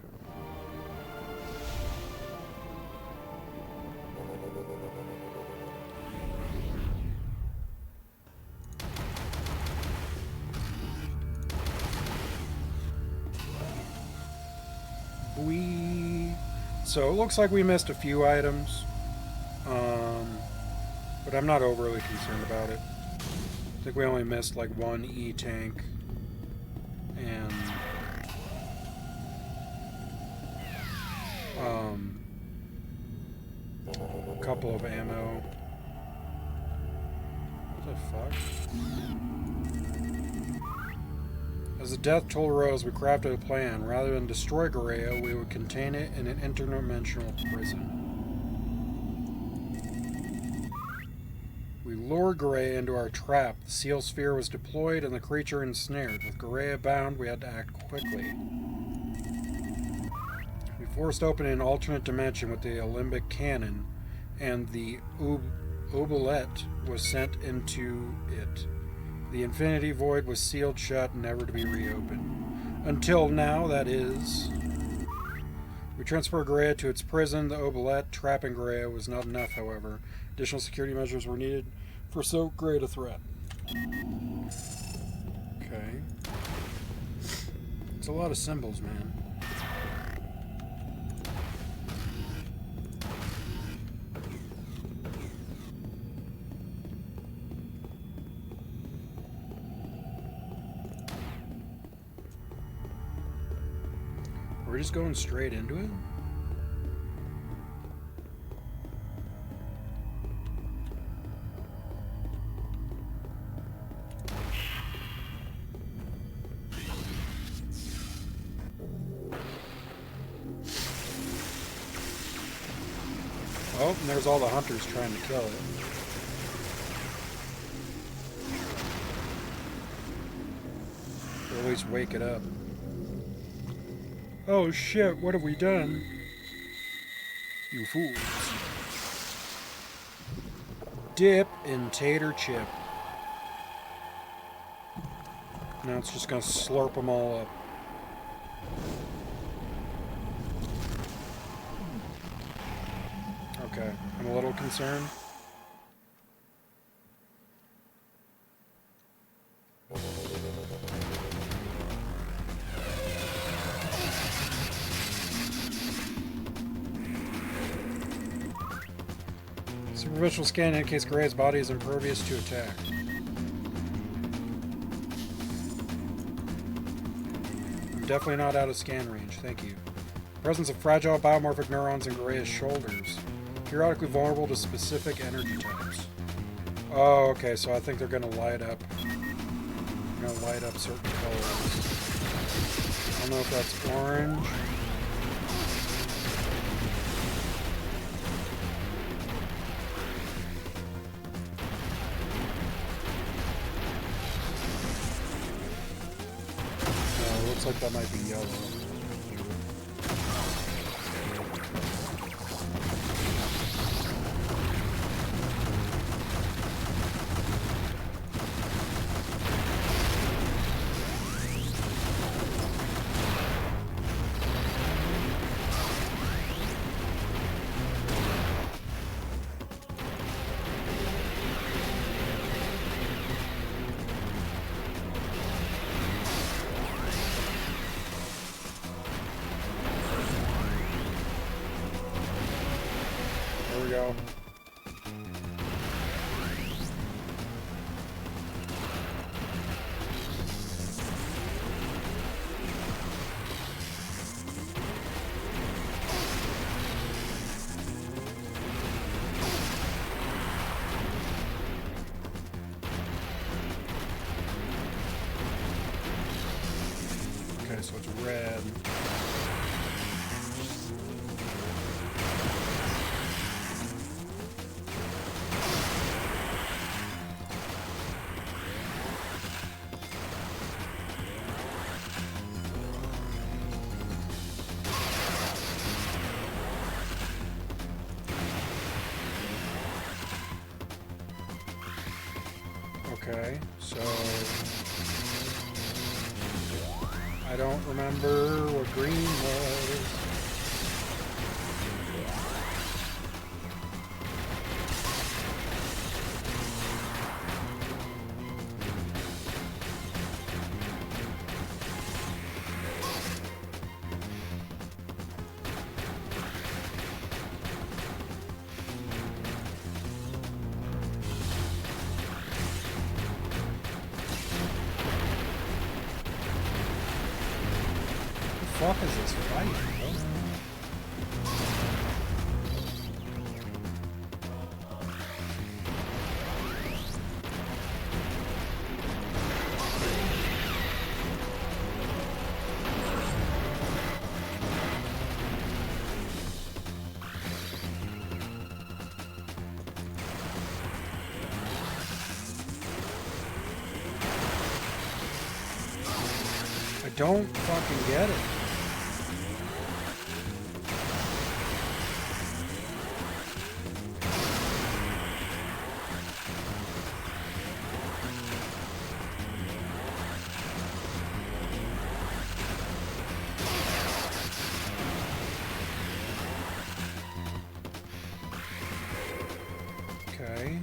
So it looks like we missed a few items, but I'm not overly concerned about it. I think we only missed like one E-tank and a couple of ammo. What the fuck? As the death toll rose, we crafted a plan. Rather than destroy Garea, we would contain it in an interdimensional prison. We lured Garea into our trap. The seal sphere was deployed and the creature ensnared. With Garea bound, we had to act quickly. We forced open an alternate dimension with the Alembic cannon, and the oubliette was sent into it. The Infinity Void was sealed shut, never to be reopened. Until now, that is. We transferred Garea to its prison. The oubliette trapping Garea was not enough, however. Additional security measures were needed for so great a threat. Okay. It's a lot of symbols, man. We're just going straight into it? Oh, and there's all the hunters trying to kill it. Or at least wake it up. Oh shit, what have we done? You fools. Dip in tater chip. Now it's just gonna slurp them all up. Okay, I'm a little concerned. Superficial scan indicates Garea's body is impervious to attack. I'm definitely not out of scan range, thank you. Presence of fragile biomorphic neurons in Garea's shoulders. Periodically vulnerable to specific energy types. Oh, okay, so I think they're gonna light up. They're gonna light up certain colors. I don't know if that's orange. Looks like that might be yellow. There we go. Okay, so it's red. Okay, so I don't remember what green was. What the fuck is this fight, bro? I don't fucking get it. Okay.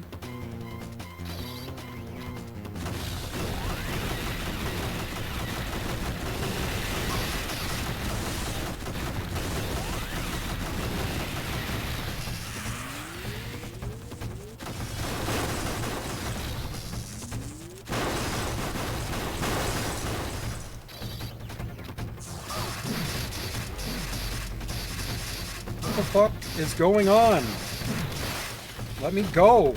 What the fuck is going on? Let me go.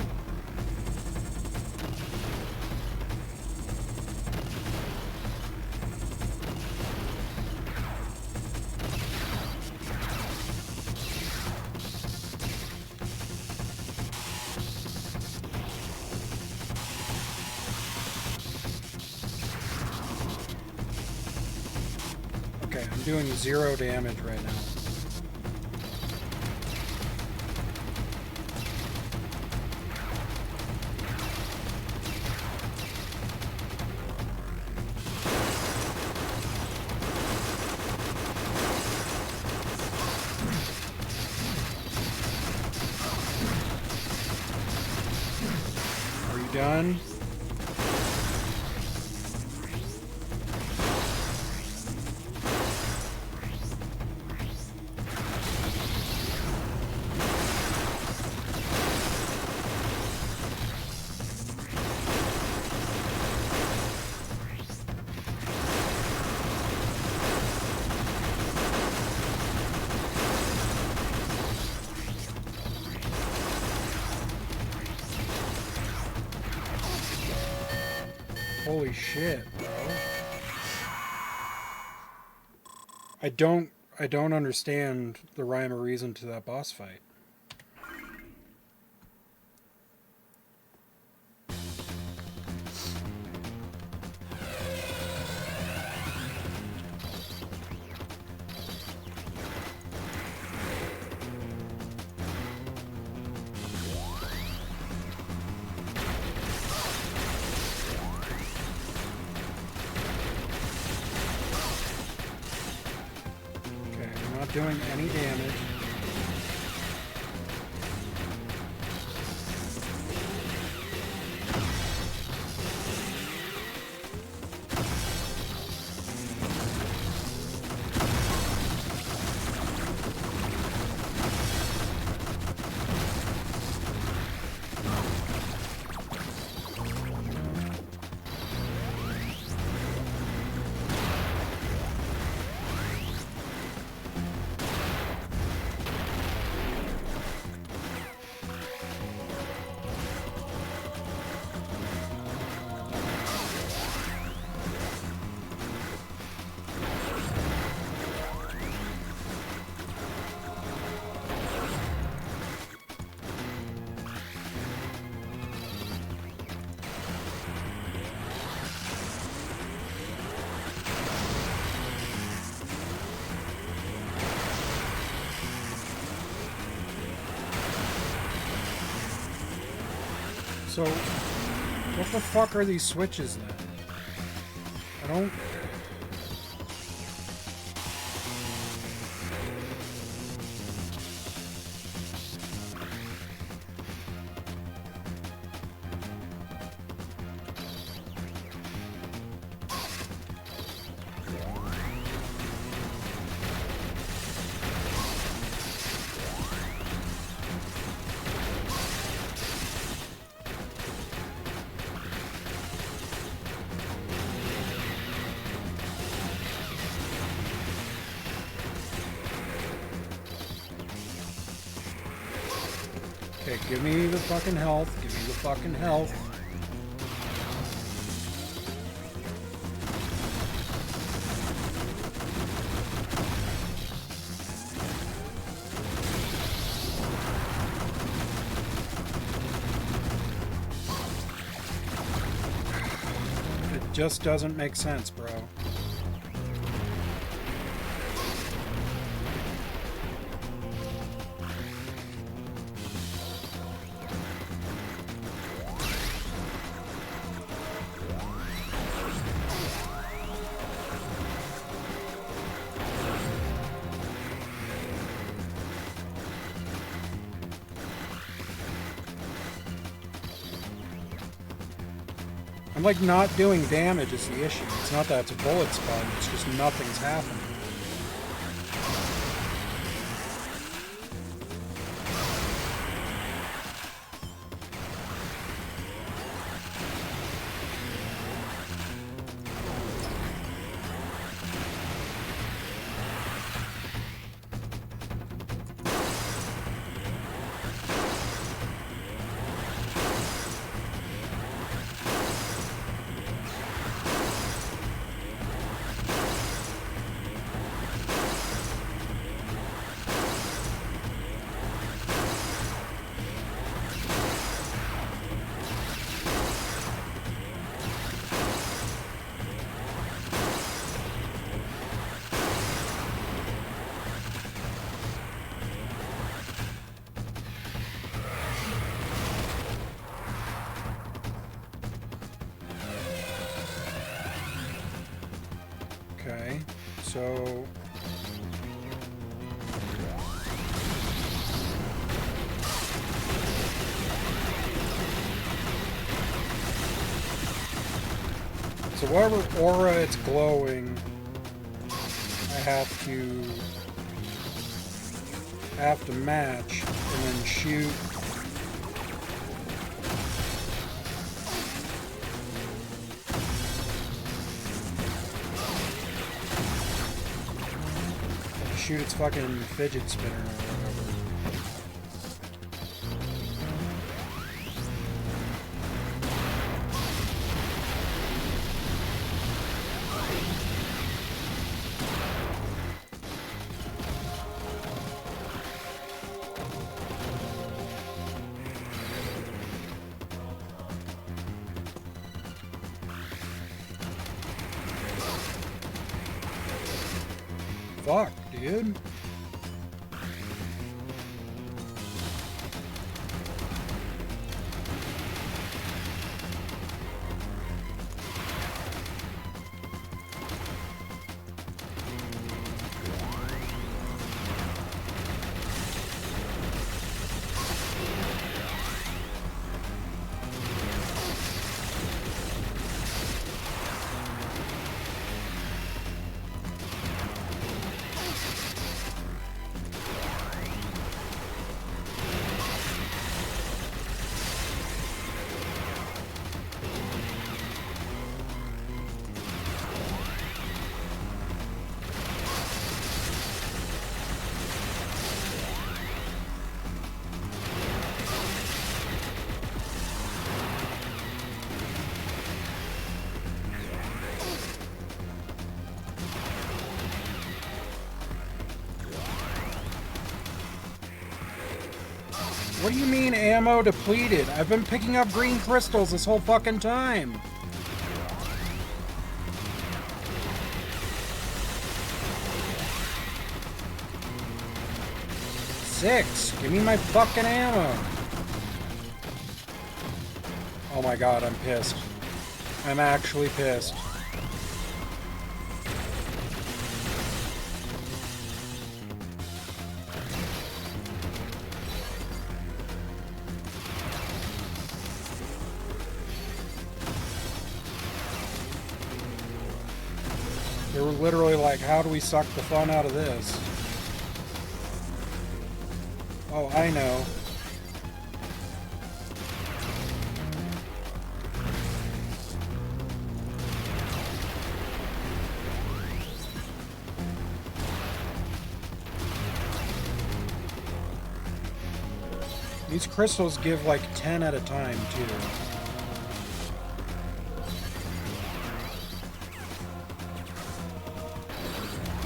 Okay, I'm doing 0 damage right now. Are you done? Holy shit, bro. I don't understand the rhyme or reason to that boss fight. Okay, I'm not doing any damage. So What the fuck are these switches then? I don't... Okay, give me the fucking health. Give me the fucking health. It just doesn't make sense, bro. I'm like not doing damage is the issue. It's not that it's a bullet sponge, it's just nothing's happening. Okay, so... So whatever aura it's glowing, I have to match and then shoot. Shoot its fucking fidget spinner or whatever. Fuck, dude. What do you mean ammo depleted? I've been picking up green crystals this whole fucking time. Six. Give me my fucking ammo. Oh my god, I'm pissed. I'm actually pissed. They were literally like, how do we suck the fun out of this? Oh, I know. These crystals give like 10 at a time, too.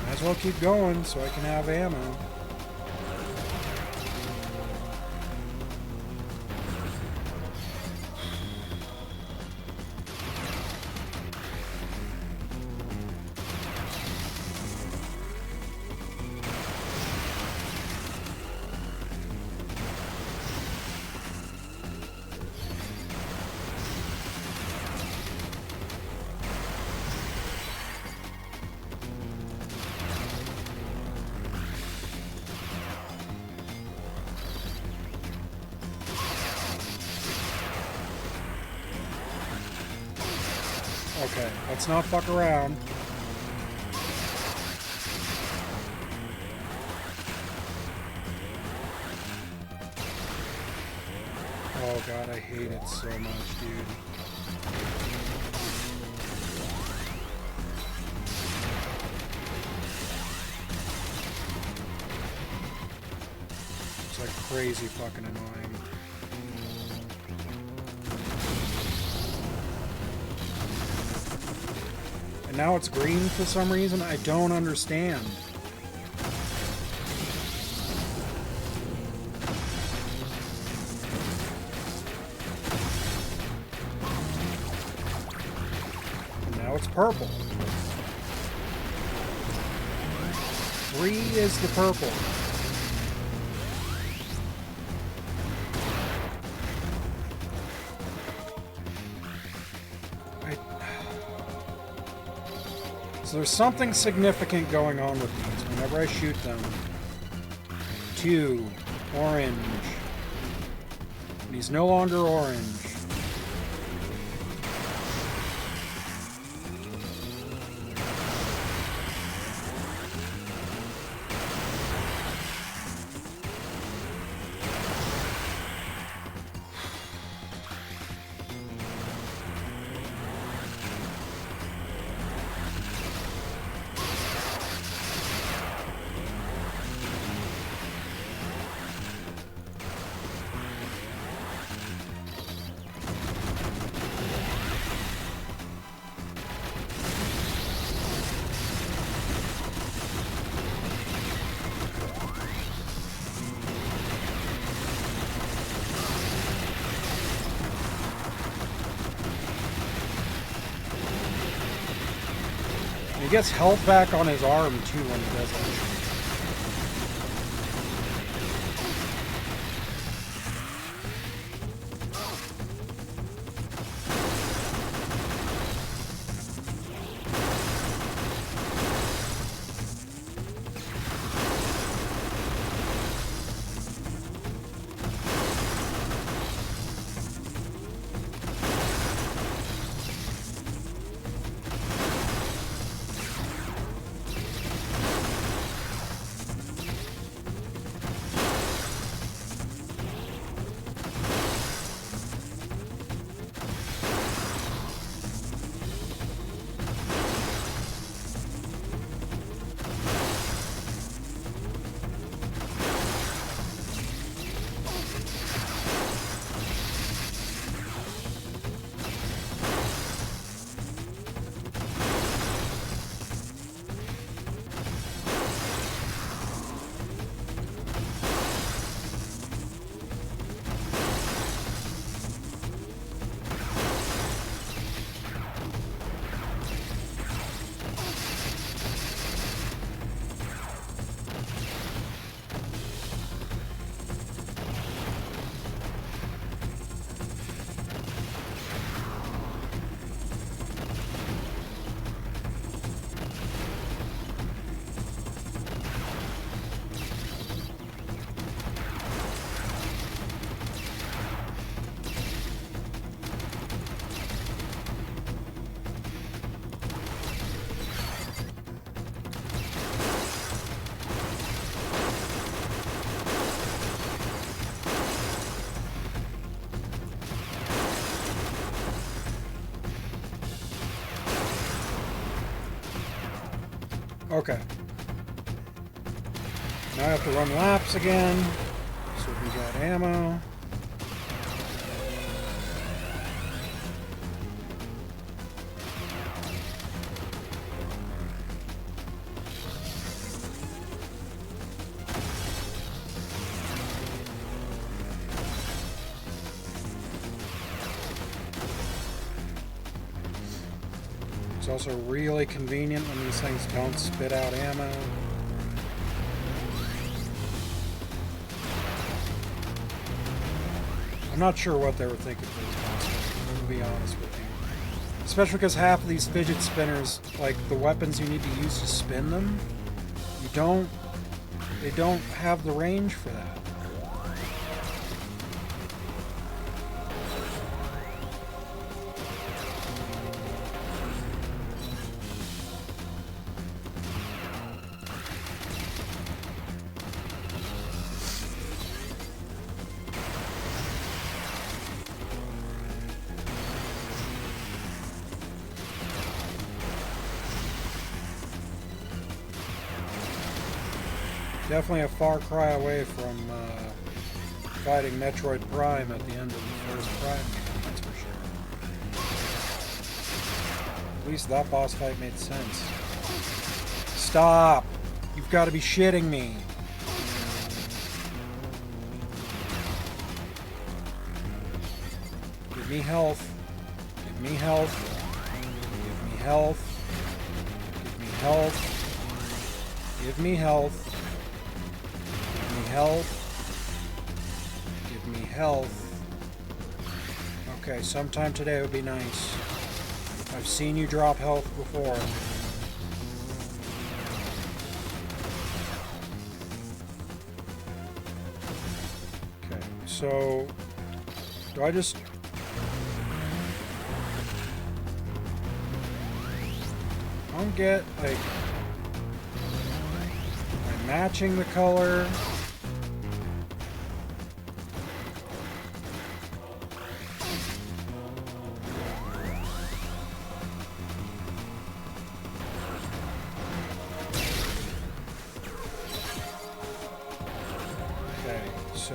Might as well keep going so I can have ammo. Okay, let's not fuck around. Oh god, I hate it so much, dude. It's like crazy fucking annoying. Now it's green for some reason. I don't understand. And now it's purple. 3 is the purple. So there's something significant going on with these whenever I shoot them. 2, orange. And he's no longer orange. He gets health back on his arm too when he does that. Okay. Now I have to run laps again. So we got ammo. It's also really convenient when these things don't spit out ammo. I'm not sure what they were thinking for this monster, to be honest with you. Especially because half of these fidget spinners, like the weapons you need to use to spin them, they don't have the range for that. Definitely a far cry away from fighting Metroid Prime at the end of the first Prime game, that's for sure. At least that boss fight made sense. Stop! You've got to be shitting me! Give me health. Give me health. Give me health. Give me health. Give me health. Health. Give me health. Okay, sometime today would be nice. I've seen you drop health before. Okay, so do I just... I don't get, like... am I matching the color? So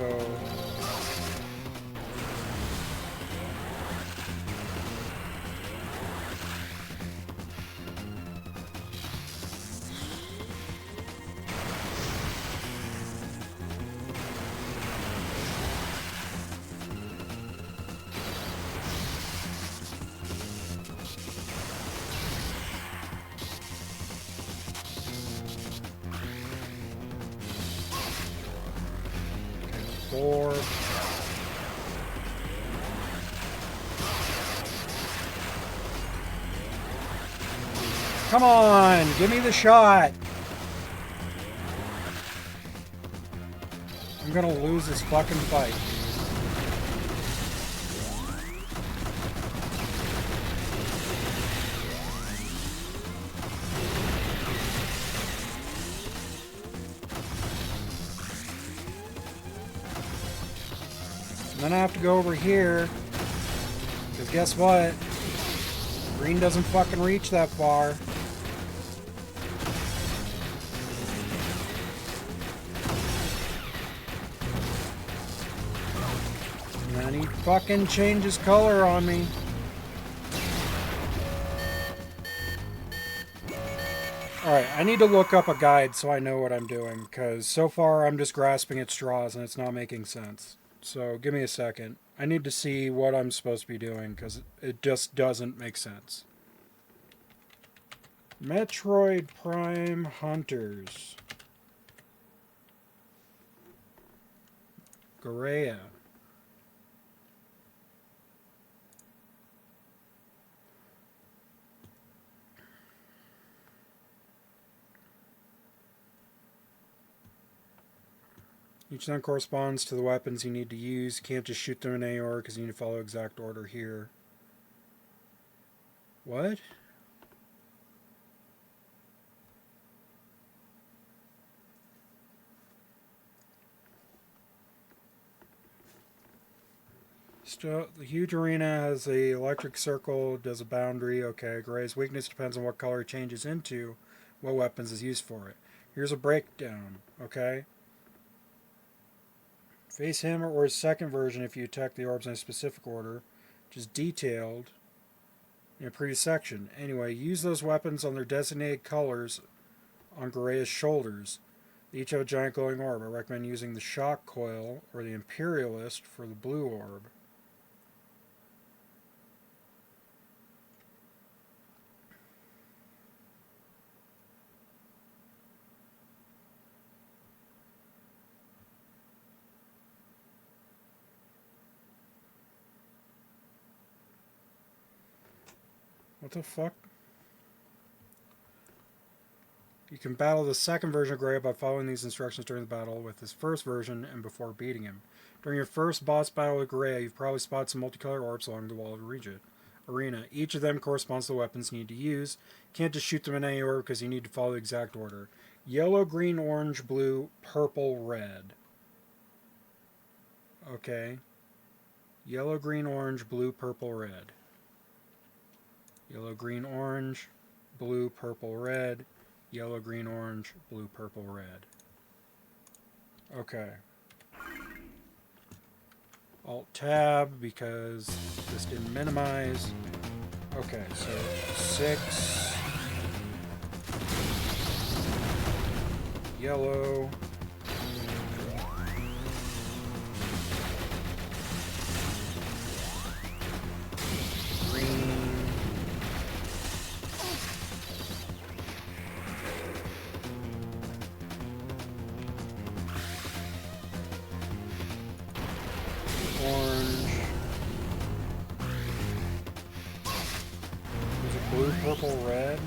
four. Come on, give me the shot. I'm gonna lose this fucking fight. And then I have to go over here. Because guess what? Green doesn't fucking reach that far. And then he fucking changes color on me. Alright, I need to look up a guide so I know what I'm doing. Because so far I'm just grasping at straws and it's not making sense. So give me a second. I need to see what I'm supposed to be doing because it just doesn't make sense. Metroid Prime Hunters. Gorea. Each then corresponds to the weapons you need to use. You can't just shoot them in any order because you need to follow exact order here. What? The huge arena has a electric circle, does a boundary. Okay, Gray's weakness depends on what color it changes into what weapons is used for it. Here's a breakdown, okay? Face him or his second version if you attack the orbs in a specific order, which is detailed in a previous section. Anyway, use those weapons on their designated colors on Garea's shoulders. They each have a giant glowing orb. I recommend using the Shock Coil or the Imperialist for the blue orb. What the fuck? You can battle the second version of Garea by following these instructions during the battle with his first version and before beating him. During your first boss battle with Garea, you've probably spotted some multicolored orbs along the wall of the arena. Each of them corresponds to the weapons you need to use. You can't just shoot them in any order because you need to follow the exact order. Yellow, green, orange, blue, purple, red. Okay. Yellow, green, orange, blue, purple, red. Yellow, green, orange, blue, purple, red. Yellow, green, orange, blue, purple, red. Okay. Alt-Tab because this didn't minimize. Okay, so 6. Yellow. Purple, red.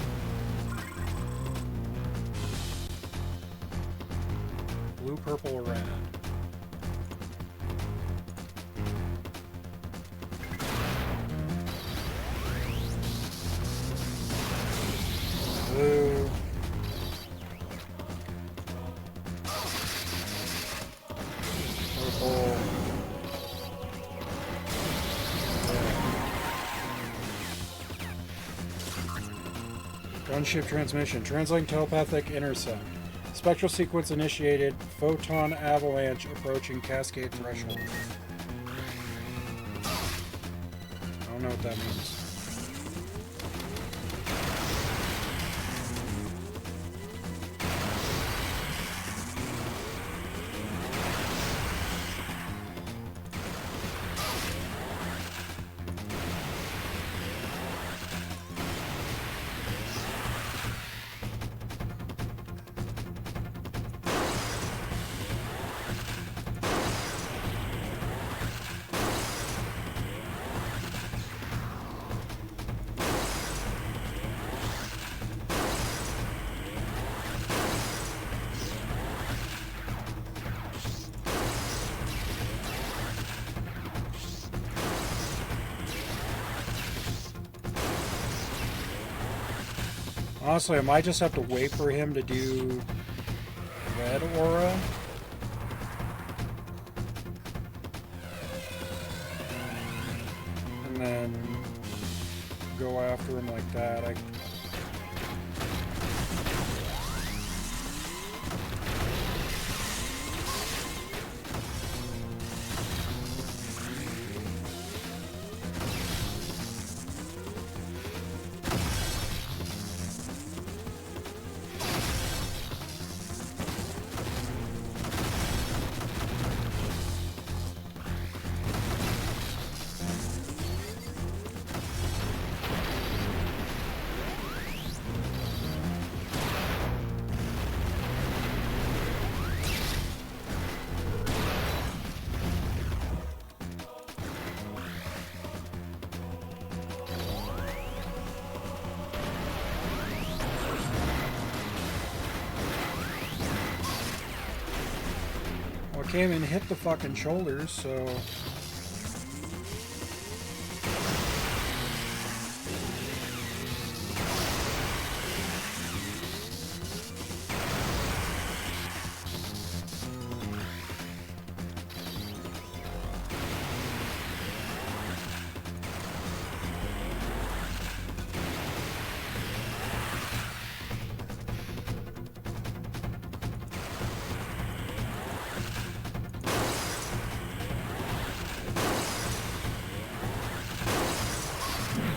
Blue, purple, red. Blue. Purple. Gunship transmission. Translating telepathic intercept. Spectral sequence initiated. Photon avalanche approaching cascade threshold. I don't know what that means. Honestly, I might just have to wait for him to do red aura. And then go after him like that. Came and hit the fucking shoulders, so...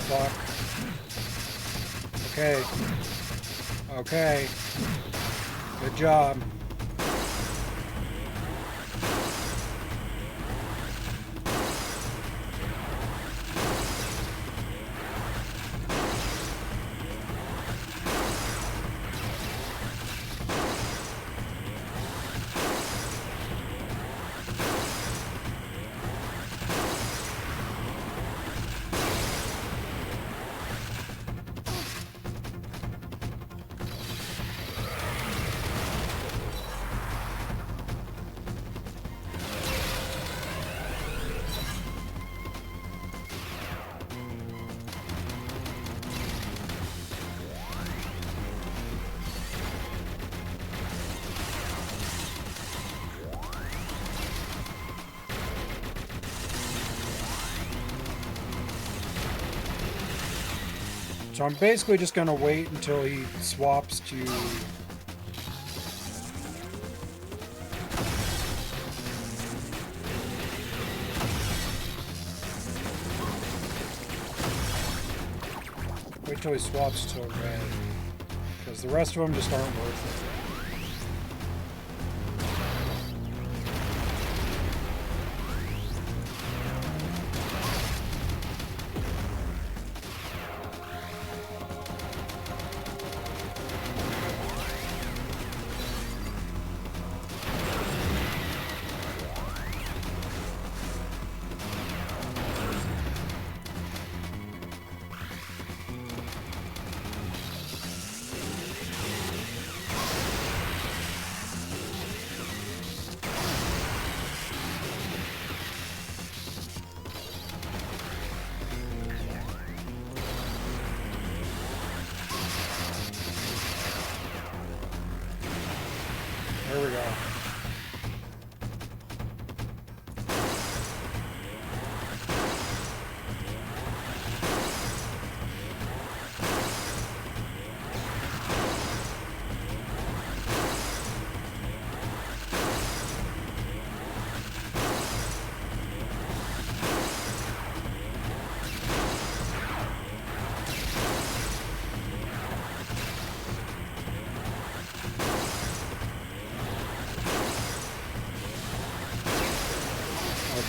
fuck. Okay. Okay. Good job. So I'm basically just going to wait until he swaps to... Wait till he swaps to red. Because the rest of them just aren't worth it. There we go.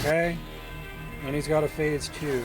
Okay, and he's got a phase 2.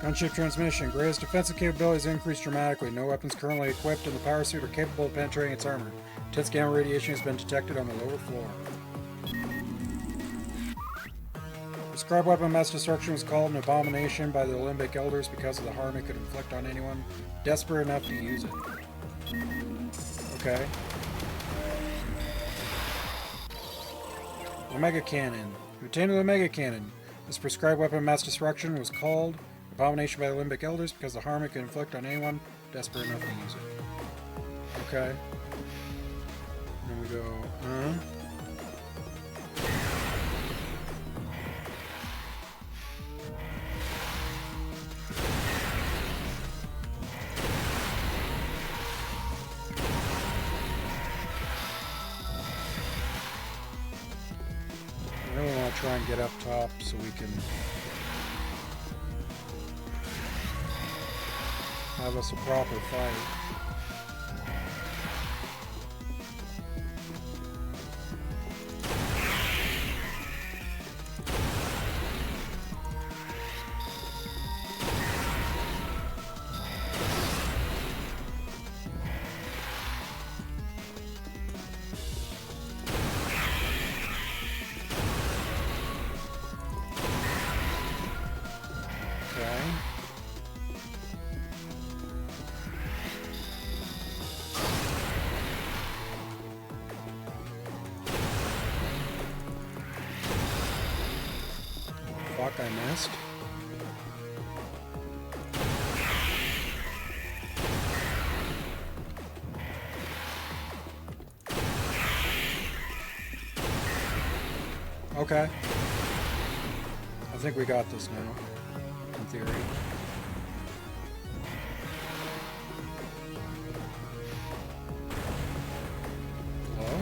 Gunship transmission. Gray's defensive capabilities increased dramatically. No weapons currently equipped in the power suit are capable of penetrating its armor. Intense gamma radiation has been detected on the lower floor. Prescribed weapon mass destruction was called an abomination by the Limbic Elders because of the harm it could inflict on anyone desperate enough to use it. Okay. Omega Cannon. Obtained the Omega Cannon. This prescribed weapon mass destruction was called abomination by the Limbic Elders because of the harm it could inflict on anyone desperate enough to use it. Okay. Then we go, I really want to try and get up top so we can have us a proper fight. fuck I missed? Okay. I think we got this now, in theory. Hello?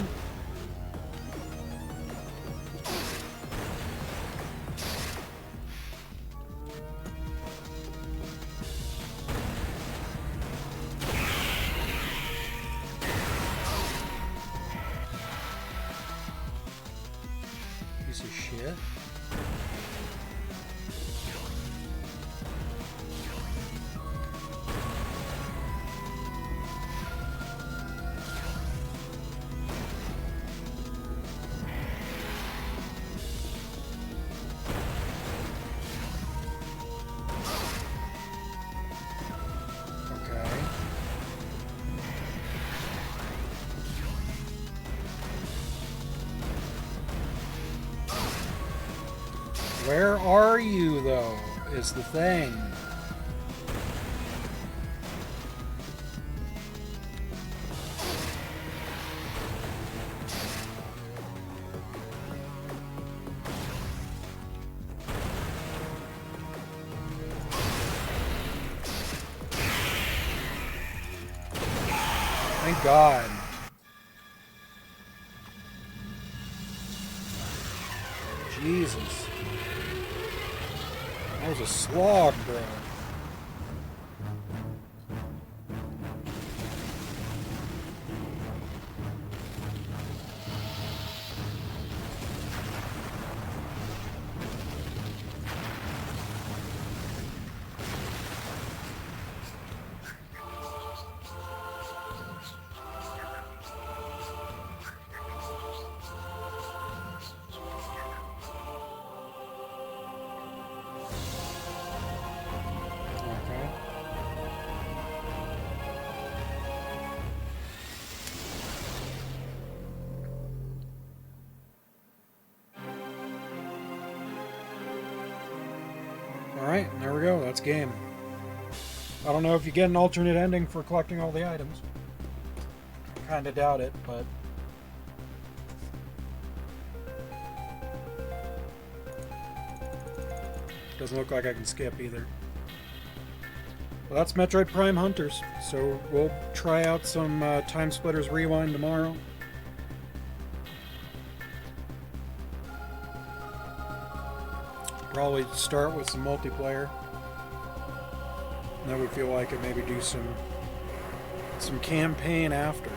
Piece of shit. Okay. Where are you, though, is the thing. Thank God. Jesus. That was a slog, bro. Okay. Alright, there we go. That's game. I don't know if you get an alternate ending for collecting all the items. Kinda doubt it, but... doesn't look like I can skip either. Well, that's Metroid Prime Hunters. So we'll try out some Time Splitters Rewind tomorrow. Probably start with some multiplayer. And then we feel like it, maybe do some campaign after.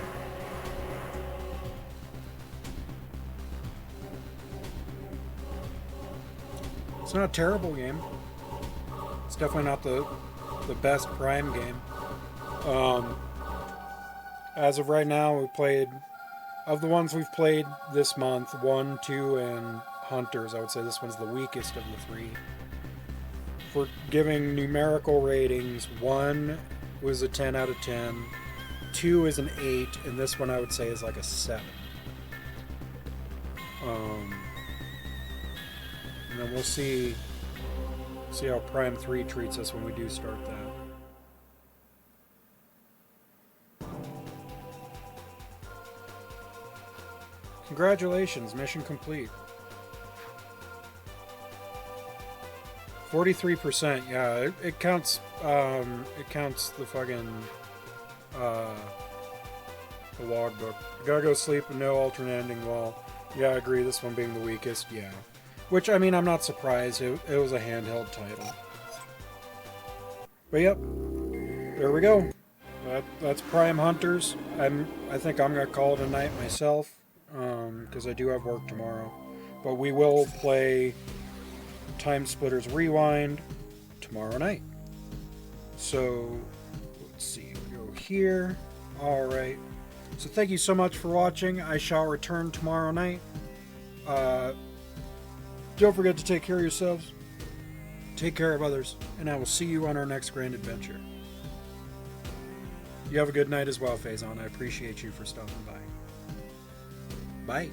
It's not a terrible game. It's definitely not the best Prime game. As of right now, we played, of the ones we've played this month, 1, 2, and Hunters, I would say this one's the weakest of the three. For giving numerical ratings, 1 was a 10 out of 10, 2 is an 8, and this one I would say is like a 7. And then we'll see how Prime 3 treats us when we do start that. Congratulations, mission complete. 43%, yeah, it counts the fucking the logbook. Gotta go sleep with no alternate ending. Well, yeah, I agree, this one being the weakest, yeah. Which, I mean, I'm not surprised, it was a handheld title. But yep, there we go. That's Prime Hunters. I think I'm gonna call it a night myself, because I do have work tomorrow. But we will play Time Splitters Rewind tomorrow night. So, let's see, we go here. Alright. So thank you so much for watching. I shall return tomorrow night. Don't forget to take care of yourselves. Take care of others. And I will see you on our next grand adventure. You have a good night as well, Faison. I appreciate you for stopping by. Bye.